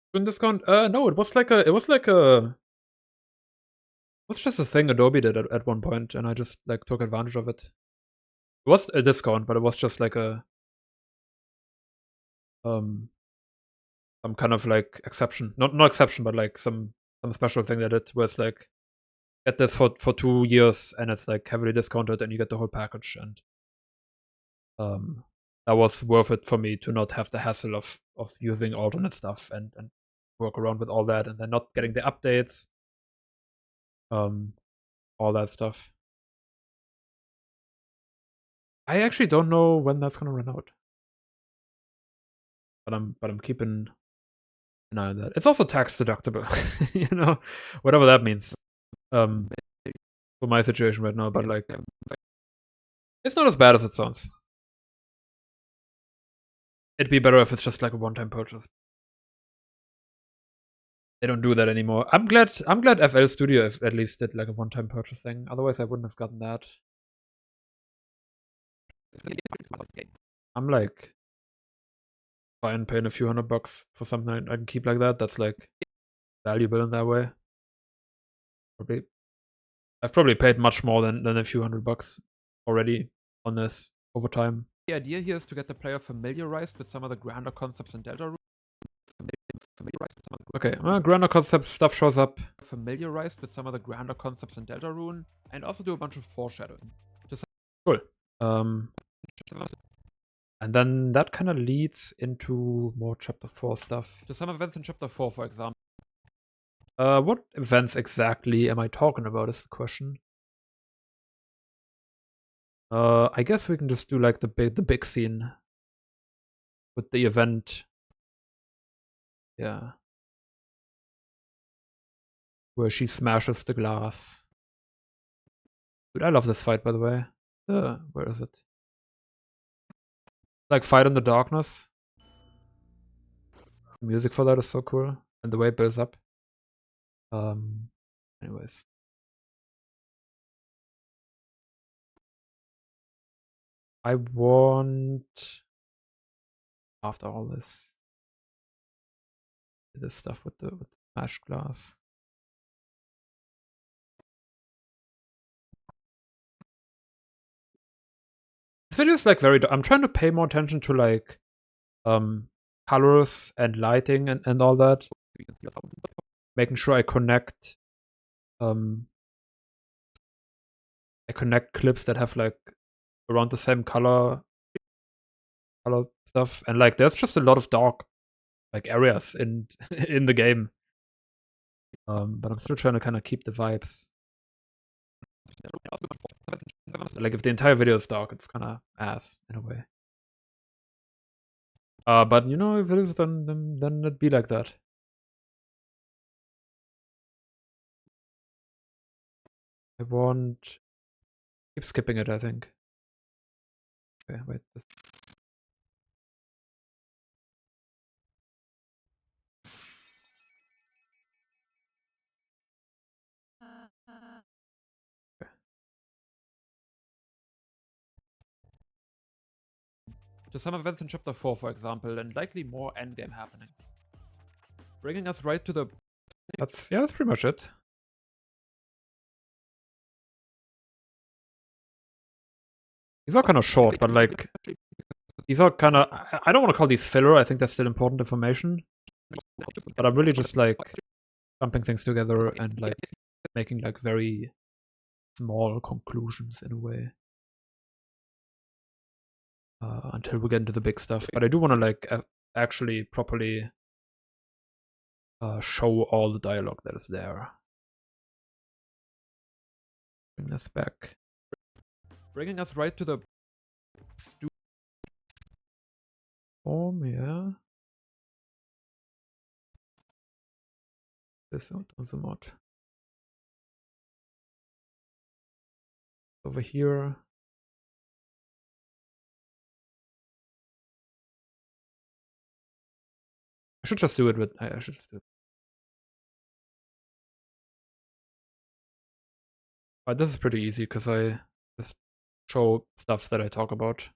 Student discount? No, it was just a thing Adobe did at one point, and I just like took advantage of it. It was a discount, but it was just like a some kind of like exception. Not exception, but like some special thing that it was like get this for 2 years and it's like heavily discounted and you get the whole package, and that was worth it for me to not have the hassle of using alternate stuff and work around with all that and then not getting the updates. All that stuff. I actually don't know when that's gonna run out. But I'm keeping an eye on that. It's also tax deductible, you know, whatever that means. For my situation right now, but like, it's not as bad as it sounds. It'd be better if it's just like a one-time purchase. They don't do that anymore. I'm glad FL Studio at least did like a one-time purchase thing. Otherwise, I wouldn't have gotten that. I'm like fine paying a few $100 for something I can keep like that. That's like valuable in that way. I've probably paid much more than a few $100 already on this over time. The idea here is to get the player familiarized with some of the grander concepts in Deltarune. Okay, grander concept stuff shows up. Familiarized with some of the grander concepts in Deltarune, and also do a bunch of foreshadowing. Cool. And then that kind of leads into more Chapter 4 stuff. To some events in Chapter 4, for example. What events exactly am I talking about is the question. I guess we can just do like the big scene with the event. Yeah. Where she smashes the glass. Dude, I love this fight, by the way. Where is it? Like, fight in the darkness. The music for that is so cool. And the way it builds up. Anyways. I want... After all this stuff with the smashed glass. This video is like very... I'm trying to pay more attention to like colors and lighting and all that. Making sure I connect clips that have like around the same color stuff, and like there's just a lot of dark like areas in in the game. But I'm still trying to kind of keep the vibes. Like if the entire video is dark, it's kind of ass in a way. But you know, if it is, then it'd be like that. I want... Keep skipping it, I think. Okay, wait. Okay. To some events in Chapter 4, for example, and likely more endgame happenings. Bringing us right to the... that's pretty much it. These are kind of short, but like... These are kind of... I don't want to call these filler, I think that's still important information. But I'm really just like... Clumping things together and like... Making like very... small conclusions in a way. Until we get into the big stuff. But I do want to like... actually properly... show all the dialogue that is there. Bring this back. Bringing us right to the form, yeah. This out of the mod. Over here. I should just do it with... I should just do it. But this is pretty easy because I just show stuff that I talk about.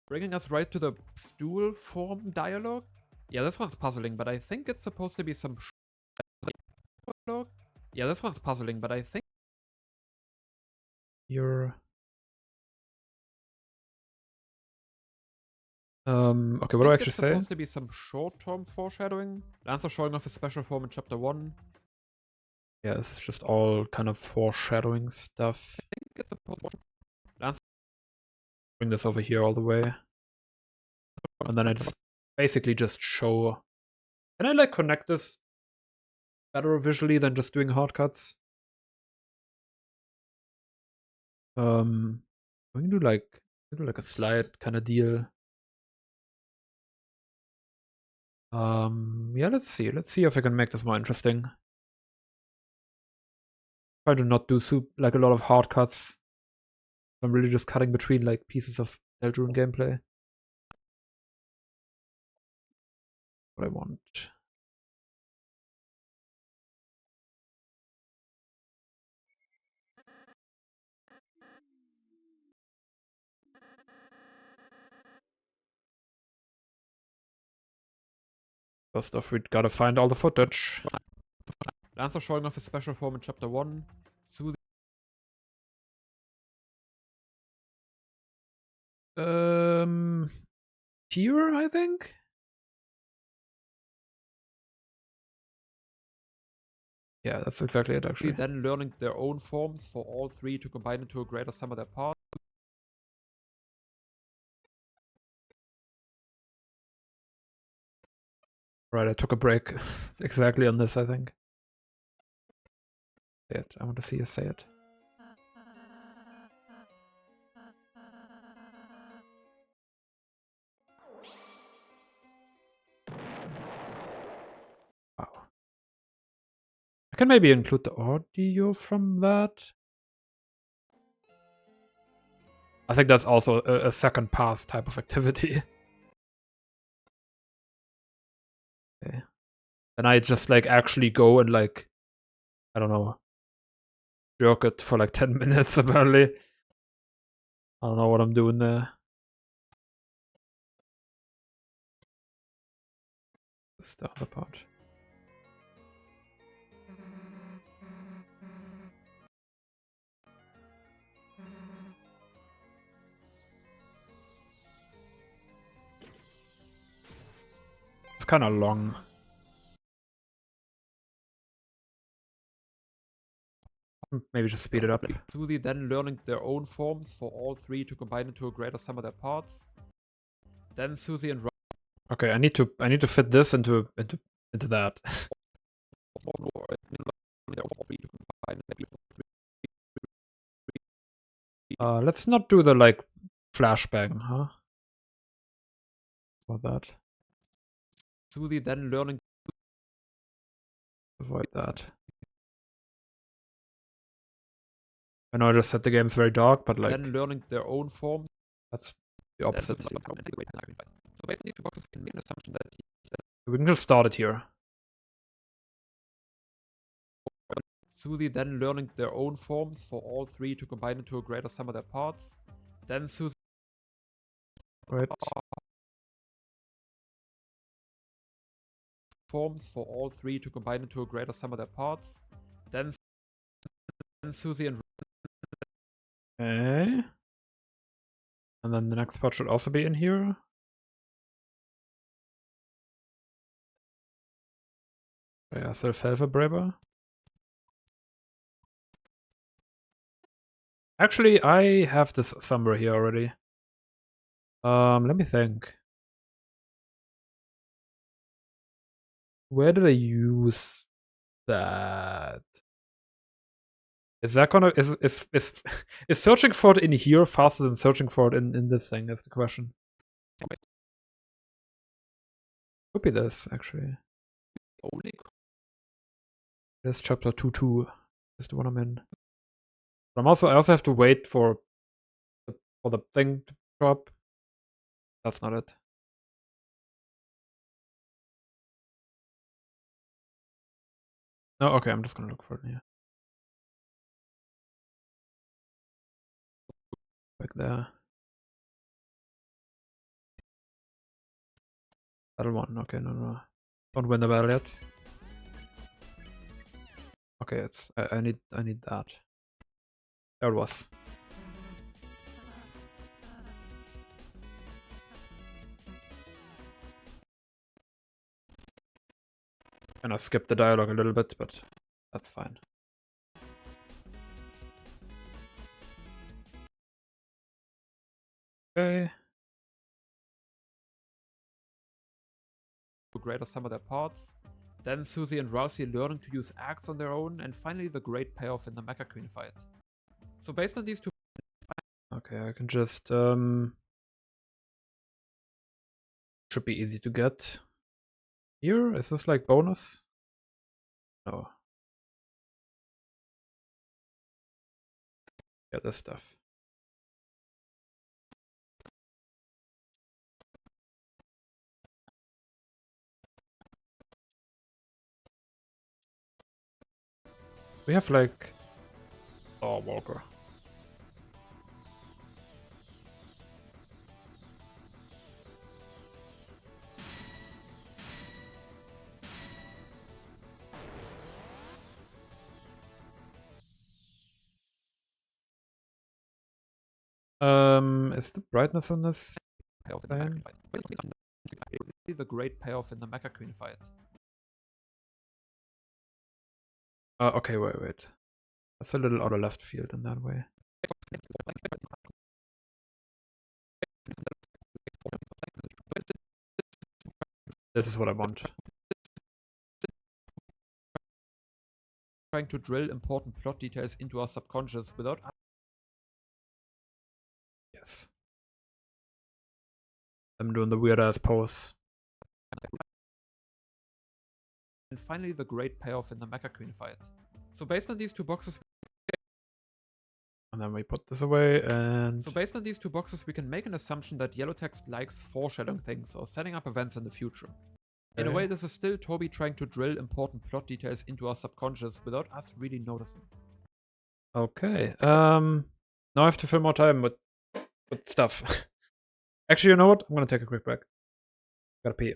Bringing us right to the stool form dialogue. Yeah, this one's puzzling, but I think it's supposed to be some dialogue. Yeah, this one's puzzling, but I think you're... okay, what do I actually say? It's supposed to be some short-term foreshadowing. Lancer showing off his special form in Chapter 1. Yeah, this is just all kind of foreshadowing stuff. I think it's supposed to... Lancer bring this over here all the way. And then I just basically just show. Can I like connect this better visually than just doing hard cuts? We can do like a slide kind of deal. Yeah, let's see if I can make this more interesting. Try to not do like a lot of hard cuts. I'm really just cutting between like pieces of Deltarune gameplay. What I want. First off, we gotta find all the footage. Lancer showing off his special form in chapter 1. Susie. Here, I think? Yeah, that's exactly it, actually. Then learning their own forms for all three to combine into a greater sum of their parts. Right, I took a break exactly on this, I think. Say it. I want to see you say it. Wow. I can maybe include the audio from that. I think that's also a second pass type of activity. Okay. Then I just like actually go and like, I don't know, jerk it for like 10 minutes apparently. I don't know what I'm doing there. That's the other part. It's kind of long. Maybe just speed it up. Susie then learning their own forms for all three to combine into a greater sum of their parts. Then Susie and okay, I need to fit this into that. Let's not do the like flashbang, huh? About that. Susie then learning. Avoid that. I know I just said the game's very dark, but like then learning their own form. That's the opposite. So basically, two boxes can make an assumption that we can just start it here. Susie then learning their own forms for all three to combine into a greater sum of their parts. Then Susie. Right. Forms for all three to combine into a greater sum of their parts. Then Susie and. Okay. And then the next part should also be in here. Ja, Self-Helfer-Braber. Actually, I have this somewhere here already. Let me think. Where did I use that? Is that gonna is searching for it in here faster than searching for it in this thing? That's the question. Could be this actually. This chapter 2.2 is the one I'm in. But I also have to wait for the thing to drop. That's not it. Oh, okay, I'm just gonna look for it here. Back there. Battle 1, okay, no. Don't win the battle yet. Okay, it's I need that. There it was. And I skipped the dialogue a little bit, but that's fine. Okay. To greater sum of their parts. Then Susie and Rousey learning to use axe on their own, and finally the great payoff in the Mecha Queen fight. So based on these two... Okay, I can just should be easy to get. Here? Is this like bonus? No. Yeah, this stuff. We have like... Oh, Walker. Is the brightness on this payoff in the same? Mecha Queen fight. The great payoff in the Mecha Queen fight. Okay, wait. That's a little out of left field in that way. This is what I want. Trying to drill important plot details into our subconscious without... Yes. I'm doing the weird ass pose. And finally the great payoff in the Mecha Queen fight. So based on these two boxes... And then we put this away and... So based on these two boxes, we can make an assumption that yellow text likes foreshadowing things or setting up events in the future. In a Okay. way, this is still Toby trying to drill important plot details into our subconscious without us really noticing. Okay. Now I have to fill more time with stuff. Actually, you know what? I'm gonna take a quick break. Gotta pee.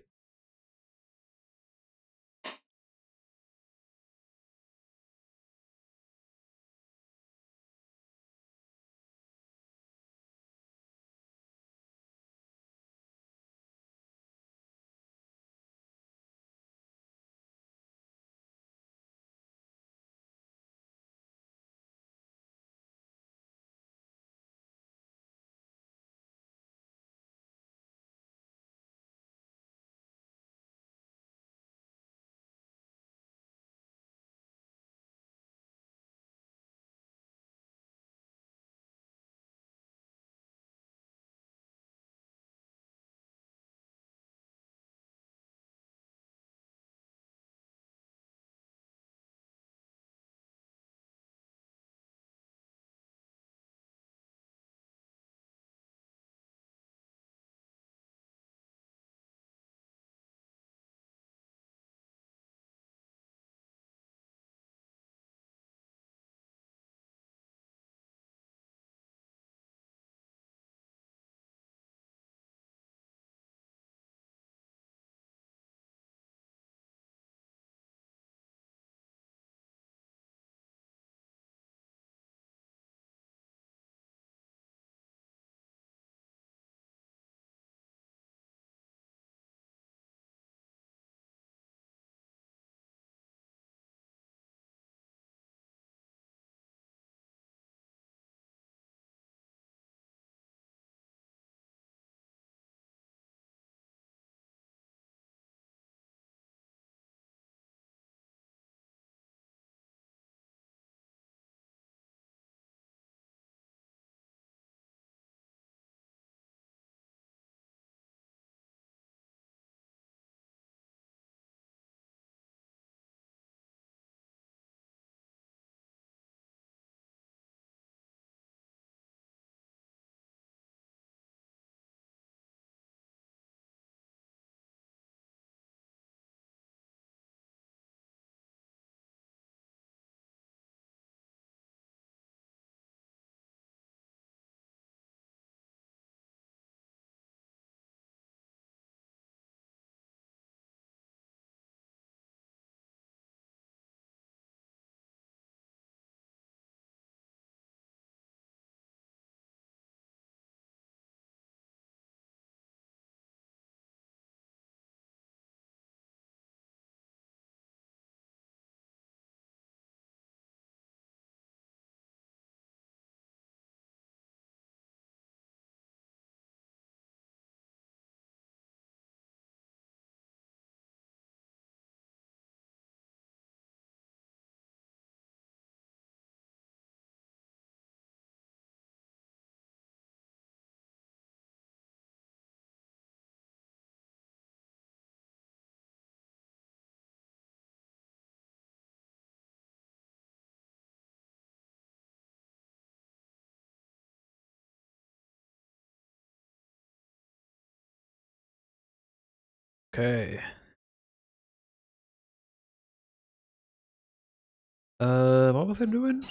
Okay. What was I doing?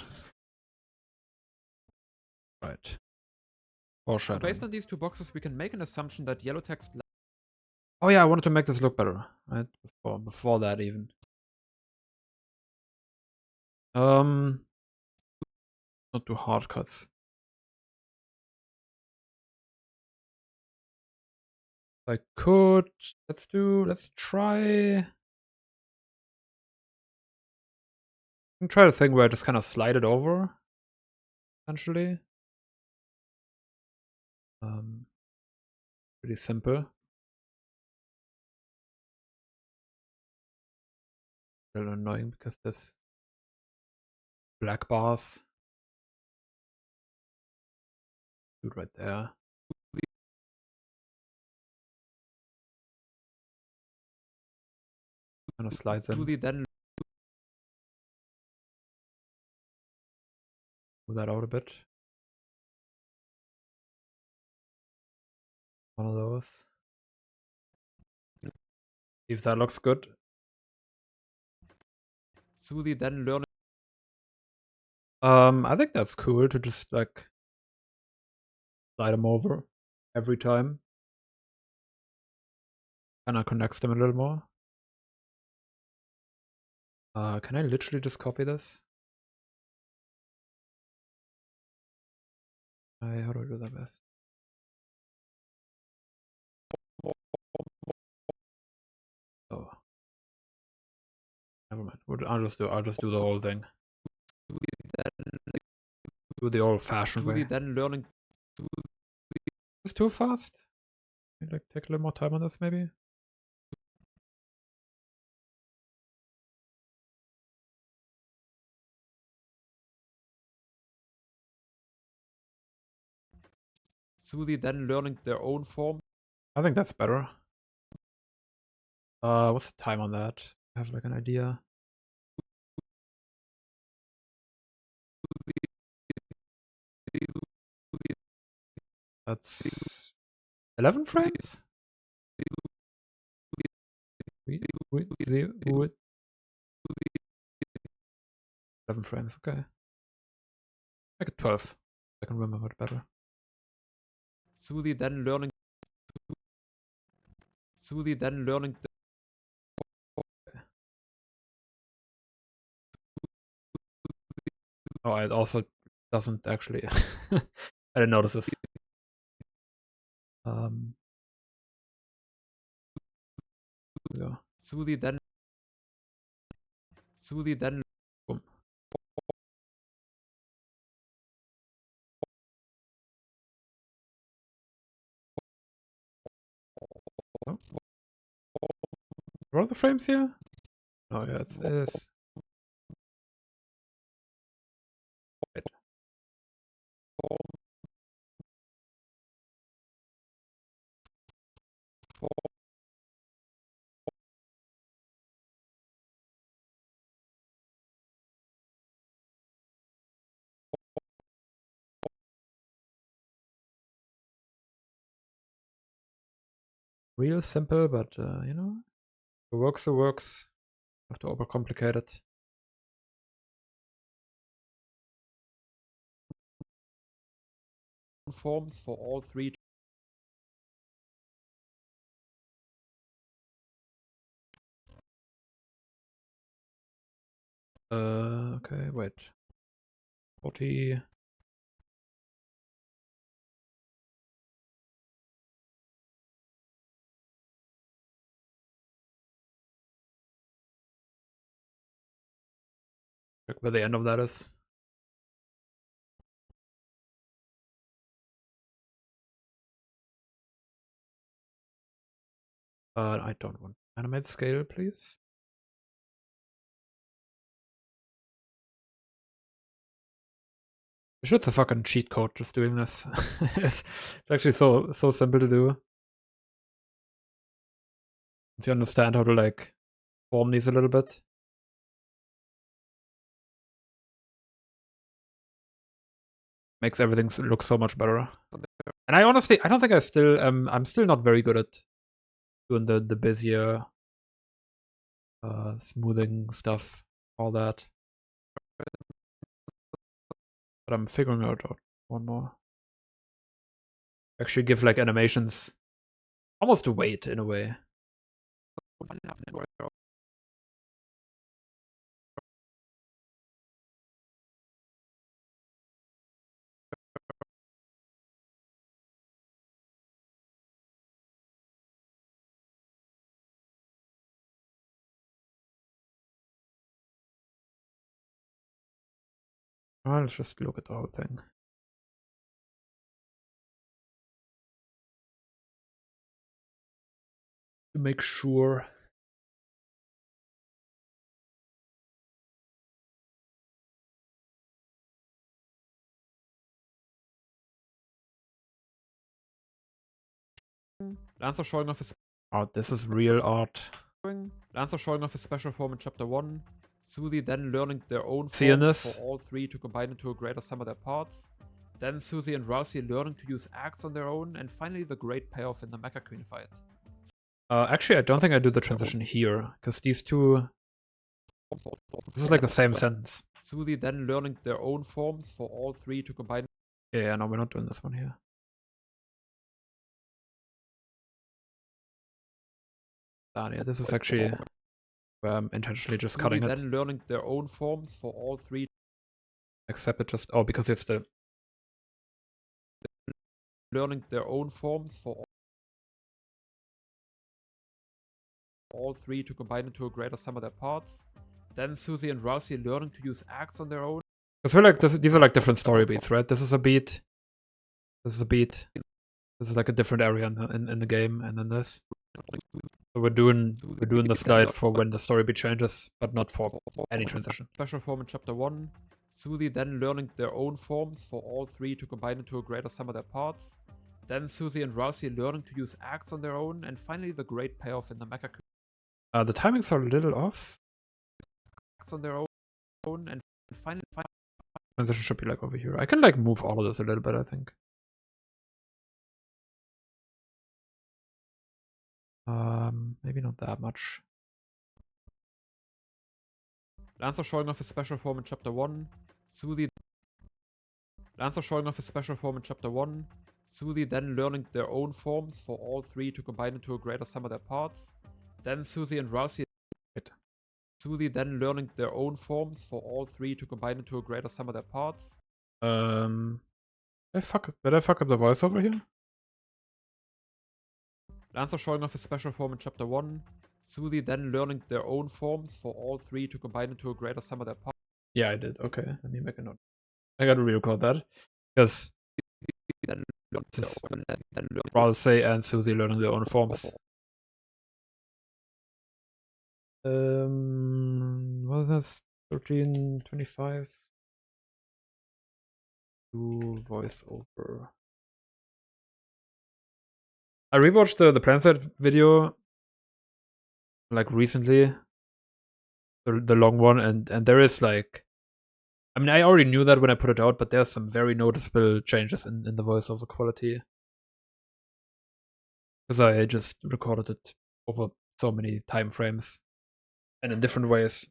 Right. So Foreshadowing. based on these two boxes, we can make an assumption that yellow text. Oh yeah, I wanted to make this look better, right? Before that even. Not do hard cuts. I could. Let's try. I can try the thing where I just kind of slide it over, essentially. Pretty simple. A little annoying because this black bars. Dude right there. Kind of slides in. Then Move that out a bit. One of those. See if that looks good. Suli then learning. I think that's cool to just like slide them over every time. Kind of connects them a little more. Can I literally just copy this? How do I do that best? Oh, never mind. I'll just do the whole thing. Do the old-fashioned way. Then learning. It's too fast. Maybe, like take a little more time on this, maybe. Suli then learning their own form. I think that's better. What's the time on that? I have like an idea. That's 11 frames? Wait, 11 frames, okay. Make it 12. I can remember it better. Suli then learning. Suli then learning. Oh, it also doesn't actually. I didn't notice this. Yeah. Suli then. Suli then. Boom. Oh. What are the frames here? Oh yeah, it is. Wait. Real simple, but you know, it works, it works. Have to overcomplicate it. Forms for all three. Okay, wait. 40. Check where the end of that is. I don't want animate scale, please. I should have a fucking cheat code just doing this. It's actually so simple to do. If you understand how to like form these a little bit. Makes everything look so much better. And I honestly, I don't think I'm still not very good at doing the Bezier smoothing stuff, all that. But I'm figuring out one more. Actually give like animations almost a weight in a way. Well, let's just look at the whole thing. To make sure. Lancer showing off his Oh, this is real art. Lancer showing off his special form in chapter 1. Suzy then learning their own Seeing forms this? for all three to combine into a greater sum of their parts. Then Suzy and Rousey learning to use axe on their own, and finally the great payoff in the Mecha Queen fight. Actually, I don't think I do the transition here, because these two... This is like the same sentence. Suzy then learning their own forms for all three to combine. Yeah, no, we're not doing this one here. Yeah, this is actually where I'm intentionally just Suzy cutting it. then learning their own forms for all three. Except it just... Oh, because it's the... Learning their own forms for all three to combine into a greater sum of their parts. Then Suzy and Rousey learning to use axe on their own. Because we're like, these are like different story beats, right? This is a beat. This is a beat. This is like a different area in the game, and then this. So we're doing the slide for when the story beat changes, but not for any transition. Special form in chapter 1. Suzy then learning their own forms for all three to combine into a greater sum of their parts. Then Suzy and Rousey learning to use axe on their own, and finally the great payoff in the Mecha Queen. The timings are a little off. Axe on their own, and finally Transition should be like over here. I can like move all of this a little bit, I think. Maybe not that much. Lancer showing off his special form in chapter 1. Suzy. Lancer showing off his special form in chapter 1. Suzy then learning their own forms for all three to combine into a greater sum of their parts. Then Suzy and Rousey. Suzy then learning their own forms for all three to combine into a greater sum of their parts. Did I fuck up the voiceover here? Lancer showing off his special form in chapter 1. Suzy then learning their own forms for all three to combine into a greater sum of their parts. Yeah, I did. Okay, let me make a note. I gotta re-record that. Because Rousey and Suzy learning their own forms. What is this? 1325. Do voiceover. I rewatched the Planetside video like recently. The long one, and there is like, I mean, I already knew that when I put it out, but there's some very noticeable changes in the voiceover quality. Because I just recorded it over so many time frames and in different ways.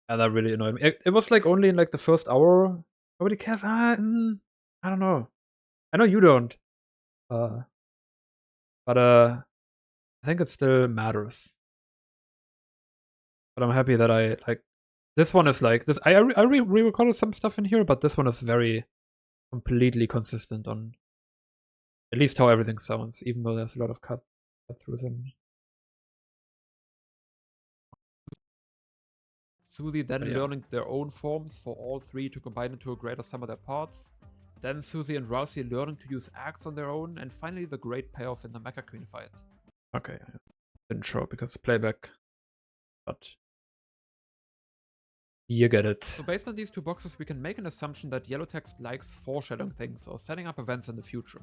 And that really annoyed me. It was like only in like the first hour. Nobody cares. I don't know. I know you don't. But I think it still matters. But I'm happy that I like this one is like this. I re-recorded some stuff in here, but this one is very completely consistent on at least how everything sounds, even though there's a lot of cut throughs in. Suzy then learning their own forms for all three to combine into a greater sum of their parts. Then Suzy and Rousey learning to use axe on their own, and finally the great payoff in the Mecha Queen fight. Okay, didn't show because playback, but you get it. So based on these two boxes, we can make an assumption that yellow text likes foreshadowing things or setting up events in the future.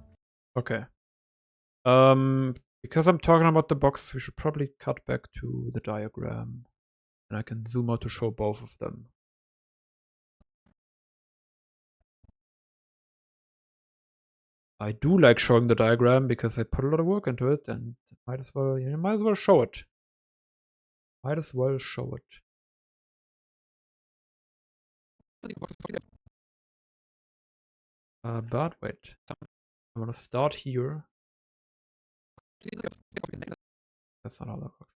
Okay. Because I'm talking about the boxes, we should probably cut back to the diagram. And I can zoom out to show both of them. I do like showing the diagram because I put a lot of work into it, and might as well, might as well show it. Might as well show it. But wait, I want to start here. That's not how that works.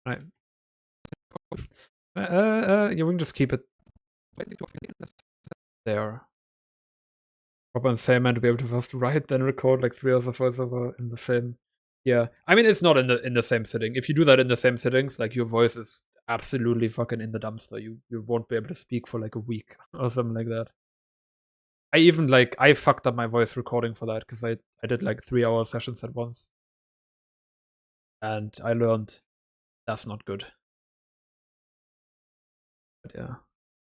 Right. Yeah, we can just keep it there. Proper insane to be able to first write, then record like 3 hours of voiceover in the same. Yeah, I mean it's not in the same sitting. If you do that in the same sittings, like your voice is absolutely fucking in the dumpster. You won't be able to speak for like a week or something like that. I even like I fucked up my voice recording for that because I did like 3-hour sessions at once, and I learned that's not good. But yeah,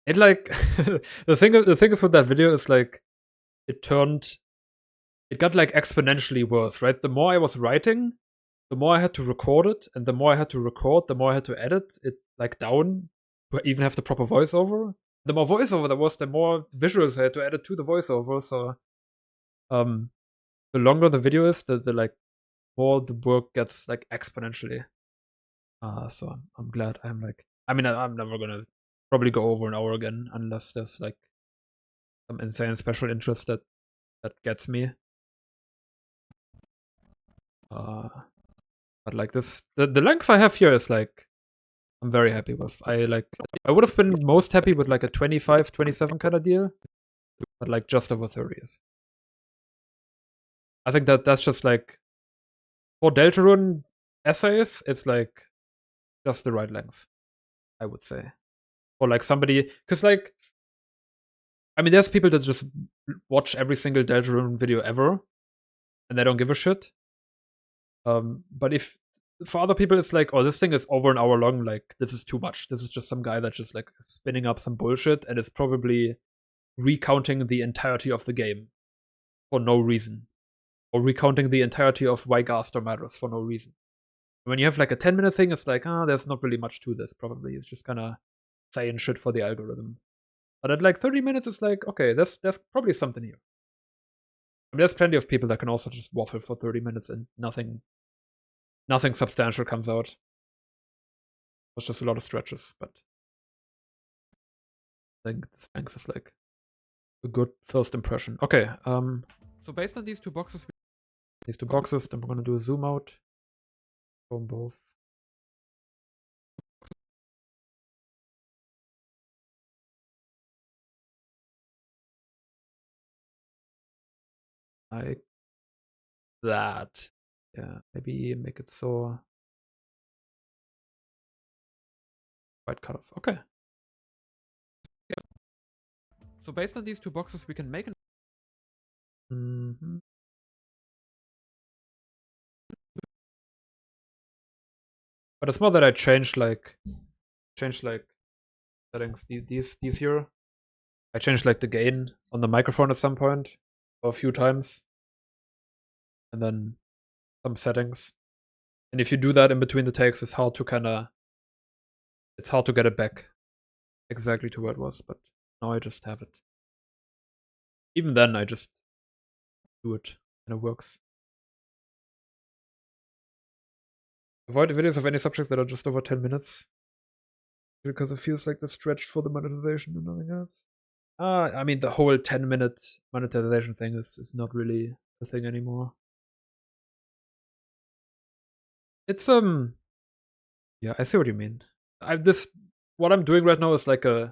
it like the thing is with that video is like it got like exponentially worse, right? The more I was writing, the more I had to record it, and the more I had to record, the more I had to edit it like down to even have the proper voiceover. The more voiceover there was, the more visuals I had to edit to the voiceover. So, the longer the video is, the like more the work gets like exponentially. So I'm glad I'm like. I mean, I'm never gonna probably go over an hour again unless there's like some insane special interest that gets me. But like this, the length I have here is like I'm very happy with. I would have been most happy with like a 25, 27 kind of deal, but like just over 30 is. I think that's just like for Deltarune essays, it's like just the right length, I would say. For like somebody, because like, I mean, there's people that just watch every single Deltarune video ever, and they don't give a shit. But if for other people it's like, oh, this thing is over an hour long, like this is too much. This is just some guy that's just like spinning up some bullshit and is probably recounting the entirety of the game for no reason. Or recounting the entirety of why Gaster matters for no reason. When you have like a 10-minute thing, it's like, there's not really much to this, probably. It's just kinda saying shit for the algorithm. But at like 30 minutes, it's like, okay, there's probably something here. I mean, there's plenty of people that can also just waffle for 30 minutes and nothing substantial comes out. It's just a lot of stretches, but I think this length is like a good first impression. Okay, so based on these two boxes, then we're gonna do a zoom out from both. Like that. Yeah, maybe make it so white cutoff. Okay. Yeah. So based on these two boxes, we can make an. But it's more that I changed like settings. These here. I changed like the gain on the microphone at some point, or a few times, and then some settings. And if you do that in between the takes, it's hard to get it back exactly to where it was. But now I just have it. Even then, I just do it, and it works. Avoid videos of any subjects that are just over 10 minutes. Because it feels like they're stretched for the monetization and nothing else. I mean, the whole 10-minute monetization thing is not really a thing anymore. It's yeah, I see what you mean. What I'm doing right now is like this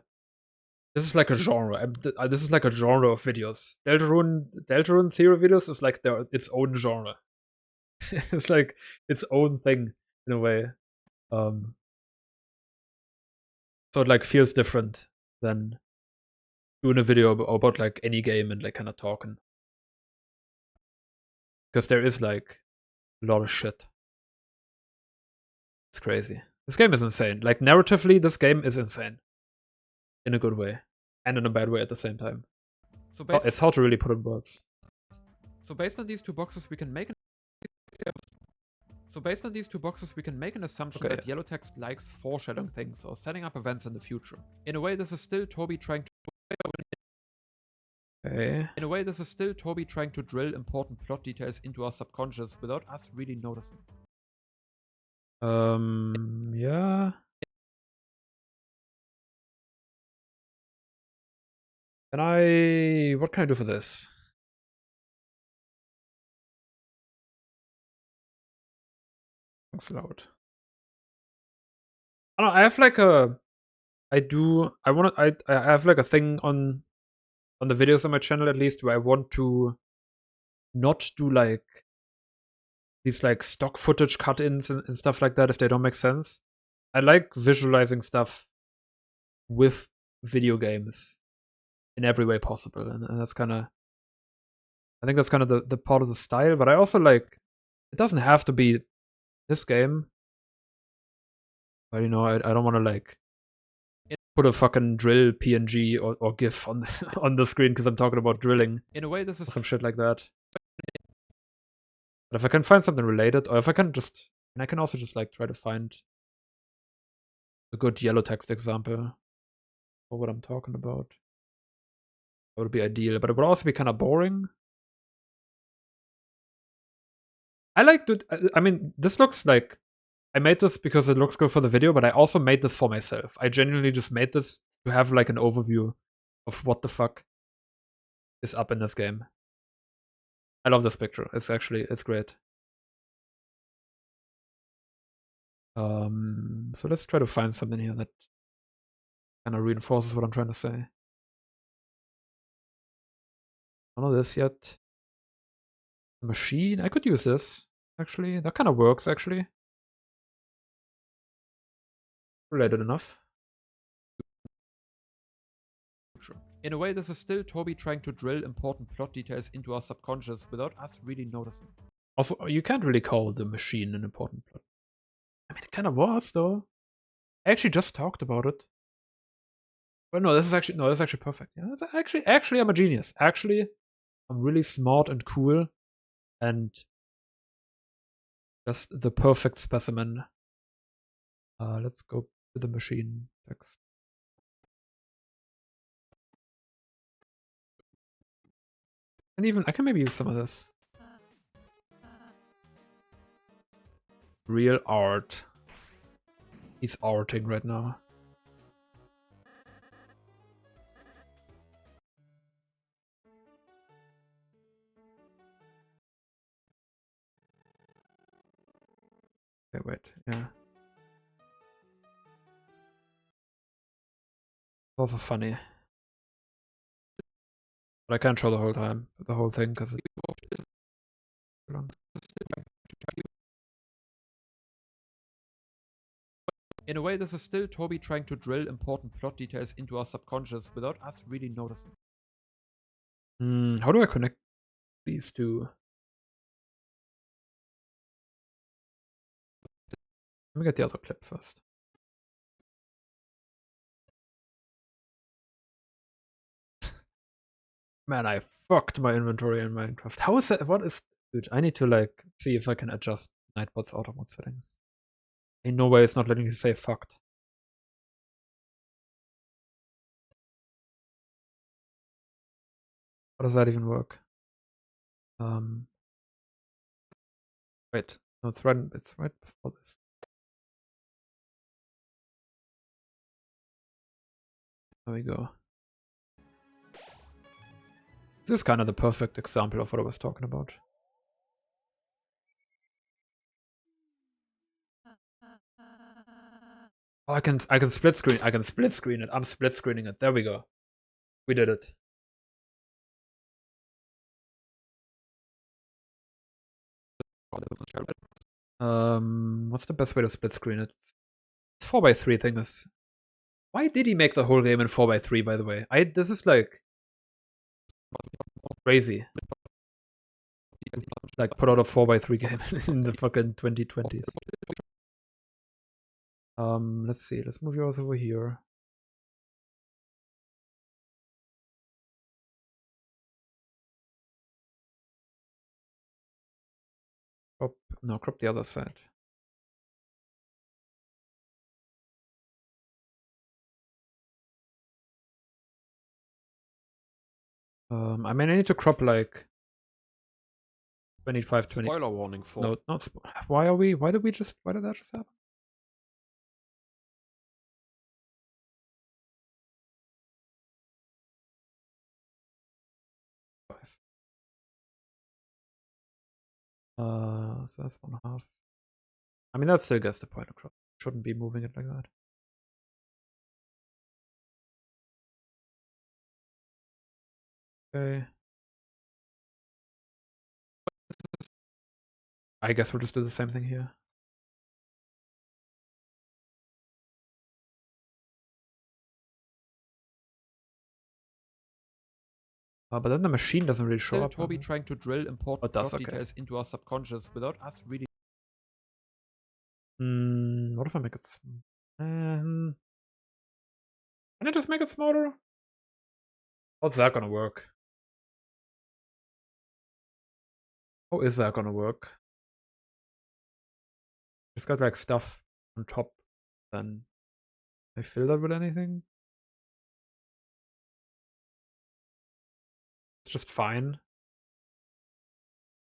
is like a genre. This is like a genre of videos. Deltarune theory videos is like its own genre. It's like its own thing in a way. So it like feels different than doing a video about like any game and like kind of talking. Because there is like a lot of shit. It's crazy. This game is insane. Like narratively, this game is insane. In a good way. And in a bad way at the same time. So it's hard to really put in words. So based on these two boxes, we can make an assumption that yellow text likes foreshadowing things or setting up events in the future. In a way, this is still Toby trying to Okay. In a way, this is still Toby trying to drill important plot details into our subconscious without us really noticing. Yeah. What can I do for this? It's loud. I don't know, I have like a, I have like a thing on the videos on my channel at least where I want to not do like these like stock footage cut-ins and stuff like that if they don't make sense. I like visualizing stuff with video games in every way possible, and that's kind of, I think that's kind of the part of the style. But I also like, it doesn't have to be this game, but you know, I don't want to like put a fucking drill PNG or GIF on on the screen because I'm talking about drilling. In a way, this is Some shit like that. But if I can find something related, or if I can just, and I can also just like try to find a good yellow text example for what I'm talking about. That would be ideal, but it would also be kind of boring. I like to, I mean, this looks like, I made this because it looks good for the video, but I also made this for myself. I genuinely just made this to have like an overview of what the fuck is up in this game. I love this picture. It's great. So let's try to find something here that kind of reinforces what I'm trying to say. I don't know this yet. The machine, I could use this, actually. That kind of works, actually. Related enough. In a way, this is still Toby trying to drill important plot details into our subconscious without us really noticing. Also, you can't really call the machine an important plot. I mean, it kind of was, though. I actually just talked about it. But no, this is actually perfect. Yeah, that's actually, I'm a genius. Actually, I'm really smart and cool, and just the perfect specimen. Let's go to the machine text. And even I can maybe use some of this. Real art. He's arting right now. Okay, wait, yeah. It's also funny. But I can't show the whole thing, because it's too long. In a way, this is still Toby trying to drill important plot details into our subconscious without us really noticing. How do I connect these two? Let me get the other clip first. Man, I fucked my inventory in Minecraft. How is that? What is... Dude, I need to like see if I can adjust Nightbot's auto mode settings. Ain't no way it's not letting me say fucked. How does that even work? Wait, no, it's right before this. There we go. This is kind of the perfect example of what I was talking about. Oh, I can split screen. I can split screen it. I'm split screening it. There we go. We did it. What's the best way to split screen it? This 4x3 thing is... Why did he make the whole game in 4x3, by the way? This is like... crazy. Like, put out a 4x3 game in the fucking 2020s. Let's see. Let's move yours over here. Crop the other side. I mean, I need to crop like 25, 20. Spoiler warning for. No, not. Why did that just happen? So that's 1.5. I mean, that still gets the point across. Shouldn't be moving it like that. Okay. I guess we'll just do the same thing here. But then the machine doesn't really show Still up. Toby trying to drill important does, plot okay. details into our subconscious without us really. What if I make it? Can I just make it smaller? How's that gonna work? How is that gonna work? It's got like stuff on top. Then I fill that with anything? It's just fine.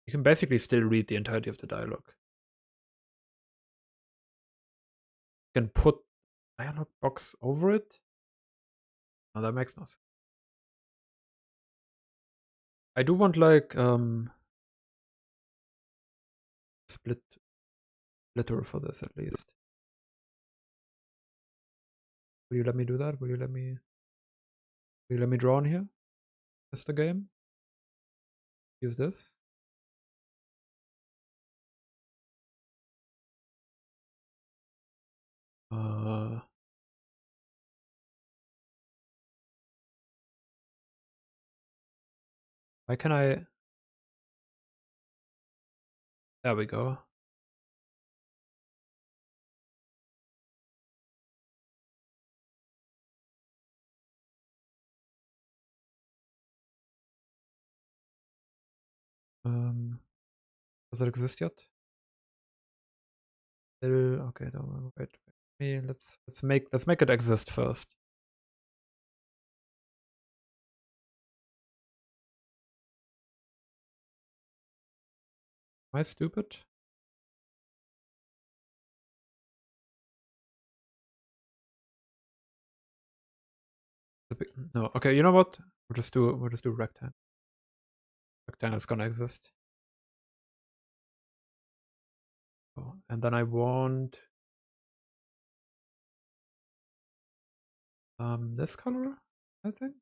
You can basically still read the entirety of the dialogue. You can put dialogue box over it. No, that makes no sense. I do want like splitter for this at least. Will you let me do that? Will you let me draw on here? Is the game? Use this. Why can I? There we go. Does it exist yet? Still okay. Don't wait. Let's make it exist first. Am I stupid? No. Okay. You know what? We'll just do rectangle. Rectangle is gonna exist. Oh, and then I want this color. I think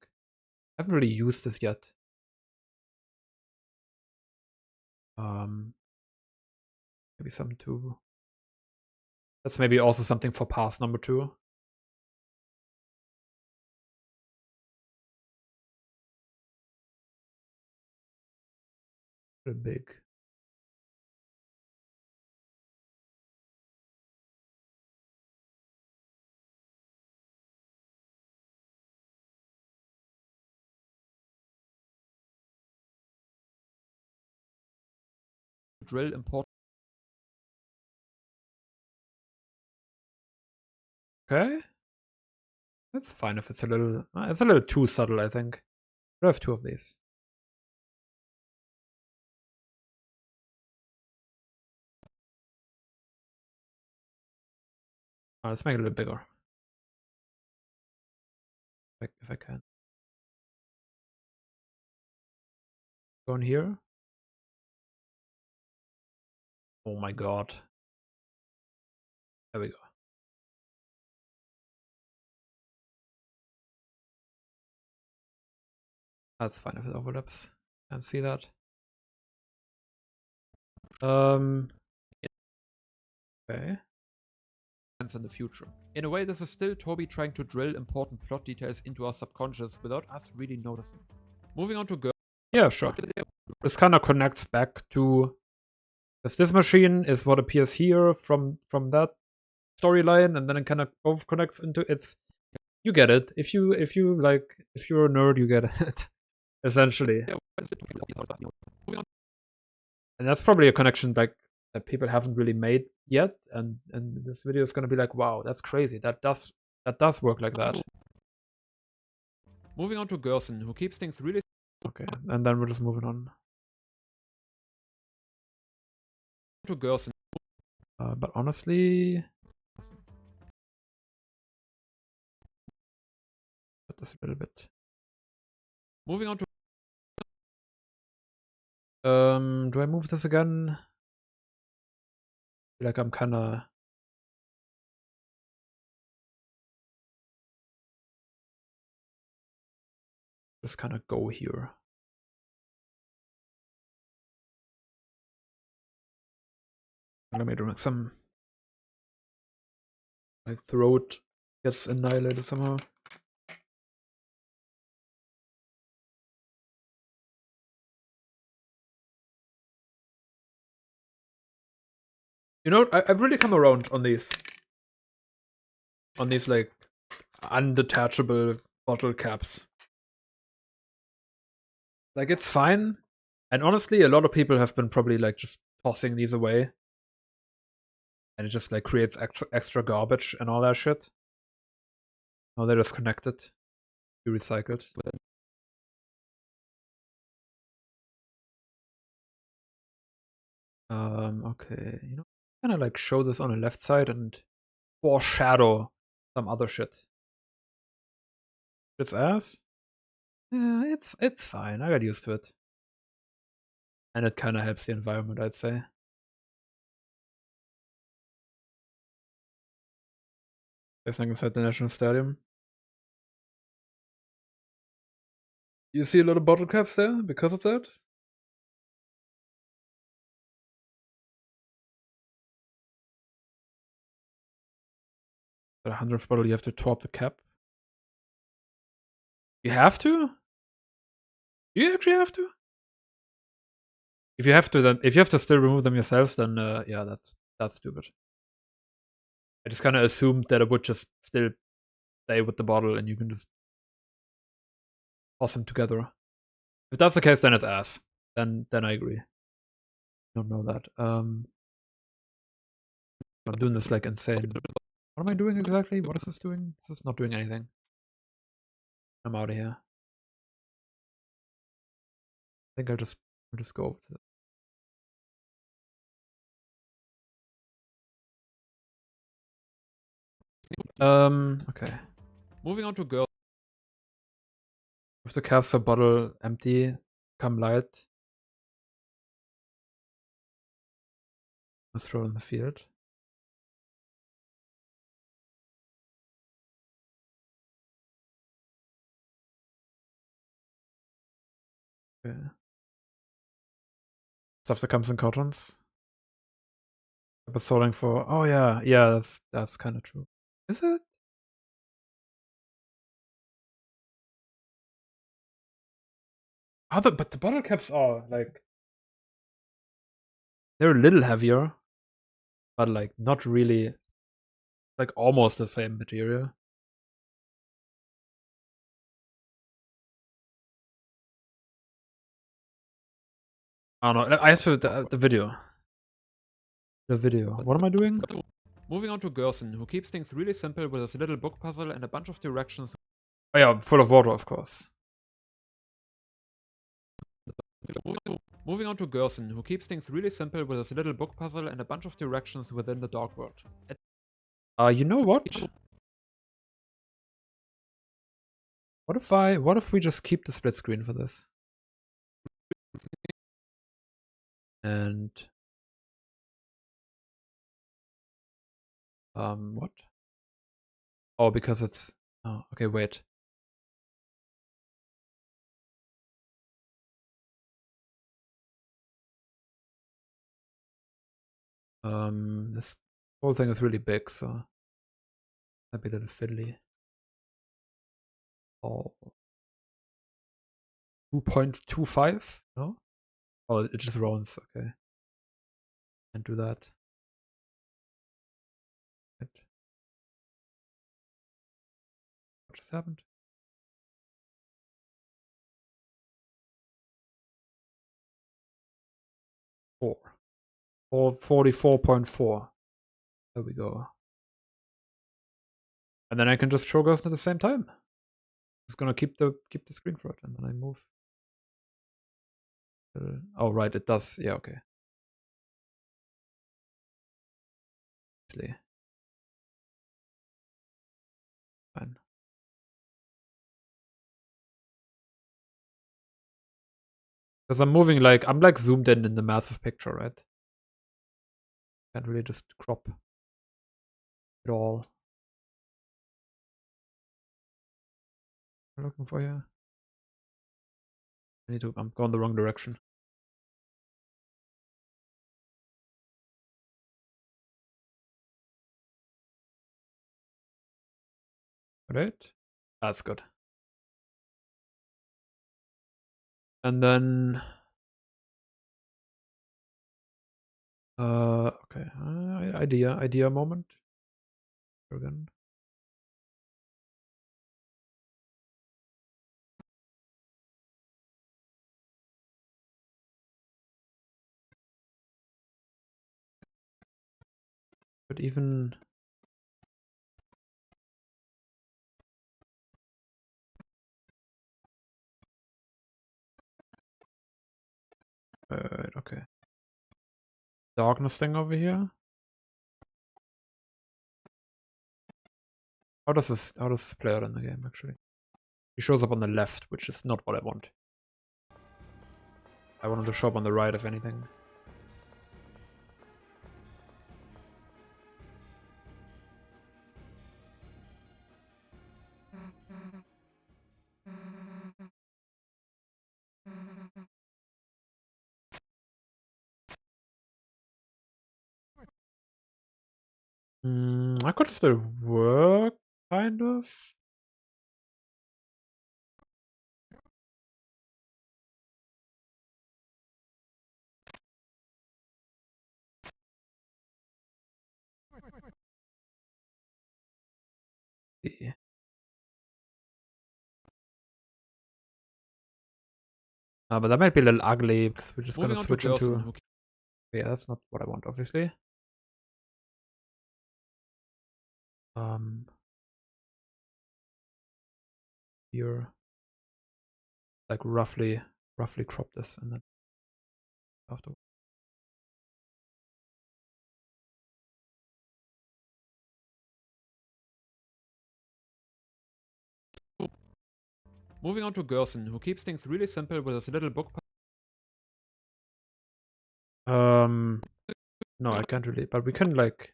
I haven't really used this yet. Maybe some 2. That's maybe also something for pass number 2. A bit big. Drill important. Okay. That's fine if it's a little too subtle, I think. We'll have 2 of these. Let's make it a little bigger. If I can. Go in here. Oh my god. There we go. That's fine if it overlaps. Can't see that. Okay. In the future. In a way, this is still Toby trying to drill important plot details into our subconscious without us really noticing. Moving on to girl. Yeah, sure. This kind of connects back to because this machine is what appears here from that storyline, and then it kind of both connects into it's. You get it if you're a nerd, you get it essentially. And that's probably a connection like that people haven't really made yet, and this video is gonna be like, wow, that's crazy. That does work like that. Moving on to Gerson, who keeps things really Okay, and then we're just moving on. To girls. But honestly, put this a little bit. Moving on to. Do I move this again? I feel like I'm kinda. Just kinda go here. Let me drink some. My throat gets annihilated somehow. You know, I've really come around on these. On these, like, undetachable bottle caps. Like, it's fine. And honestly, a lot of people have been probably, like, just tossing these away. And it just, like, creates extra garbage and all that shit. Now they're just connected. Be recycled. Okay. You know, kind of, like, show this on the left side and foreshadow some other shit. It's ass? Yeah, it's fine. I got used to it. And it kind of helps the environment, I'd say. Guessing inside the National Stadium. You see a lot of bottle caps there because of that? The 100th bottle, you have to top the cap. You have to? Do you actually have to? If you have to, then if you have to still remove them yourselves, then yeah, that's stupid. I just kind of assumed that it would just still stay with the bottle, and you can just toss them together. If that's the case, then it's ass. Then I agree. Don't know that. I'm doing this like insane. What am I doing exactly? What is this doing? This is not doing anything. I'm out of here. I think I'll just go over to okay. Moving on to girls. If the caps are bottle empty, come light. Let's throw it in the field. Okay. Stuff that comes in cartons. But sorting for yeah, that's kind of true. Is it? But the bottle caps are like they're a little heavier, but like not really, like almost the same material. I don't know. I have to the video. The video. What am I doing? Moving on to Gerson, who keeps things really simple with his little book puzzle and a bunch of directions. Oh yeah, full of water, of course. Moving on to Gerson, who keeps things really simple with his little book puzzle and a bunch of directions within the dark world. You know what? What if we just keep the split screen for this? And what? Oh, because it's okay, wait. This whole thing is really big, so might be a little fiddly. Oh. 2.25? No? Oh, it just rounds, okay. Can't do that. Right. What just happened? Four. 44.4. There we go. And then I can just show Ghost at the same time. Just gonna keep the screen for it, and then I move. Oh, right, it does. Yeah, okay. Fine. Because I'm moving I'm like zoomed in the massive picture, right? Can't really just crop it all. I'm looking for here. I'm going the wrong direction. Right? That's good. And then okay. Idea moment. Again. But even okay. Darkness thing over here. How does this play out in the game actually? He shows up on the left, which is not what I want. I want him to show up on the right, if anything. I could still work, kind of. Yeah. But that might be a little ugly because we're just gonna switch into. Yeah, that's not what I want, obviously. Here, like roughly crop this and then after. Moving on to Gerson, who keeps things really simple with his little book. No, I can't really, but we can like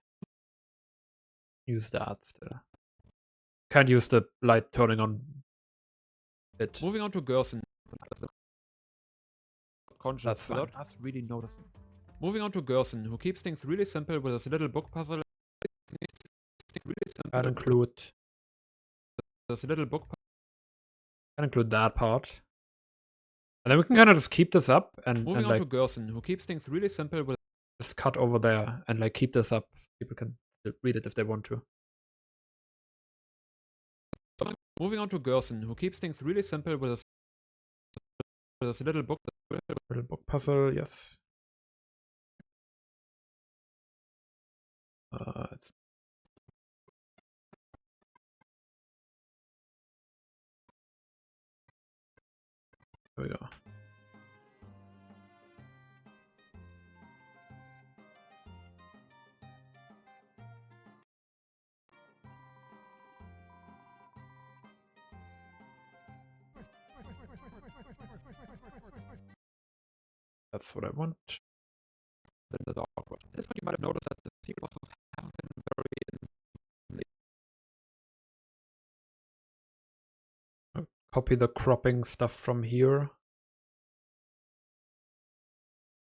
use that still. Can't use the light turning on bit. Moving on to Gerson. Conscious That's fine. without us really noticing. Moving on to Gerson, who keeps things really simple with his little book puzzle. I'd include this little book. I'd include that part. And then we can kind of just keep this up and Moving on like to Gerson, who keeps things really simple with just cut over there and like keep this up so people can read it if they want to. Moving on to Gerson, who keeps things really simple with his little book puzzle, yes. There we go. That's what I want. in the dark world. At this point, you might have noticed that the sequences haven't been very Copy the cropping stuff from here.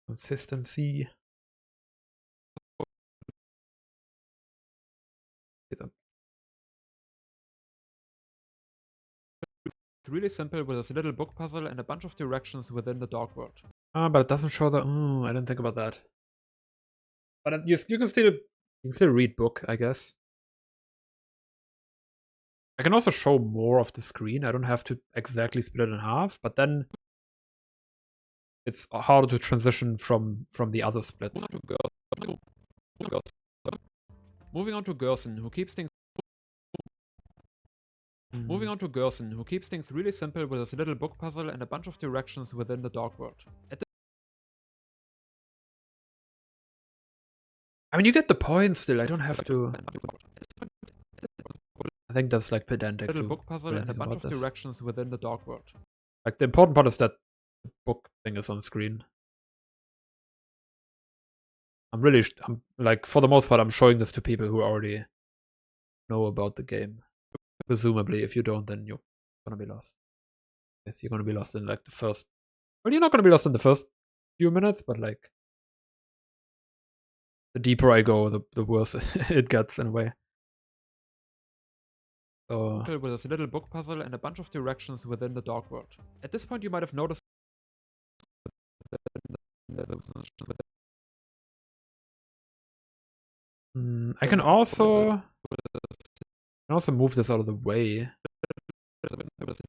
Consistency. It's really simple with this little book puzzle and a bunch of directions within the dark world. But it doesn't show the. I didn't think about that. But you can still read book, I guess. I can also show more of the screen. I don't have to exactly split it in half, but then it's harder to transition from the other split. Moving on to Gerson, who keeps things. Moving on to Gerson, who keeps things really simple with his little book puzzle and a bunch of directions within the dark world. I mean, you get the point still. I don't have to. I think that's like pedantic Little to book puzzle do and a anything bunch about of this. directions within the dark world. Like the important part is that the book thing is on screen. I'm like, for the most part, I'm showing this to people who already know about the game. Presumably, if you don't, then you're gonna be lost. Yes, you're gonna be lost in like the first. Well, you're not gonna be lost in the first few minutes, but like the deeper I go, the worse it gets in a way. So With a little book puzzle and a bunch of directions within the dark world. At this point, you might have noticed. I can also move this out of the way.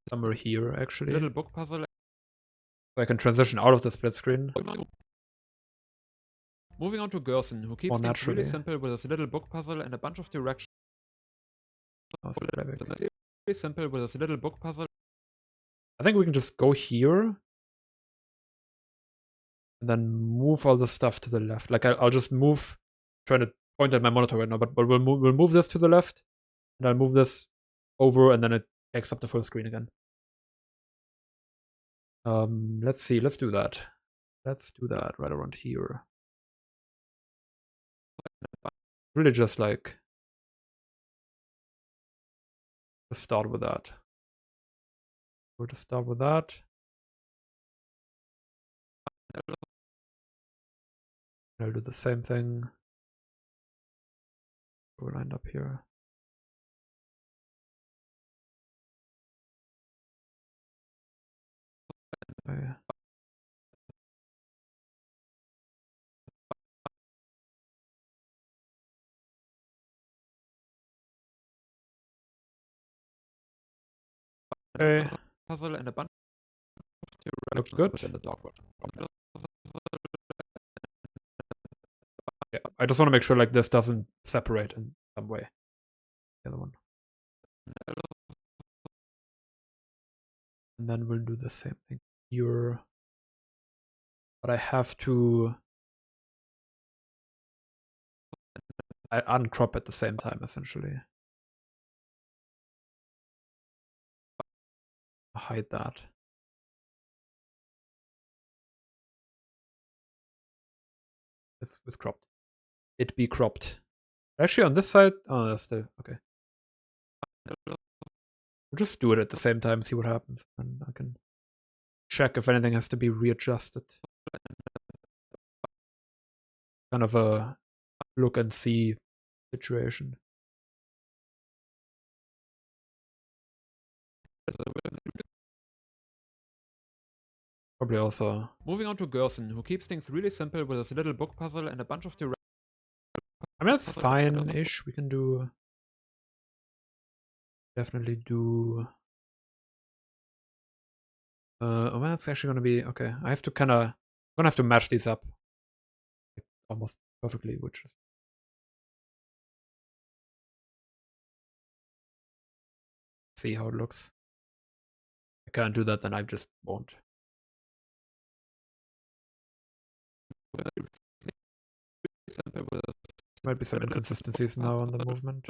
Somewhere here, actually. Little book puzzle. So I can transition out of the split screen. Moving on to Gerson, who keeps More things really naturally. simple with his little book puzzle and a bunch of directions. Really simple with his little book puzzle. I think we can just go here. And then move all the stuff to the left. Like I'll just move, trying to point at my monitor right now, but we'll move this to the left. And I'll move this over, and then it takes up the full screen again. Let's see, let's do that. Let's do that right around here. Really just like, let's start with that. We'll just start with that. I'll do the same thing. We'll end up here. Okay. Okay. Puzzle and a bunch of Looks directions good. within the dark world. Yeah, I just want to make sure like this doesn't separate in some way. The other one. And then we'll do the same thing here. But I have to uncrop at the same time, essentially. Hide that. It's cropped. It be cropped. Actually, on this side, oh, that's still okay. We'll just do it at the same time, see what happens, and I can check if anything has to be readjusted. Kind of a look and see situation. Probably also. Moving on to Gerson, who keeps things really simple with his little book puzzle and a bunch of directions. I mean, that's fine-ish. We can do. Definitely do. Oh, that's actually gonna be okay. I have to kind of. I'm gonna have to match these up like, almost perfectly, which is. See how it looks. I can't do that, then I just won't. Might be some inconsistencies now on the movement.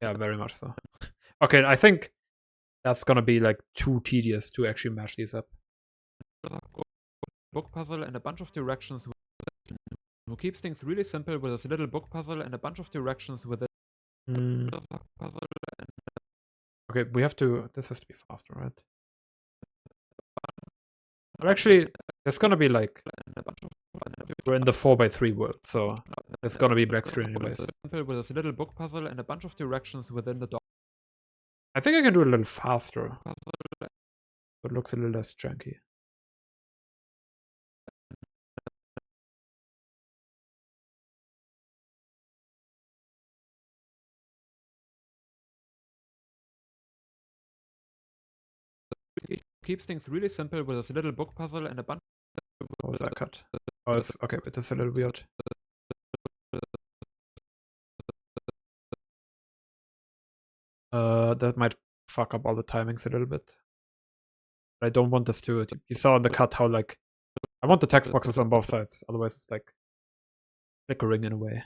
Yeah, very much so. Okay, I think that's gonna be like too tedious to actually match these up. Book puzzle and a bunch of directions. Who keeps things really simple with his little book puzzle and a bunch of directions with it. Okay, we have to. This has to be faster, right? But actually, there's gonna be like. We're in the 4x3 world, so it's gonna be black screen anyways. Simple with his little book puzzle and a bunch of directions within the dark. I think I can do it a little faster. So it looks a little less janky. Keeps things really simple with his little book puzzle and a bunch. What was that cut? Oh, it's okay, but that's a little weird. That might fuck up all the timings a little bit. But I don't want this to. You saw in the cut how like I want the text boxes on both sides. Otherwise, it's like flickering in a way.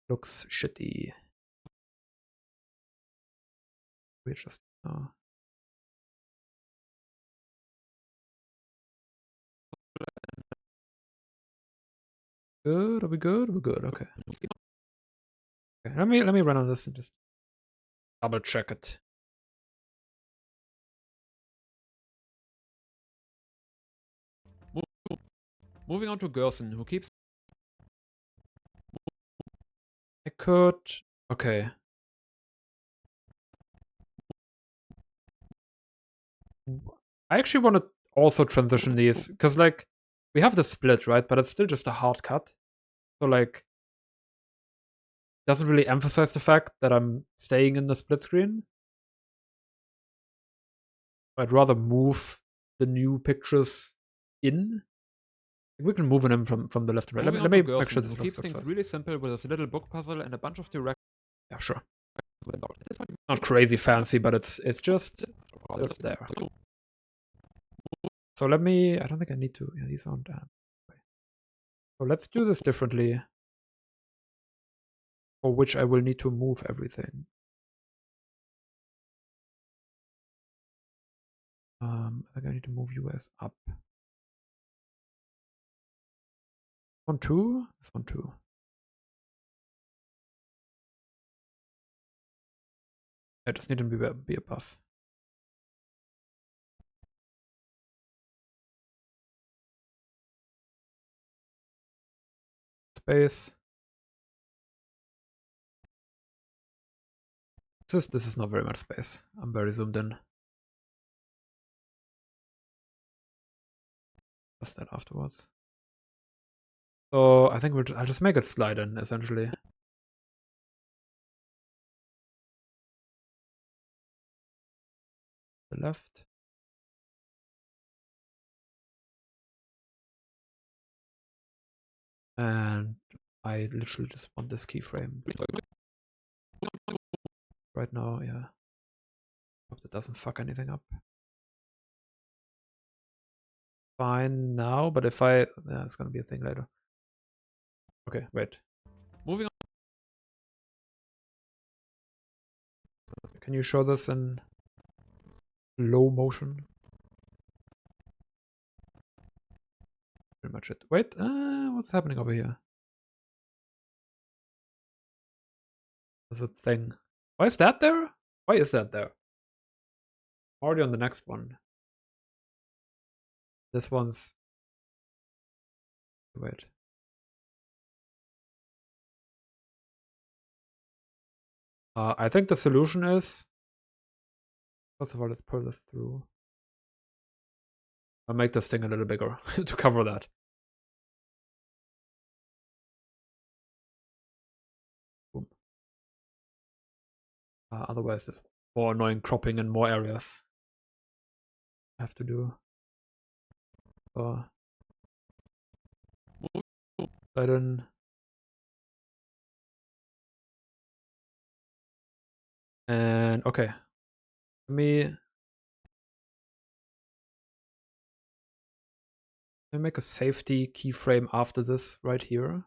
Looks shitty. We just good. Are we good? We're good. Okay. Okay. Let me run on this and just double check it. Moving on to Gerson, who keeps. I could. Okay. I actually want to also transition these because, like, we have the split, right? But it's still just a hard cut. So, like, doesn't really emphasize the fact that I'm staying in the split screen. I'd rather move the new pictures in. We can move them from the left to right. Let me make sure this who keeps things first. really simple with this little book puzzle and a bunch of direct. Yeah, sure. Not crazy fancy, but it's just there. So let me. I don't think I need to. Yeah, these aren't. So let's do this differently. For which I will need to move everything. I think I need to move you guys up. One, two. This one, two. I just need to be above. Space. This is not very much space. I'm very zoomed in. Just that afterwards. So I think I'll just make it slide in essentially. The left. And I literally just want this keyframe. Right now, yeah. Hope that doesn't fuck anything up. Fine now, but if I... Yeah, it's gonna be a thing later. Okay, wait. Moving on. Can you show this in low motion? Pretty much it. Wait, what's happening over here? There's a thing. Why is that there? Why is that there? Already on the next one. This one's... Wait. I think the solution is... First of all, let's pull this through. I'll make this thing a little bigger to cover that. Boom. Otherwise, there's more annoying cropping in more areas. I have to do. I don't. And okay. Let me make a safety keyframe after this right here.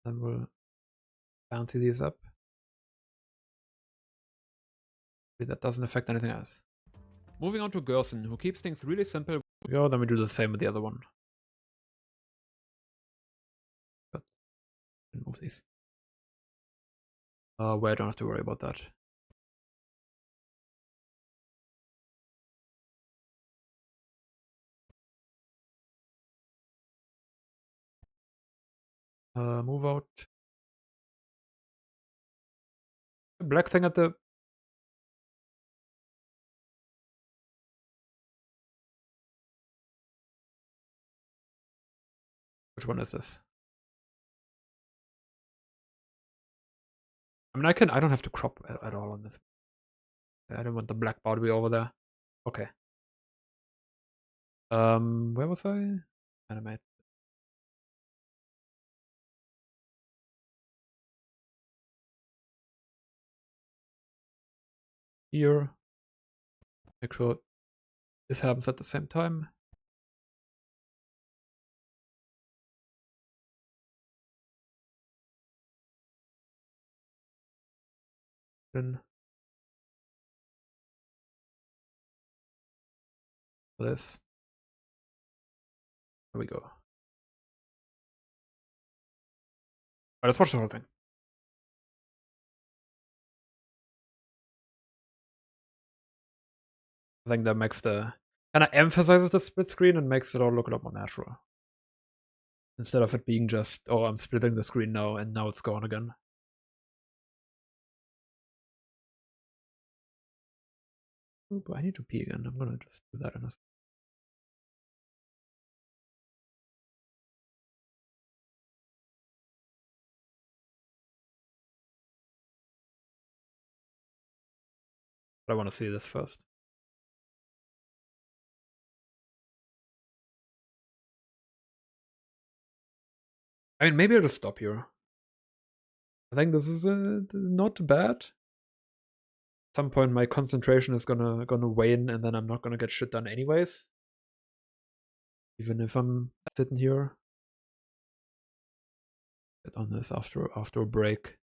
Then we'll bouncy these up. That doesn't affect anything else. Moving on to Gerson, who keeps things really simple. Go, then we do the same with the other one. But move these. Where I don't have to worry about that. Move out. The black thing at the... Which one is this? I mean, I don't have to crop at all on this. I don't want the black bar to be over there. Okay. Where was I? Animate. Here. Make sure this happens at the same time. Then this. There we go. Alright, let's watch the whole thing. I think that makes the kind of emphasizes the split screen and makes it all look a lot more natural. Instead of it being just, oh, I'm splitting the screen now and now it's gone again. Oop, I need to pee again. I'm gonna just do that in a second. But I want to see this first. I mean, maybe I'll just stop here. I think this is not bad. At some point, my concentration is gonna wane, and then I'm not gonna get shit done anyways. Even if I'm sitting here. Get on this after a break.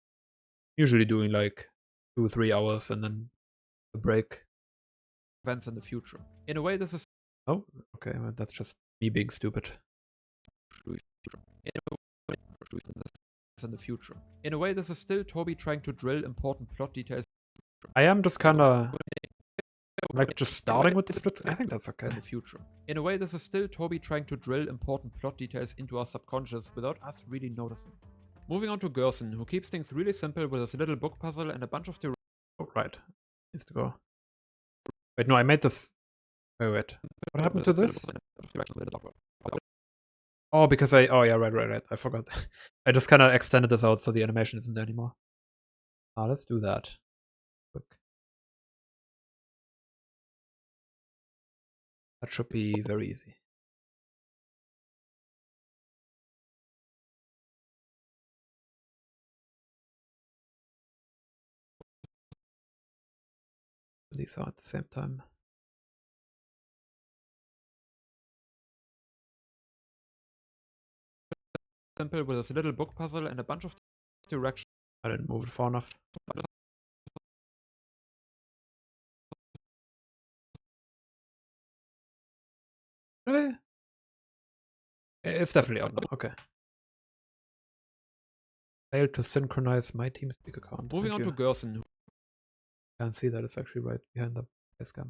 Usually doing like 2-3 hours and then a break. Events in the future. In a way, this is Oh, okay, well, that's just me being stupid. in the future. In a way, this is still Toby trying to drill important plot details. I am just kind of like just starting with the split. I think that's okay. In the future. In a way, this is still Toby trying to drill important plot details into our subconscious without us really noticing. Moving on to Gerson, who keeps things really simple with his little book puzzle and a bunch of Oh, right. Needs to go. Wait, no, I made this. Wait. What happened to this? Oh, because oh yeah, right. I forgot. I just kind of extended this out so the animation isn't there anymore. Let's do that. Quick. That should be very easy. These are at the same time. simple with his little book puzzle and a bunch of directions. I didn't move it far enough. It's definitely out now. Okay. Failed to synchronize my TeamSpeak account. Moving on to Gerson. Can't see that it's actually right behind the facecam.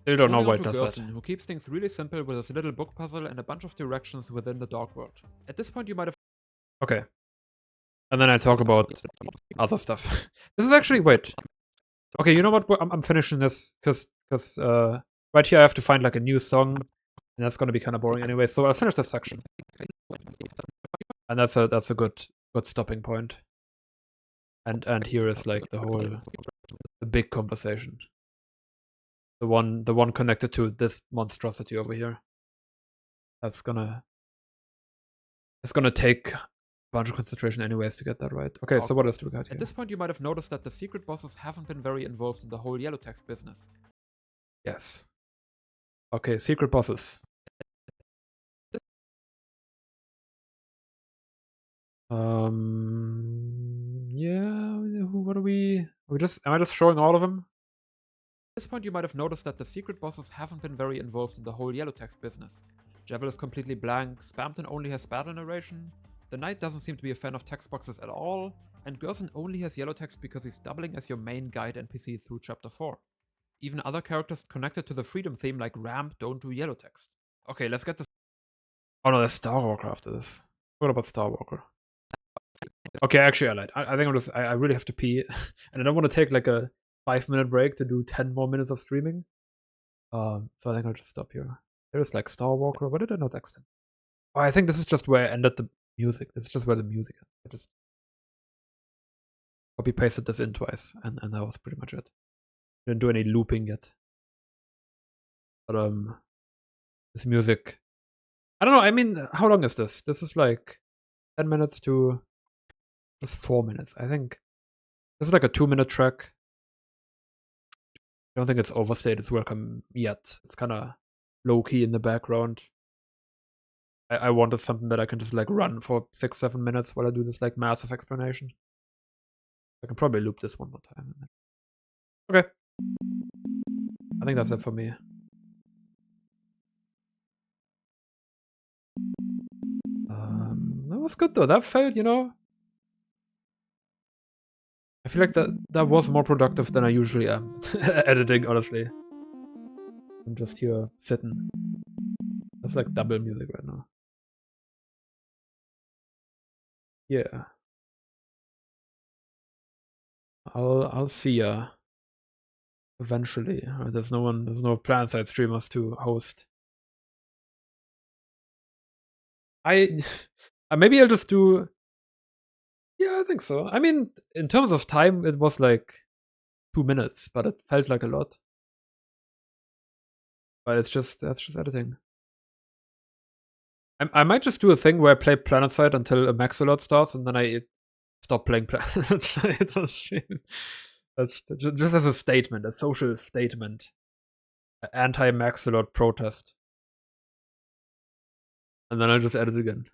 Still don't know why it does that. Who keeps things really simple with his little book puzzle and a bunch of directions within the dark world. At this point, you might have. Okay. And then I talk about other stuff. This is actually wait. Okay, you know what? I'm finishing this because right here I have to find like a new song, and that's gonna be kind of boring anyway. So I'll finish this section, and that's a good stopping point. And here is like the big conversation. The one connected to this monstrosity over here. It's gonna take a bunch of concentration anyways to get that right. Okay, so what else do we got here? At this point, you might have noticed that the secret bosses haven't been very involved in the whole yellow text business. Yes. Okay, secret bosses. Yeah, what are we am I just showing all of them? At this point, you might have noticed that the secret bosses haven't been very involved in the whole yellow text business. Javel is completely blank, Spamton only has battle narration, the Knight doesn't seem to be a fan of text boxes at all, and Gerson only has yellow text because he's doubling as your main guide NPC through Chapter 4. Even other characters connected to the freedom theme like Ramp don't do yellow text. Okay, let's get this. Oh no, there's Star Walker after this. What about Star Walker? Okay, actually I lied. I think I really have to pee, and I don't want to take like a 5-minute break to do 10 more minutes of streaming. So I think I'll just stop here. There's like Star Walker. What did I not extend? Oh, I think this is just where I ended the music. This is just where the music is. I just copy pasted this in twice, and that was pretty much it. Didn't do any looping yet. But this music, I don't know. I mean, how long is this? This is like 10 minutes to just 4 minutes. I think this is like a 2-minute track. I don't think it's overstayed its welcome yet. It's kind of low key in the background. I wanted something that I can just like run for 6-7 minutes while I do this like massive explanation. I can probably loop this one more time. Okay. I think that's it for me. That was good though. That felt, you know. I feel like that was more productive than I usually am editing, honestly. I'm just here sitting. That's like double music right now. Yeah. I'll see ya eventually. There's no Planetside streamers to host. Maybe I'll just do. Yeah, I think so. I mean, in terms of time, it was like 2 minutes, but it felt like a lot. But that's just editing. I might just do a thing where I play Planetside until a max alert starts, and then I stop playing Planetside on stream. That's just as a statement, a social statement, an anti-max alert protest, and then I just edit again.